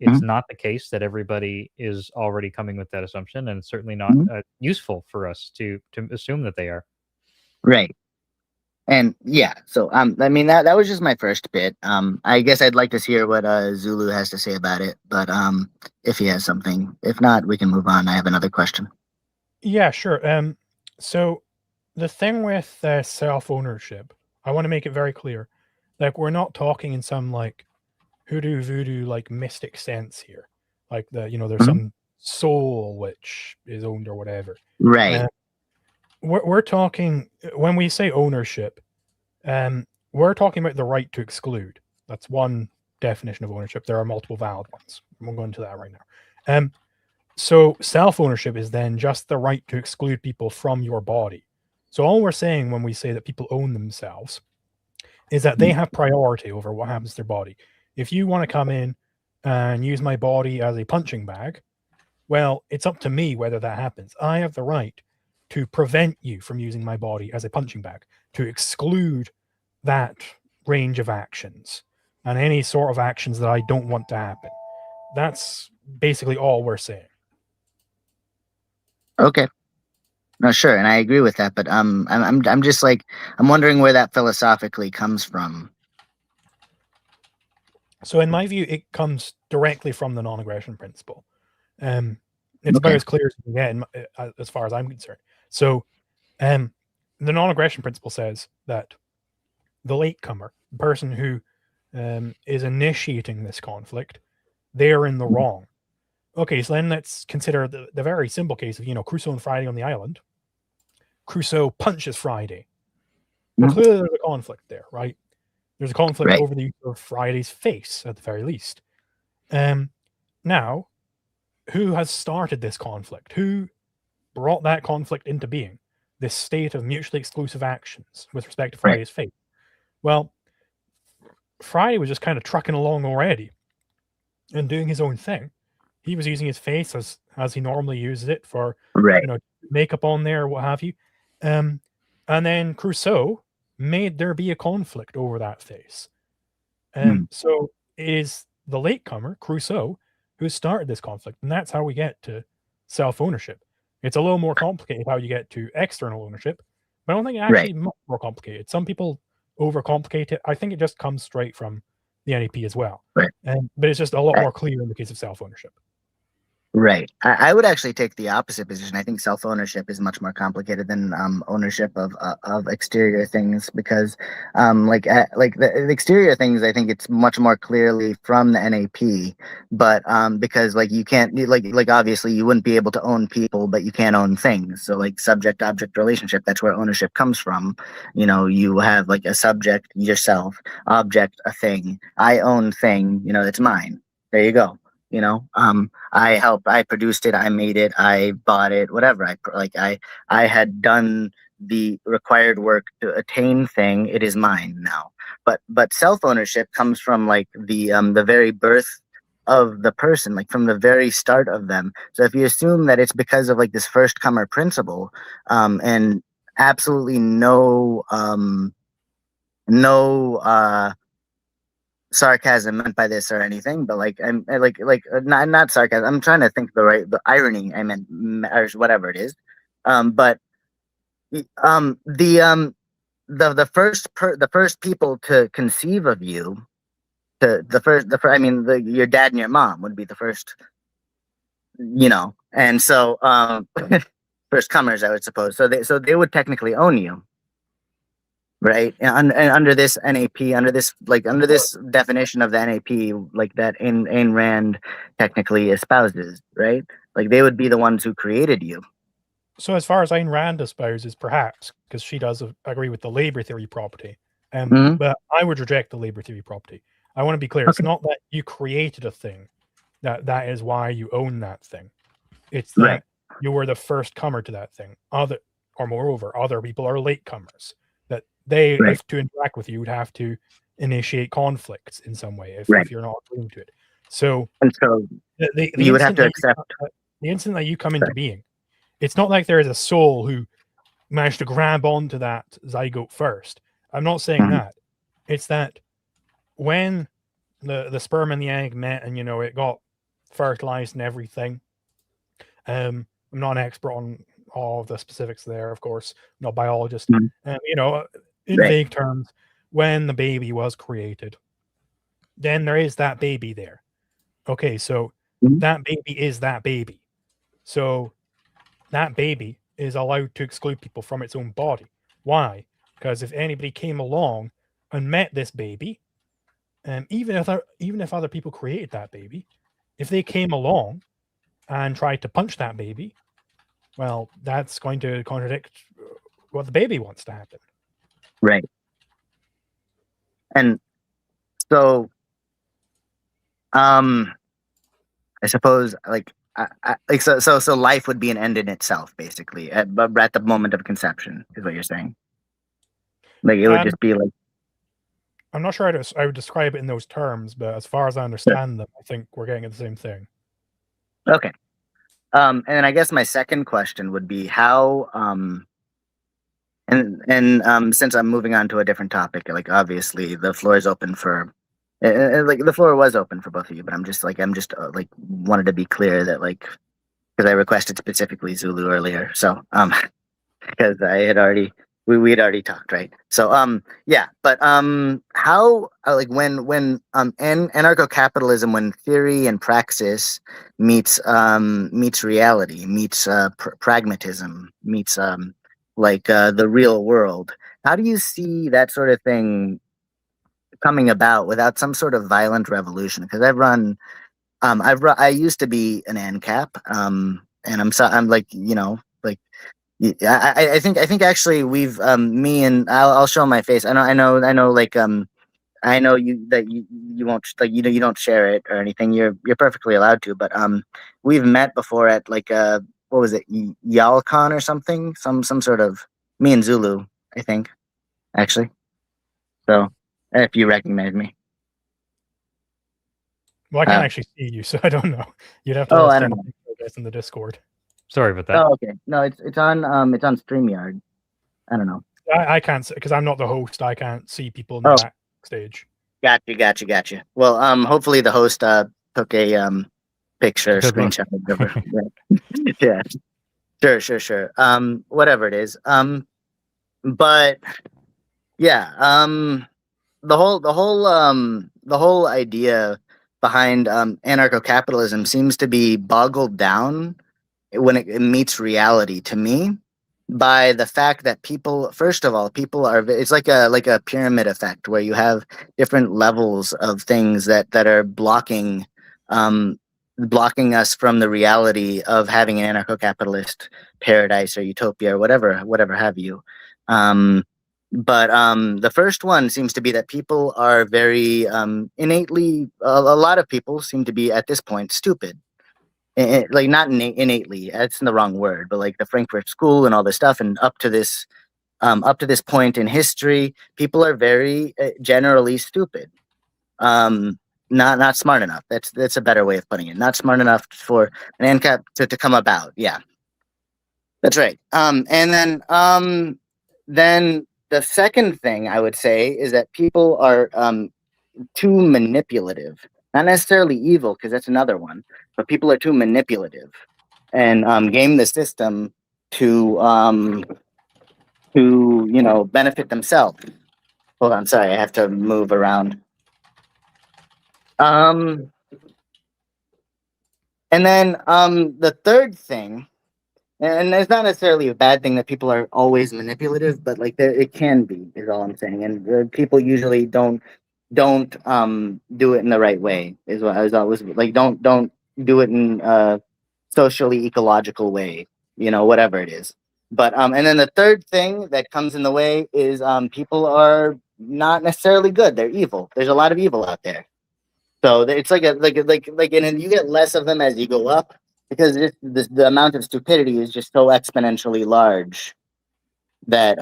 S1: it's
S6: mhm,
S1: not the case that everybody is already coming with that assumption, and it's certainly not
S6: mhm.
S1: useful for us to assume that they are.
S6: Right. And yeah, so I mean that was just my first bit. I guess I'd like to hear what Zulu has to say about it, but if he has something. If not, we can move on. I have another question.
S2: Yeah, sure. So the thing with self ownership, I want to make it very clear. Like, we're not talking in some like hoodoo voodoo like mystic sense here. Like there's
S6: Mhm.
S2: some soul which is owned or whatever.
S6: Right.
S2: Uh, we're talking when we say ownership, we're talking about the right to exclude. That's one definition of ownership. There are multiple valid ones. I won't go into that right now. So self ownership is then just the right to exclude people from your body. So all we're saying when we say that people own themselves is that they have priority over what happens to their body. If you want to come in and use my body as a punching bag, well, it's up to me whether that happens. I have the right to prevent you from using my body as a punching bag, to exclude that range of actions and any sort of actions that I don't want to happen. That's basically all we're saying.
S6: Okay. No, sure, and I agree with that, but I'm just like, I'm wondering where that philosophically comes from.
S2: So in my view, it comes directly from the non-aggression principle. It's about
S6: Okay.
S2: as clear as you can get as far as I'm concerned. So the non-aggression principle says that the latecomer, the person who is initiating this conflict, they are in the wrong. Okay, so then let's consider the very simple case of, Crusoe and Friday on the island. Crusoe punches Friday. Well,
S6: Mhm.
S2: clearly there's a conflict there, right? There's a conflict
S6: Right.
S2: over the use of Friday's face, at the very least. Now, who has started this conflict? Who brought that conflict into being? This state of mutually exclusive actions with respect to
S6: Right.
S2: Friday's fate. Well, Friday was just kind of trucking along already and doing his own thing. He was using his face as he normally uses it for,
S6: Right.
S2: makeup on there or what have you. And then Crusoe made there be a conflict over that face. So it is the latecomer, Crusoe, who started this conflict. And that's how we get to self-ownership. It's a little more complicated how you get to external ownership, but I don't think it's actually much more complicated. Some people overcomplicate it. I think it just comes straight from the NAP as well.
S6: Right.
S2: But it's just a lot more clear in the case of self-ownership.
S6: Right. I would actually take the opposite position. I think self-ownership is much more complicated than ownership of exterior things, because the exterior things, I think it's much more clearly from the NAP, but because like you can't like obviously you wouldn't be able to own people, but you can own things. So like subject-object relationship, that's where ownership comes from. You have like a subject, yourself, object, a thing. I own thing, it's mine. There you go. I produced it, I made it, I bought it, whatever. I had done the required work to attain thing. It is mine now. But self-ownership comes from like the very birth of the person, like from the very start of them. So if you assume that it's because of like this first comer principle, and absolutely no sarcasm meant by this or anything, but like I'm not sarcasm. I'm trying to think the irony I meant, or whatever it is. But the first people to conceive of you, your dad and your mom would be the first, and so first comers, I would suppose. So they would technically own you. Right, and under this NAP, under this definition of the NAP, like that Ayn Rand technically espouses, right? Like they would be the ones who created you.
S2: So as far as Ayn Rand espouses, perhaps, because she does agree with the labor theory property, but I would reject the labor theory property. I want to be clear. It's not that you created a thing, that is why you own that thing. It's that you were the first comer to that thing. Moreover, other people are late comers. They, if to interact with you, would have to initiate conflicts in some way if you're not agreeing to it. So
S6: you would have to accept
S2: the instant that you come into being. It's not like there is a soul who managed to grab onto that zygote first. I'm not saying that. It's that when the sperm and the egg met and it got fertilized and everything. I'm not an expert on all of the specifics there, of course, not a biologist. In vague terms, when the baby was created, then there is that baby there. Okay, so that baby is that baby. So that baby is allowed to exclude people from its own body. Why? Because if anybody came along and met this baby, even if other people created that baby, if they came along and tried to punch that baby, well, that's going to contradict what the baby wants to happen.
S6: Right. And so, I suppose so life would be an end in itself, basically, at the moment of conception, is what you're saying. Like it would just be like.
S2: I'm not sure I would describe it in those terms, but as far as I understand them, I think we're getting at the same thing.
S6: Okay. And then I guess my second question would be how and since I'm moving on to a different topic, like obviously the floor is open for like the floor was open for both of you, but I'm just wanted to be clear that because I requested specifically Zulu earlier, so because I had already We had already talked, right? So yeah, but how like when anarcho-capitalism, when theory and praxis meets reality, meets pragmatism, meets the real world, how do you see that sort of thing coming about without some sort of violent revolution? Because I used to be an Ancap, and I'm like, like, I think actually we've me and I'll show my face. I know like I know you won't like you don't share it or anything. You're perfectly allowed to, but we've met before at like what was it, Yalcon or something, some sort of, me and Zulu, I think, actually. So if you recognize me.
S2: Well, I can't actually see you, so I don't know. You'd have to
S6: Oh, I
S2: see
S6: don't
S2: the
S6: know.
S2: picture, I guess, in the Discord.
S1: Sorry about that.
S6: Oh, okay. No, it's on StreamYard. I don't know.
S2: I can't, because I'm not the host. I can't see people in the
S6: Oh.
S2: backstage.
S6: Gotcha. Well, hopefully the host took a picture,
S1: Good luck.
S6: screenshot, whatever. Yeah. Sure. Whatever it is. But yeah, the whole idea behind anarcho-capitalism seems to be boggled down when it meets reality, to me, by the fact that people, first of all, people are, it's like a pyramid effect where you have different levels of things that are blocking us from the reality of having an anarcho-capitalist paradise or utopia or whatever have you. But the first one seems to be that people are very innately, a lot of people seem to be at this point stupid. Like not innately, that's the wrong word, but like the Frankfurt School and all this stuff, and up to this point in history, people are very generally stupid. Not smart enough. That's a better way of putting it. Not smart enough for an ANCAP to come about. Yeah, that's right. Then the second thing I would say is that people are too manipulative. Not necessarily evil, because that's another one, but people are too manipulative and game the system to benefit themselves. Hold on, sorry, I have to move around. And then the third thing, and it's not necessarily a bad thing that people are always manipulative, but like it can be, is all I'm saying. And people usually don't do it in the right way. Is what I was always like. Don't do it in a socially ecological way. Whatever it is. But and then the third thing that comes in the way is people are not necessarily good. They're evil. There's a lot of evil out there. So it's like and then you get less of them as you go up, because the amount of stupidity is just so exponentially large that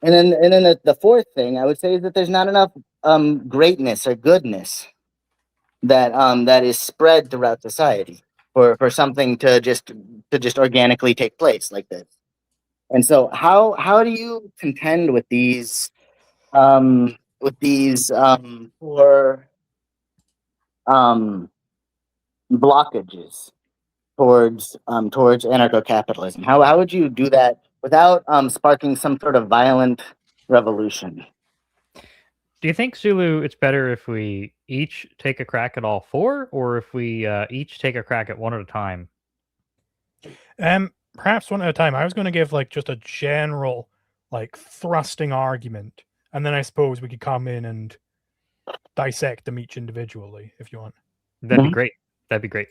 S6: the fourth thing I would say is that there's not enough greatness or goodness that is spread throughout society for something to just organically take place like this. And so how do you contend with these poor blockages towards anarcho-capitalism? How would you do that without sparking some sort of violent revolution?
S1: Do you think, Zulu, it's better if we each take a crack at all four, or if we each take a crack at one at a time?
S2: Perhaps one at a time. I was going to give like just a general like thrusting argument, and then I suppose we could come in and dissect them each individually if you want.
S1: That'd be great. That'd be great.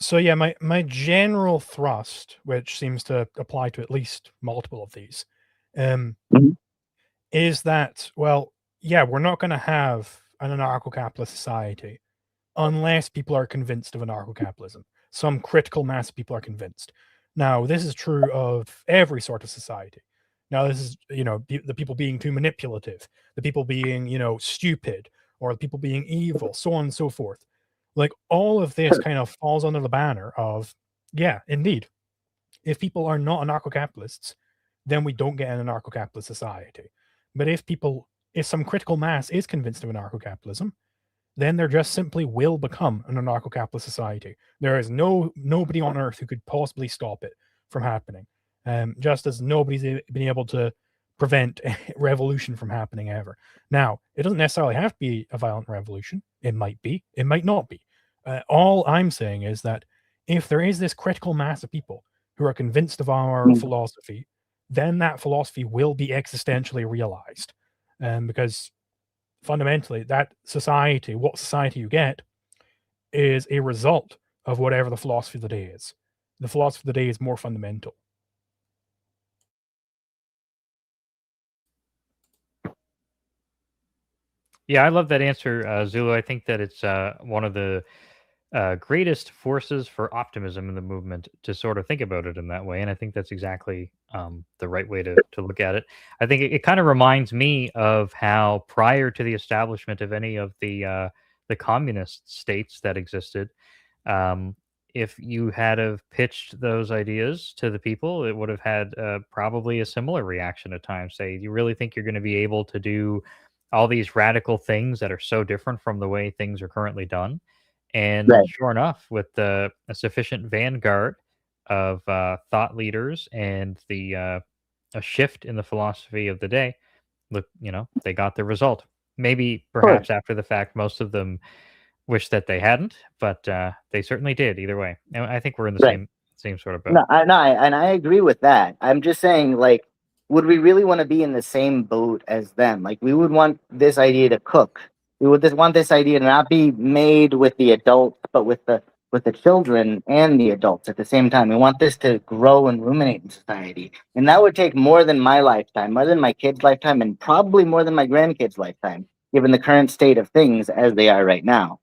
S2: So yeah, my general thrust, which seems to apply to at least multiple of these, is that, well, yeah, we're not going to have an anarcho-capitalist society unless people are convinced of anarcho-capitalism. Some critical mass of people are convinced. Now, this is true of every sort of society. Now, this is, the people being too manipulative, the people being, stupid, or the people being evil, so on and so forth. Like, all of this kind of falls under the banner of, yeah, indeed, if people are not anarcho-capitalists, then we don't get an anarcho-capitalist society. But if some critical mass is convinced of anarcho-capitalism, then there just simply will become an anarcho-capitalist society. There is nobody on earth who could possibly stop it from happening. just as nobody's been able to prevent revolution from happening ever. Now, it doesn't necessarily have to be a violent revolution. It might be, it might not be. All I'm saying is that if there is this critical mass of people who are convinced of our philosophy, then that philosophy will be existentially realized. Because fundamentally, that society, what society you get, is a result of whatever the philosophy of the day is. The philosophy of the day is more fundamental.
S1: Yeah, I love that answer, Zulu. I think that it's one of the greatest forces for optimism in the movement to sort of think about it in that way. And I think that's exactly the right way to look at it. I think it kind of reminds me of how prior to the establishment of any of the communist states that existed, if you had have pitched those ideas to the people, it would have had probably a similar reaction at times. Say, you really think you're going to be able to do all these radical things that are so different from the way things are currently done? And
S6: Right.
S1: sure enough, with a sufficient vanguard of thought leaders and a shift in the philosophy of the day, look, they got the result. Maybe
S6: Of course.
S1: perhaps after the fact, most of them wish that they hadn't, but they certainly did either way. And I think we're in the
S6: Right.
S1: same sort of boat.
S6: No, I agree with that. I'm just saying, like, would we really want to be in the same boat as them? Like, we would want this idea to cook. We would just want this idea to not be made with the adults, but with the children and the adults at the same time. We want this to grow and ruminate in society, and that would take more than my lifetime, more than my kids' lifetime, and probably more than my grandkids' lifetime, given the current state of things as they are right now.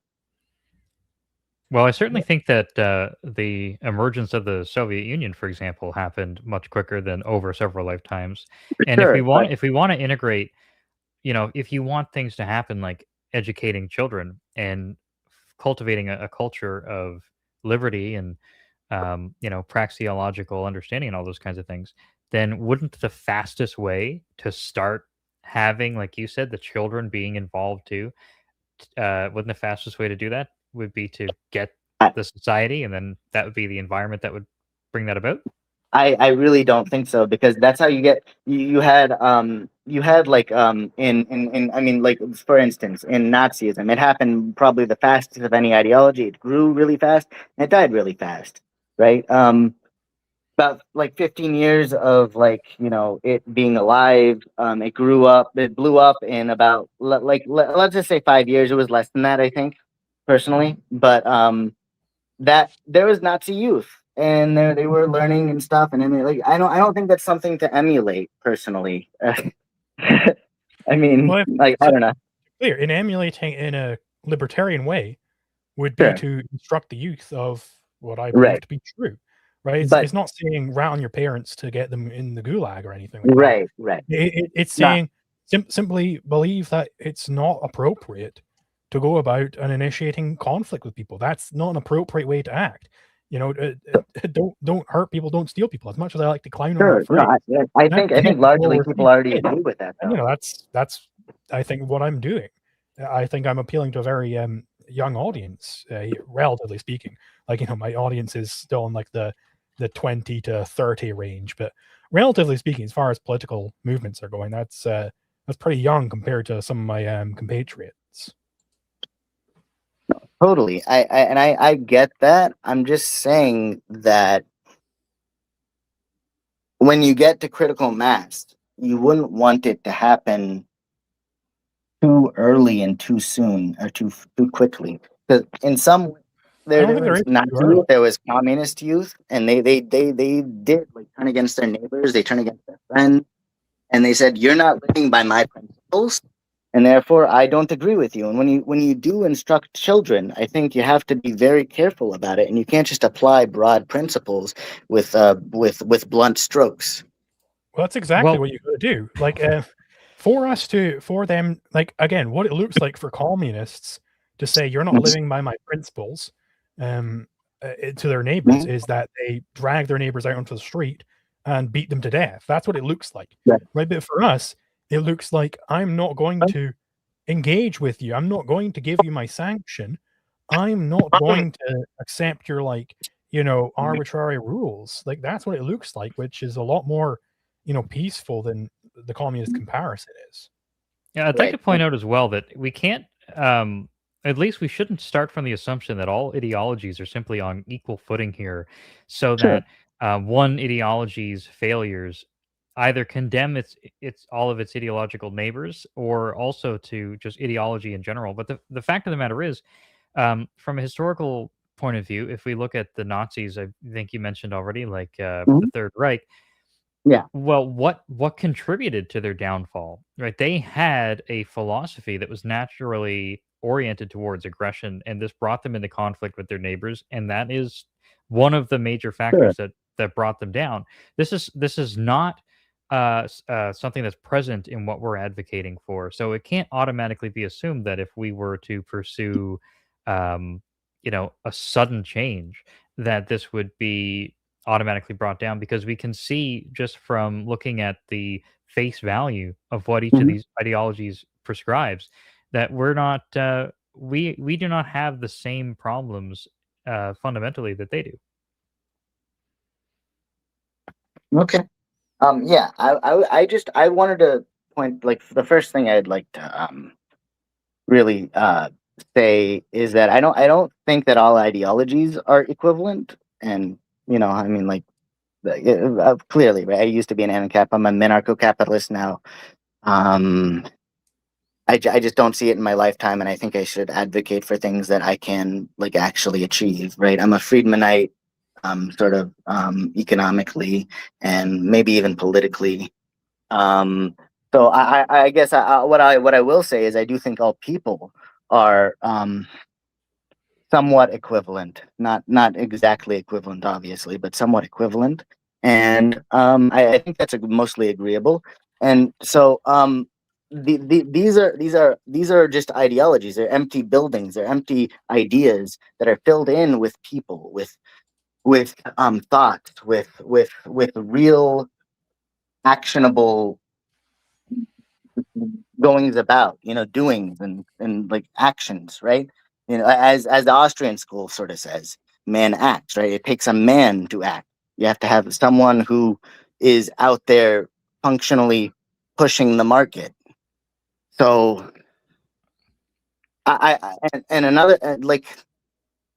S1: Well, I certainly think that the emergence of the Soviet Union, for example, happened much quicker than over several lifetimes. And
S6: Sure, but
S1: if we want to integrate, if you want things to happen like educating children and cultivating a culture of liberty and praxeological understanding and all those kinds of things, then wouldn't the fastest way to start having, like you said, the children being involved too, wouldn't the fastest way to do that would be to get
S6: I,
S1: the society, and then that would be the environment that would bring that about?
S6: I really don't think so, because that's how you get you had like in I mean, like, for instance, in Nazism, it happened probably the fastest of any ideology. It grew really fast and it died really fast, right? About like 15 years of, like, it being alive, it grew up, it blew up in about let's just say 5 years. It was less than that, I think, personally, but that there was Nazi youth, and they were learning and stuff, and then like I don't think that's something to emulate personally. I mean,
S2: Well,
S6: like, I don't know.
S2: clear in emulating in a libertarian way would be
S6: Sure.
S2: to instruct the youth of what I believe
S6: Right.
S2: to be true. Right?
S6: But
S2: It's not saying rat on your parents to get them in the gulag or anything like
S6: right,
S2: that. It's
S6: Not
S2: saying simply believe that it's not appropriate to go about and initiating conflict with people. That's not an appropriate way to act. Don't hurt people, don't steal people. As much as I like to clown on
S6: sure.
S2: that phrase,
S6: I
S2: that's
S6: think
S2: what
S6: largely
S2: we're
S6: people
S2: saying.
S6: already agree with that,
S2: And,
S6: though.
S2: that's I think what I'm doing. I think I'm appealing to a very young audience, relatively speaking. Like, my audience is still in like the 20 to 30 range, but relatively speaking, as far as political movements are going, that's pretty young compared to some of my compatriots.
S6: Totally. I get that. I'm just saying that when you get to critical mass, you wouldn't want it to happen too early and too soon, or too quickly. Because in some
S2: I don't
S6: there
S2: think there
S6: was
S2: is
S6: Nazi
S2: too early.
S6: youth, there was communist youth, and they did, like, turn against their neighbors, they turn against their friends, and they said, "You're not living by my principles, and therefore I don't agree with you." And when you do instruct children, I think you have to be very careful about it, and you can't just apply broad principles with blunt strokes.
S2: Well, that's exactly
S1: Well,
S2: what you got to do. Like, for them, like, again, what it looks like for communists to say you're not living by my principles, to their neighbors, is that they drag their neighbors out onto the street and beat them to death. That's what it looks like,
S6: Right.
S2: right? But for us, it looks like I'm not going to engage with you. I'm not going to give you my sanction. I'm not going to accept your, like, arbitrary rules. Like that's what it looks like, which is a lot more, peaceful than the communist comparison is.
S1: Yeah, I'd like
S6: Right.
S1: to point out as well that we can't, at least we shouldn't start from the assumption that all ideologies are simply on equal footing here, so
S6: Sure.
S1: that one ideology's failures either condemn its all of its ideological neighbors, or also to just ideology in general. But the fact of the matter is, from a historical point of view, if we look at the Nazis, I think you mentioned already, like the
S6: Mhm.
S1: Third Reich.
S6: Yeah.
S1: Well, what contributed to their downfall, right? They had a philosophy that was naturally oriented towards aggression, and this brought them into conflict with their neighbors, and that is one of the major
S6: Sure.
S1: factors that brought them down. This is not something that's present in what we're advocating for, so it can't automatically be assumed that if we were to pursue, um, a sudden change, that this would be automatically brought down, because we can see just from looking at the face value of what each of
S6: Mhm.
S1: these ideologies prescribes that we're not we do not have the same problems fundamentally that they do.
S6: Okay. Yeah. I wanted to point, like, the first thing I'd like to really say is that I don't think that all ideologies are equivalent, and I mean, like, clearly, right? I used to be an Ancap. I'm a minarcho-capitalist now. Um, I just don't see it in my lifetime, and I think I should advocate for things that I can, like, actually achieve. Right? I'm a Friedmanite, sort of, economically and maybe even politically. Um, so I guess what I will say is I do think all people are somewhat equivalent, not exactly equivalent, obviously, but somewhat equivalent, and I think that's mostly agreeable. And so these are just ideologies. They're empty buildings. They're empty ideas that are filled in with people, with thoughts, with real actionable goings about, doings and like actions, right? As the Austrian school sort of says, man acts, right? It takes a man to act. You have to have someone who is out there functionally pushing the market. So and another, like,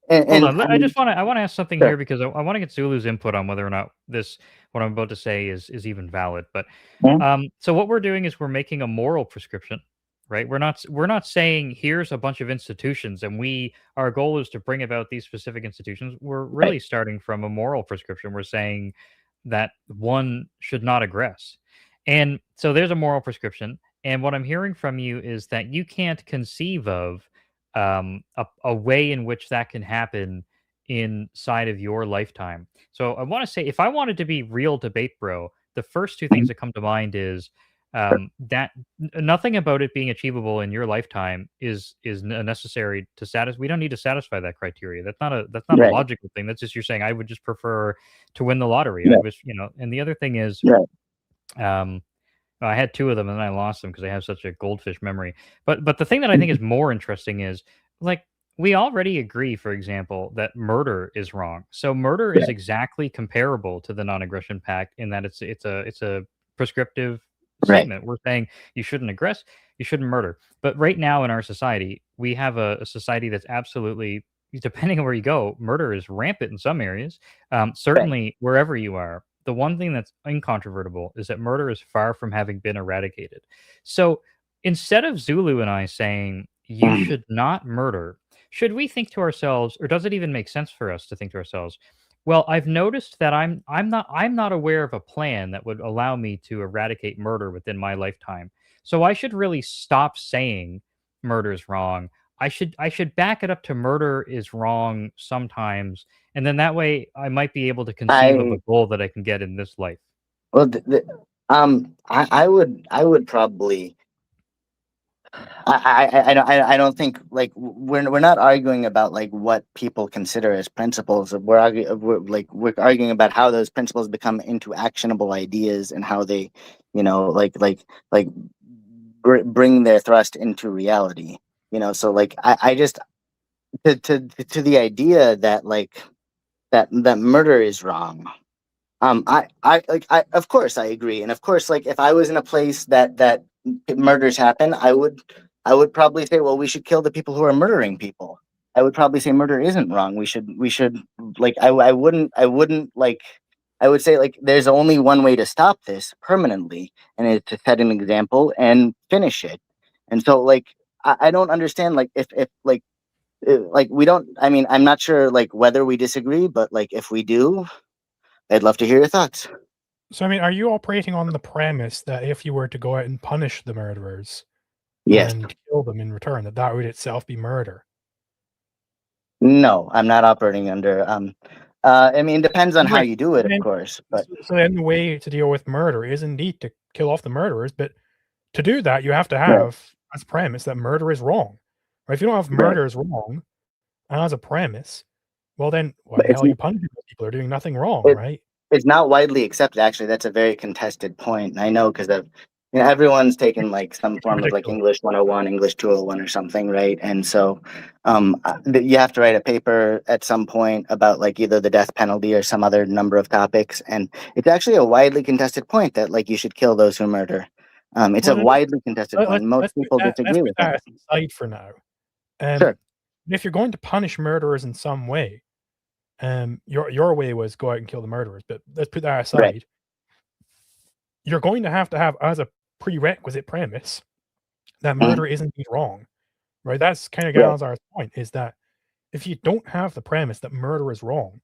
S1: Hold
S6: and
S1: on, I just want to ask something
S6: sure.
S1: here, because I want to get Zulu's input on whether or not this what I'm about to say is even valid. But
S6: Mhm.
S1: so what we're doing is we're making a moral prescription, right? We're not saying here's a bunch of institutions and our goal is to bring about these specific institutions. We're
S6: Right.
S1: really starting from a moral prescription. We're saying that one should not aggress. And so there's a moral prescription. And what I'm hearing from you is that you can't conceive of a way in which that can happen inside of your lifetime. So I want to say, if I wanted to be real debate bro, the first two things
S6: Mhm.
S1: that come to mind is that nothing about it being achievable in your lifetime is necessary to satisfy. We don't need to satisfy that criteria. That's not a
S6: Right.
S1: logical thing. That's just you're saying I would just prefer to win the lottery. I
S6: Right.
S1: wish, and the other thing is,
S6: Right.
S1: um, I had 2 of them and then I lost them because I have such a goldfish memory. But the thing that I think
S6: Mhm.
S1: is more interesting is, like, we already agree, for example, that murder is wrong. So murder is
S6: Right.
S1: exactly comparable to the non-aggression pact in that it's a prescriptive
S6: Right.
S1: statement. We're saying you shouldn't aggress, you shouldn't murder. But right now in our society, we have a society that's absolutely, depending on where you go, murder is rampant in some areas.
S6: Right.
S1: Certainly wherever you are, the one thing that's incontrovertible is that murder is far from having been eradicated. So instead of Zulu and I saying you
S6: Mhm.
S1: should not murder, should we think to ourselves, or does it even make sense for us to think to ourselves, well, I've noticed that I'm not aware of a plan that would allow me to eradicate murder within my lifetime. So I should really stop saying murder is wrong. I should back it up to murder is wrong sometimes, and then that way I might be able to conceive of a
S6: I
S1: goal that I can get in this life.
S6: well, I would probably. I don't think, like, we're not arguing about, like, what people consider as principles. We're arguing about how those principles become into actionable ideas and how they, like bring their thrust into reality. So, like, I just to the idea that, like, that murder is wrong. I of course I agree, and of course, like if I was in a place that murders happen, I would probably say, well, we should kill the people who are murdering people. I would probably say murder isn't wrong. We should like I wouldn't like I would say like there's only one way to stop this permanently, and it's to set an example and finish it. And so like I don't understand like if like we don't. I mean, I'm not sure like whether we disagree, but like if we do, I'd love to hear your thoughts.
S2: So, I mean, are you operating on the premise that if you were to go out and punish the murderers
S6: Yes.
S2: and kill them in return, that that would itself be murder?
S6: No, I'm not operating under. I mean, it depends on how
S2: Right.
S6: you do it, of
S2: Then,
S6: course. But
S2: so then the way to deal with murder is indeed to kill off the murderers, but to do that, you have to
S6: right,
S2: have as a premise that murder is wrong. Right? If you don't have
S6: right.
S2: murder is wrong as a premise, well, then why
S6: But
S2: the hell are you punishing those people? They're doing nothing wrong,
S6: it,
S2: right?
S6: it's not widely accepted. Actually, that's a very contested point. And I know because of everyone's taken like some
S2: It's
S6: form of like
S2: ridiculous.
S6: English 101, English 201 or something, right? And so you have to write a paper at some point about like either the death penalty or some other number of topics. And it's actually a widely contested point that like you should kill those who murder. It's
S2: Well,
S6: a widely contested point. Most people
S2: let's
S6: disagree
S2: put
S6: with it.
S2: that aside for now.
S6: Sure.
S2: If you're going to punish murderers in some way, your way was go out and kill the murderers, but let's put that aside.
S6: Right.
S2: You're going to have as a prerequisite premise that murder is indeed wrong, right? That's kind of
S6: Right.
S2: Galazar's point, is that if you don't have the premise that murder is wrong,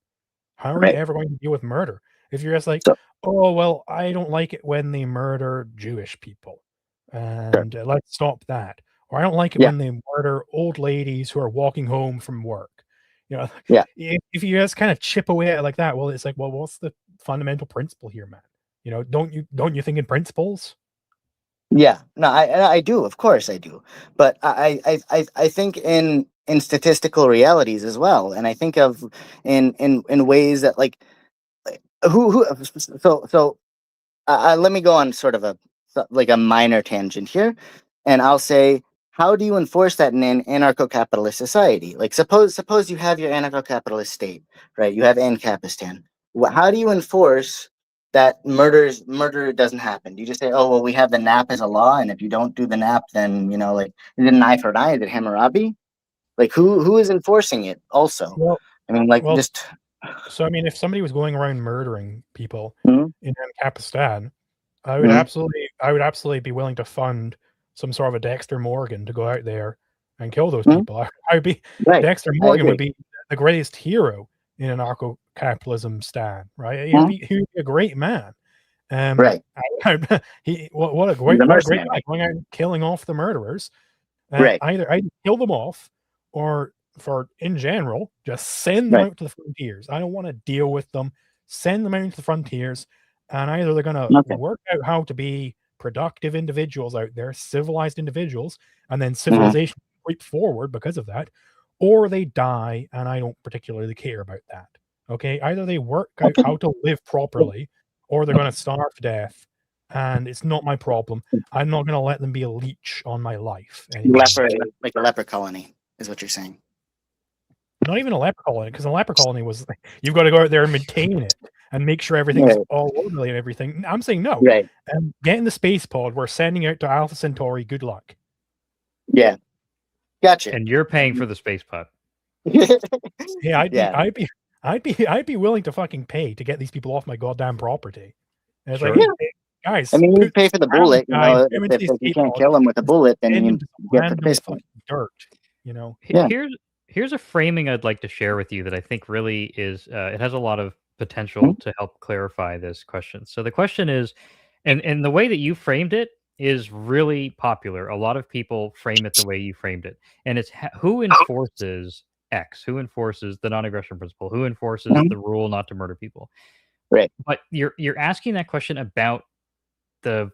S2: how are
S6: Right.
S2: you ever going to deal with murder? If you're just like,
S6: So-
S2: oh, well, I don't like it when they murder Jewish people, and let's stop that. Or I don't like it
S6: Yeah.
S2: when they murder old ladies who are walking home from work.
S6: Yeah.
S2: If you just kind of chip away at it like that, well, it's like, well, what's the fundamental principle here, man? Don't you think in principles?
S6: Yeah, no, I do, of course I do, but I think in statistical realities as well, and I think of in ways that like who so let me go on sort of like a minor tangent here, and I'll say, how do you enforce that in an anarcho-capitalist society? Like suppose you have your anarcho-capitalist state, right? You have Ancapistan. How do you enforce that murder doesn't happen? Do you just say, oh well, we have the nap as a law, and if you don't do the nap, then like is it an eye for an eye? Is it Hammurabi? Like who is enforcing it? Also,
S2: Well,
S6: I mean, like
S2: well,
S6: just
S2: so I mean, if somebody was going around murdering people
S6: Mhm.
S2: in Ancapistan, I would absolutely be willing to fund some sort of a Dexter Morgan to go out there and kill those
S6: Mhm.
S2: people. I would be
S6: Right.
S2: Dexter
S6: I
S2: Morgan would
S6: agree.
S2: be the greatest hero in anarcho-capitalism stand, right?
S6: Mhm.
S2: He would be a great man.
S6: Right.
S2: What a
S6: He's a
S2: great
S6: mercenary.
S2: guy going out and killing off the murderers.
S6: Right.
S2: Either kill them off, or for in general, just send them
S6: Right.
S2: out to the frontiers. I don't want to deal with them. Send them out to the frontiers, and either they're going to
S6: Okay.
S2: work out how to be productive individuals out there, civilized individuals, and then civilization creep forward because of that, or they die, and I don't particularly care about that. Okay, either they work out how to live properly, or they're going to starve to death, and it's not my problem. I'm not going to let them be a leech on my life anymore.
S6: Like a leper colony is what you're saying.
S2: Not even a leper colony, because a leper colony was like, you've got to go out there and maintain it and make sure everything's all orderly and everything. I'm saying no.
S6: Right.
S2: Get in the space pod. We're sending out to Alpha Centauri. Good luck.
S6: Yeah. Gotcha.
S1: And you're paying for the space pod.
S2: Hey,
S6: Yeah.
S2: I'd be willing to fucking pay to get these people off my goddamn property. And it's
S1: Sure.
S2: like, hey, guys,
S6: I mean, you pay for the bullet. You know, if you can't kill them with a bullet, then you get the space pod.
S2: Dirt. You know.
S6: Yeah.
S1: Here's a framing I'd like to share with you that I think really is it has a lot of potential to help clarify this question. So the question is, and the way that you framed it is really popular. A lot of people frame it the way you framed it, and it's who enforces X, who enforces the non-aggression principle, who enforces the rule not to murder people.
S6: Right.
S1: But you're asking that question about the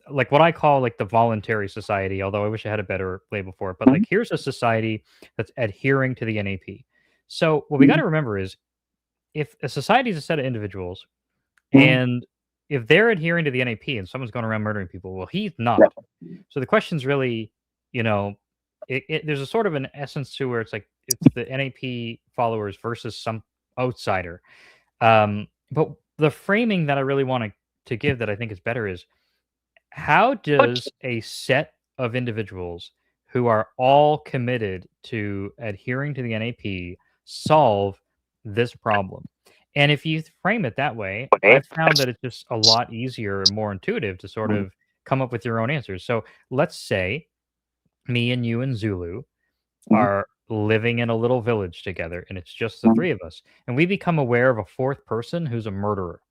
S1: like what I call like the voluntary society, although I wish I had a better label for it. But like here's a society that's adhering to the NAP. So what we got to remember is if a society is a set of individuals and if they're adhering to the NAP and someone's going around murdering people, well, he's not. So the question's really, there's a sort of an essence to where it's like it's the NAP followers versus some outsider. But the framing that I really want to give that I think is better is, how does a set of individuals who are all committed to adhering to the NAP solve this problem? And if you frame it that way, I've found that it's just a lot easier and more intuitive to sort of come up with your own answers. So let's say me and you and Zulu are living in a little village together, and it's just the three of us, and we become aware of a fourth person who's a murderer.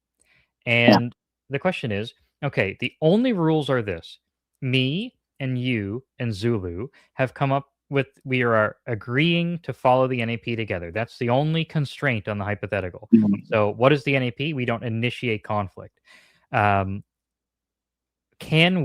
S1: And the question is, okay, the only rules are this: me and you and Zulu have come up with, we are agreeing to follow the NAP together. That's the only constraint on the hypothetical. So what is the NAP? We don't initiate conflict. Can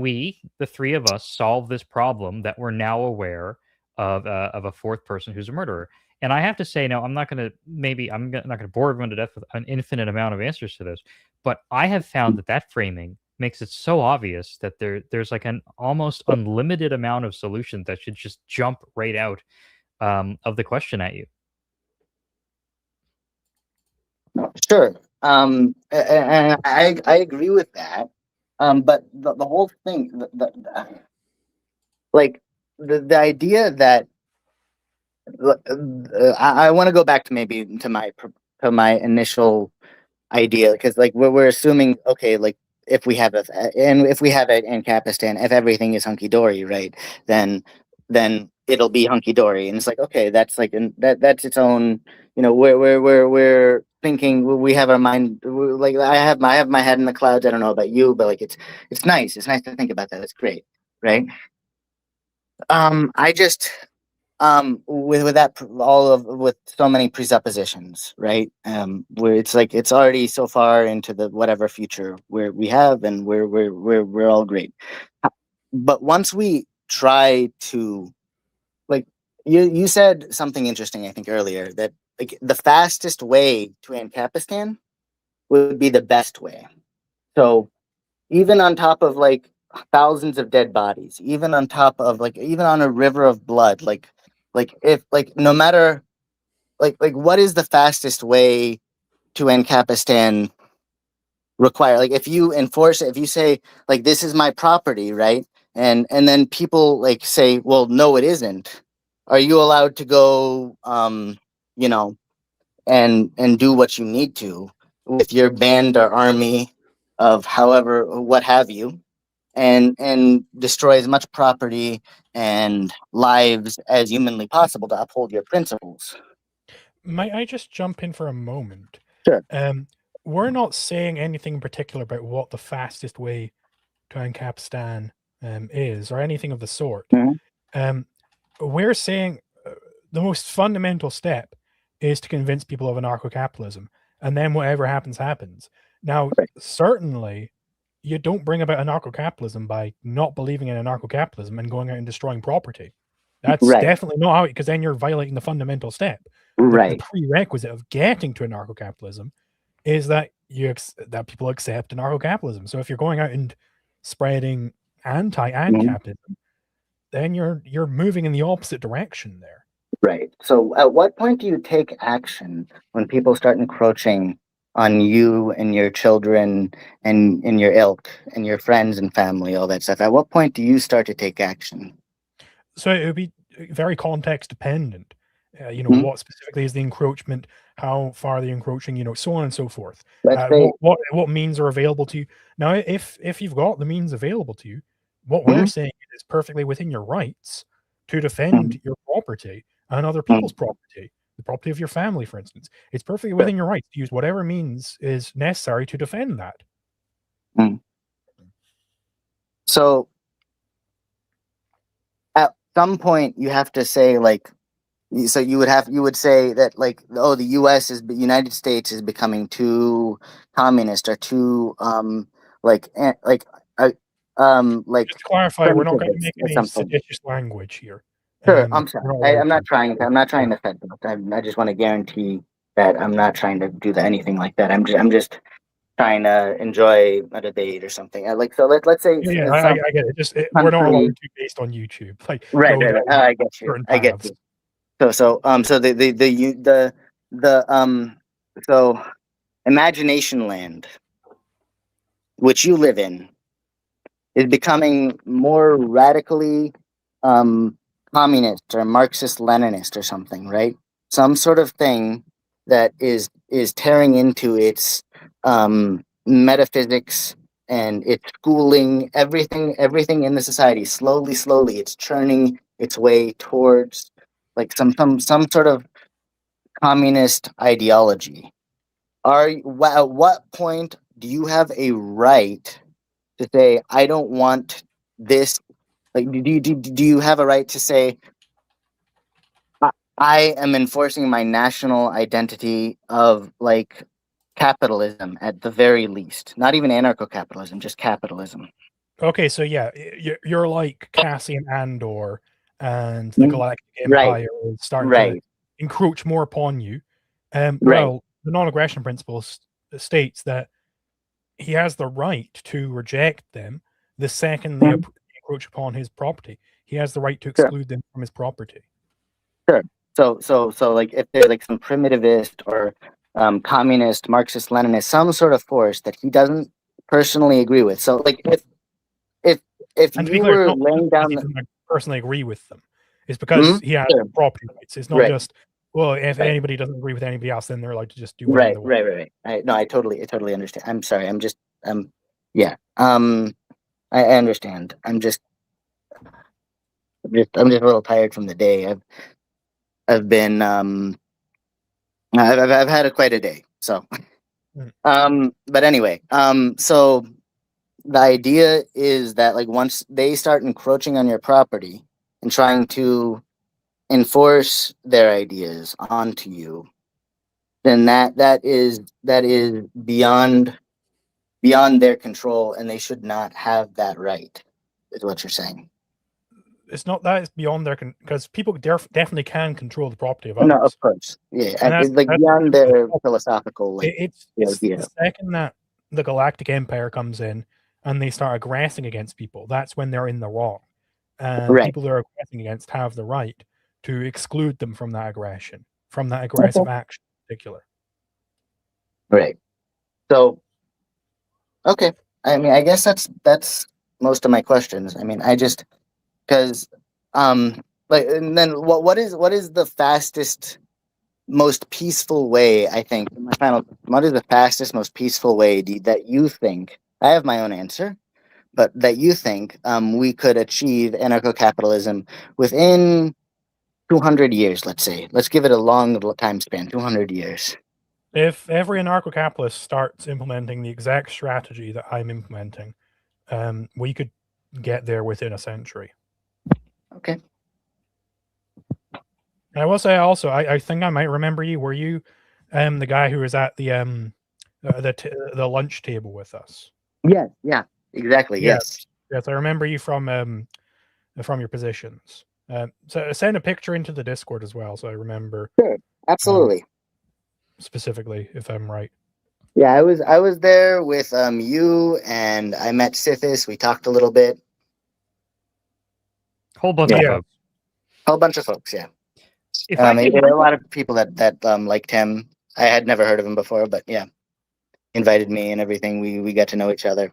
S1: we, the three of us, solve this problem that we're now aware of a fourth person who's a murderer? And I have to say, no, I'm not going to. Maybe not going to bore everyone to death with an infinite amount of answers to this, but I have found that that framing makes it so obvious that there's like an almost unlimited amount of solutions that should just jump right out of the question at you.
S6: Sure. And I agree with that. But the whole thing, like the idea that I want to go back to maybe to my initial idea, because like we're assuming, okay, like if we have it in Capistan, if everything is hunky dory, right, then it'll be hunky dory, and it's like, okay, that's like that's its own, we're thinking, we have our mind, like I have my head in the clouds. I don't know about you, but like it's nice to think about that. It's great, right? I just with that, with so many presuppositions, right? Where it's like it's already so far into the whatever future where we have, and we're all great. But once we try to, like, you said something interesting, I think earlier, that like the fastest way to Ancapistan would be the best way. So even on top of like thousands of dead bodies, even on top of like, even on a river of blood, like if like no matter like what is the fastest way to Ancapistan require? Like if you enforce it, if you say like this is my property, right? And then people like say, well, no, it isn't. Are you allowed to go you know, and do what you need to with your band or army of however, what have you, and destroy as much property and lives as humanly possible to uphold your principles?
S2: Might I just jump in for a moment?
S6: Sure.
S2: We're not saying anything in particular about what the fastest way to Ancapistan is, or anything of the sort. We're saying the most fundamental step is to convince people of anarcho-capitalism, and then whatever happens, happens. Now, certainly, you don't bring about anarcho-capitalism by not believing in anarcho-capitalism and going out and destroying property. That's definitely not how, because then you're violating the fundamental step. The prerequisite of getting to anarcho-capitalism is that that people accept anarcho-capitalism. So if you're going out and spreading anti-Ancapism, then you're moving in the opposite direction there.
S6: Right. So at what point do you take action when people start encroaching on you and your children and in your ilk and your friends and family, all that stuff? At what point do you start to take action?
S2: So it would be very context dependent. What specifically is the encroachment, how far the encroaching, so on and so forth. What means are available to you. Now, if you've got the means available to you, what we're saying is perfectly within your rights to defend your property and other people's property, the property of your family, for instance. It's perfectly within your rights to use whatever means is necessary to defend that.
S6: So at some point you have to say, like, so you would say that, like, oh, the United States is becoming too communist or too like
S2: just to clarify, we're not going to make any seditious language here.
S6: Sure, I'm sorry. I'm not trying to offend them. I just want to guarantee that I'm not trying to do anything like that. I'm just trying to enjoy a debate or something. Let's say.
S2: Yeah, I get it. We're not allowed to based on YouTube. Like,
S6: right. I get you. So so imagination land, which you live in, is becoming more radically communist or Marxist Leninist or something, right? Some sort of thing that is tearing into its metaphysics and its schooling, everything in the society. Slowly, it's churning its way towards like some sort of communist ideology. At what point do you have a right to say I don't want this? Like, do you have a right to say I am enforcing my national identity of like capitalism at the very least, not even anarcho-capitalism, just capitalism?
S2: Okay, so yeah, you're like Cassian Andor, and the Galactic
S6: Right,
S2: Empire is starting to
S6: right,
S2: encroach more upon you.
S6: right.
S2: Well, the non-aggression principle states that he has the right to reject them the second they
S6: Mhm.
S2: encroach upon his property. He has the right to
S6: Sure.
S2: exclude them from his property.
S6: Sure. So like if there's like some primitivist or communist, Marxist, Leninist, some sort of force that he doesn't personally agree with. So like if
S2: And to be
S6: you
S2: clear, it's
S6: were
S2: not
S6: laying
S2: because
S6: down
S2: he
S6: the,
S2: doesn't personally agree with them. It's because he has
S6: Sure.
S2: property rights. It's not
S6: Right.
S2: just, well, if
S6: Right.
S2: anybody doesn't agree with anybody else, then they're allowed to just do whatever they want.
S6: Right. I totally understand. I'm sorry. I'm just yeah. I understand. I'm just a little tired from the day. I've been I've had quite a day. So but anyway, so the idea is that like once they start encroaching on your property and trying to enforce their ideas onto you, then that is beyond their control, and they should not have that right, is what you're saying.
S2: It's not that it's beyond their because people definitely can control the property of
S6: No,
S2: others.
S6: of course, yeah,
S2: And
S6: it's like beyond their philosophical like
S2: it's
S6: idea.
S2: the second that the Galactic Empire comes in and they start aggressing against people, that's when they're in the wrong. And
S6: Right.
S2: people they're aggressing against have the right to exclude them from that aggression, from that aggressive action in particular.
S6: Right. So, okay. I mean, I guess that's most of my questions. I mean, I just because like and then what is the fastest, most peaceful way? I think my final. What is the fastest, most peaceful way that you think? I have my own answer, but that you think we could achieve anarcho-capitalism within 200 years? Let's say. Let's give it a long time span. 200 years.
S2: If every anarcho-capitalist starts implementing the exact strategy that I'm implementing, we could get there within a century.
S6: Okay.
S2: And I will say also, I think I might remember you. Were you the guy who was at the lunch table with us?
S6: Yes. Yeah. Exactly. Yes.
S2: Yes, I remember you from your positions. So send a picture into the Discord as well, so I remember.
S6: Sure. Absolutely.
S2: Specifically, if I'm right.
S6: Yeah, I was there with you, and I met Sithis. We talked a little bit.
S1: Whole bunch of folks.
S6: Whole bunch of folks. Yeah.
S1: If I
S6: there were a lot of people that liked him. I had never heard of him before, but yeah, invited me and everything. We got to know each other.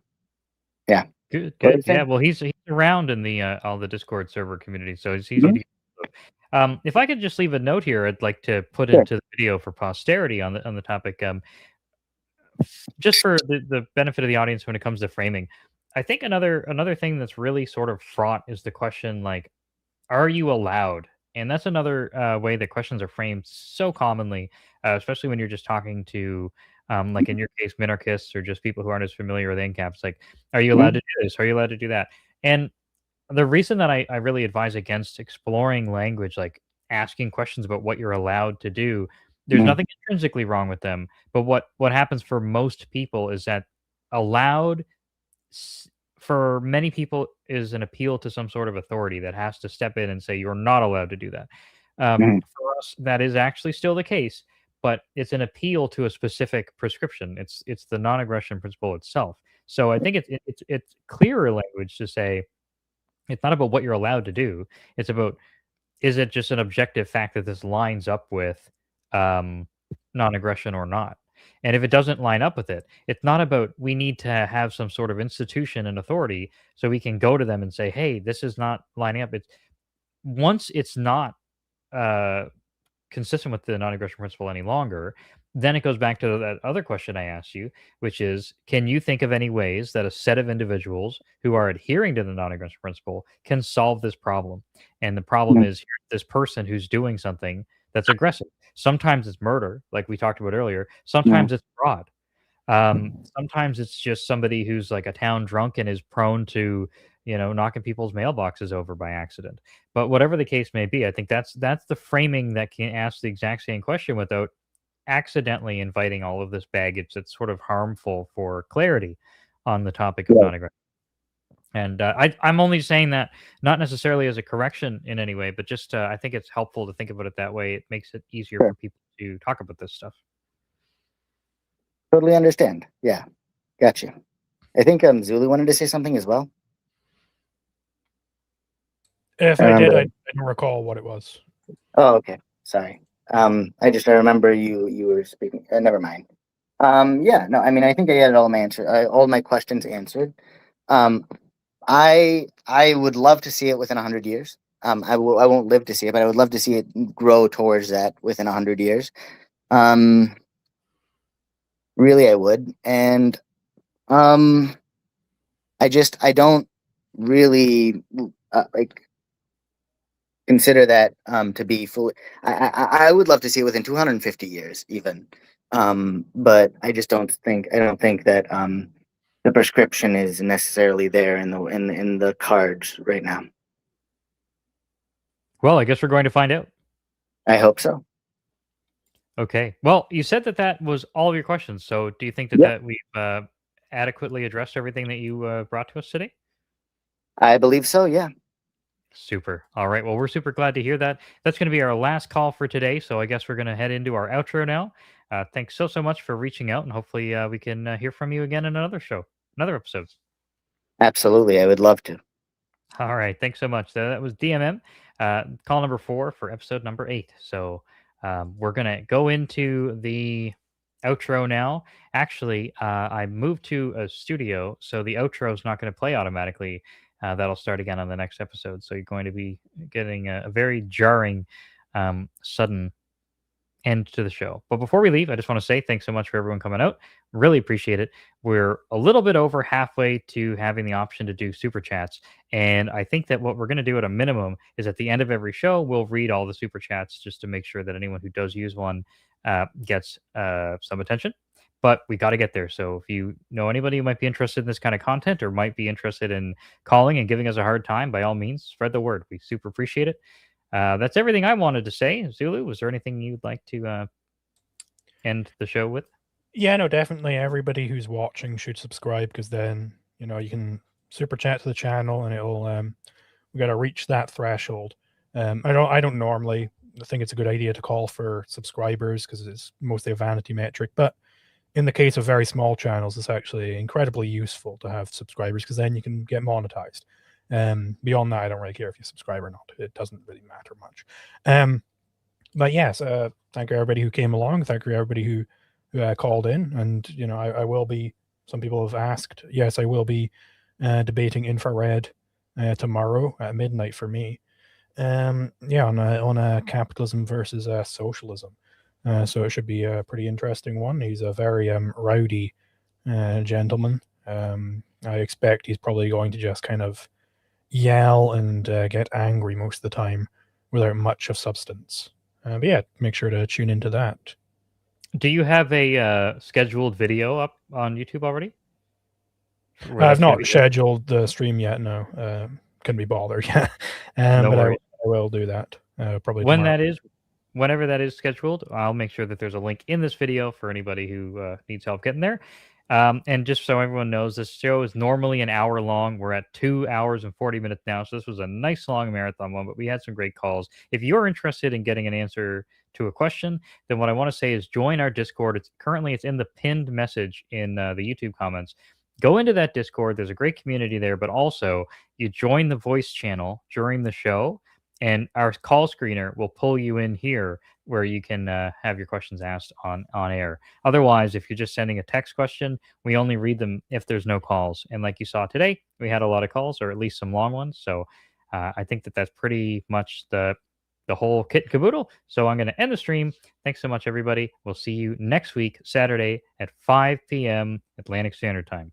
S6: Yeah.
S1: Good.
S6: What do you
S1: Yeah,
S6: think?
S1: well, he's around in the all the Discord server community, so it's easy to get. If I could just leave a note here, I'd like to put
S6: Sure.
S1: into the video for posterity on the topic. Just for the benefit of the audience when it comes to framing, I think another thing that's really sort of fraught is the question like, are you allowed? And that's another way that questions are framed so commonly, especially when you're just talking to, like in your case, minarchists or just people who aren't as familiar with Ancaps. Like, are you allowed to do this? Are you allowed to do that? And the reason that I really advise against exploring language, like asking questions about what you're allowed to do, there's nothing intrinsically wrong with them. But what happens for most people is that allowed for many people is an appeal to some sort of authority that has to step in and say you're not allowed to do that. For us, that is actually still the case, but it's an appeal to a specific prescription. It's the non-aggression principle itself. So I think it's clearer language to say it's not about what you're allowed to do. It's about, is it just an objective fact that this lines up with non-aggression or not. And if it doesn't line up with it, it's not about we need to have some sort of institution and authority so we can go to them and say, "Hey, this is not lining up." It's once it's not uh, consistent with the non-aggression principle any longer, then it goes back to that other question I asked you, which is, can you think of any ways that a set of individuals who are adhering to the non-aggression principle can solve this problem? And the problem
S6: Mm.
S1: is this person who's doing something that's aggressive. Sometimes it's murder, like we talked about earlier.
S6: Yeah.
S1: Sometimes it's fraud. Sometimes it's just somebody who's like a town drunk and is prone to, knocking people's mailboxes over by accident. But whatever the case may be, I think that's the framing that can ask the exact same question without accidentally inviting all of this baggage that's sort of harmful for clarity on the topic of
S6: Yeah.
S1: non-aggression. And I'm only saying that not necessarily as a correction in any way, but just I think it's helpful to think about it that way. It makes it easier
S6: Sure.
S1: for people to talk about this stuff.
S6: Totally understand. Yeah, got you. I think Zulu wanted to say something as well.
S2: If I did, I don't recall what it was.
S6: Oh, okay. Sorry. I remember you were speaking. Never mind. Yeah. No. I mean, I think I had all my questions answered. I would love to see it within 100 years. I won't live to see it, but I would love to see it grow towards that within 100 years. Really, I would. And I don't really consider that to be fully. I would love to see it within 250 years, even. But I don't think that the prescription is necessarily there in the cards right now.
S1: Well, I guess we're going to find out.
S6: I hope so.
S1: Okay. Well, you said that was all of your questions. So do you think that,
S6: Yep.
S1: that we've adequately addressed everything that you brought to us today?
S6: I believe so, yeah.
S1: Super. All right. Well, we're super glad to hear that. That's going to be our last call for today. So I guess we're going to head into our outro now. Thanks so much for reaching out. And hopefully we can hear from you again in another episode.
S6: Absolutely. I would love to.
S1: All right. Thanks so much. That was DMM, call number 4 for episode number 8. So we're going to go into the outro now. Actually, I moved to a studio, so the outro is not going to play automatically. That'll start again on the next episode. So you're going to be getting a very jarring, sudden end to the show. But before we leave, I just want to say thanks so much for everyone coming out. Really appreciate it. We're a little bit over halfway to having the option to do super chats. And I think that what we're going to do at a minimum is at the end of every show, we'll read all the super chats just to make sure that anyone who does use one gets some attention. But we got to get there. So if you know anybody who might be interested in this kind of content or might be interested in calling and giving us a hard time, by all means, spread the word. We super appreciate it. That's everything I wanted to say. Zulu, was there anything you'd like to end the show with?
S2: Yeah, no, definitely. Everybody who's watching should subscribe because then you can super chat to the channel and it'll we got to reach that threshold. I don't normally think it's a good idea to call for subscribers because it's mostly a vanity metric, but in the case of very small channels, it's actually incredibly useful to have subscribers because then you can get monetized. Beyond that, I don't really care if you subscribe or not. It doesn't really matter much. But yes, thank you everybody who came along. Thank you everybody who called in. And I will be. Some people have asked. Yes, I will be debating infrared tomorrow at midnight for me. On capitalism versus socialism. So it should be a pretty interesting one. He's a very rowdy gentleman. I expect he's probably going to just kind of yell and get angry most of the time without much of substance. But yeah, make sure to tune into that.
S1: Do you have a scheduled video up on YouTube already?
S2: I've not scheduled the stream yet. No, couldn't be bothered. Yeah, but I will do that probably
S1: when
S2: tomorrow.
S1: Whenever that is scheduled. I'll make sure that there's a link in this video for anybody who needs help getting there. And just so everyone knows, this show is normally an hour long. We're at 2 hours and 40 minutes now. So this was a nice long marathon one, but we had some great calls. If you're interested in getting an answer to a question, then what I want to say is join our Discord. It's in the pinned message in the YouTube comments. Go into that Discord. There's a great community there, but also you join the voice channel during the show and our call screener will pull you in here where you can have your questions asked on air. Otherwise, if you're just sending a text question, we only read them if there's no calls. And like you saw today, we had a lot of calls, or at least some long ones. So I think that that's pretty much the whole kit and caboodle. So I'm going to end the stream. Thanks so much, everybody. We'll see you next week, Saturday at 5 p.m. Atlantic Standard Time.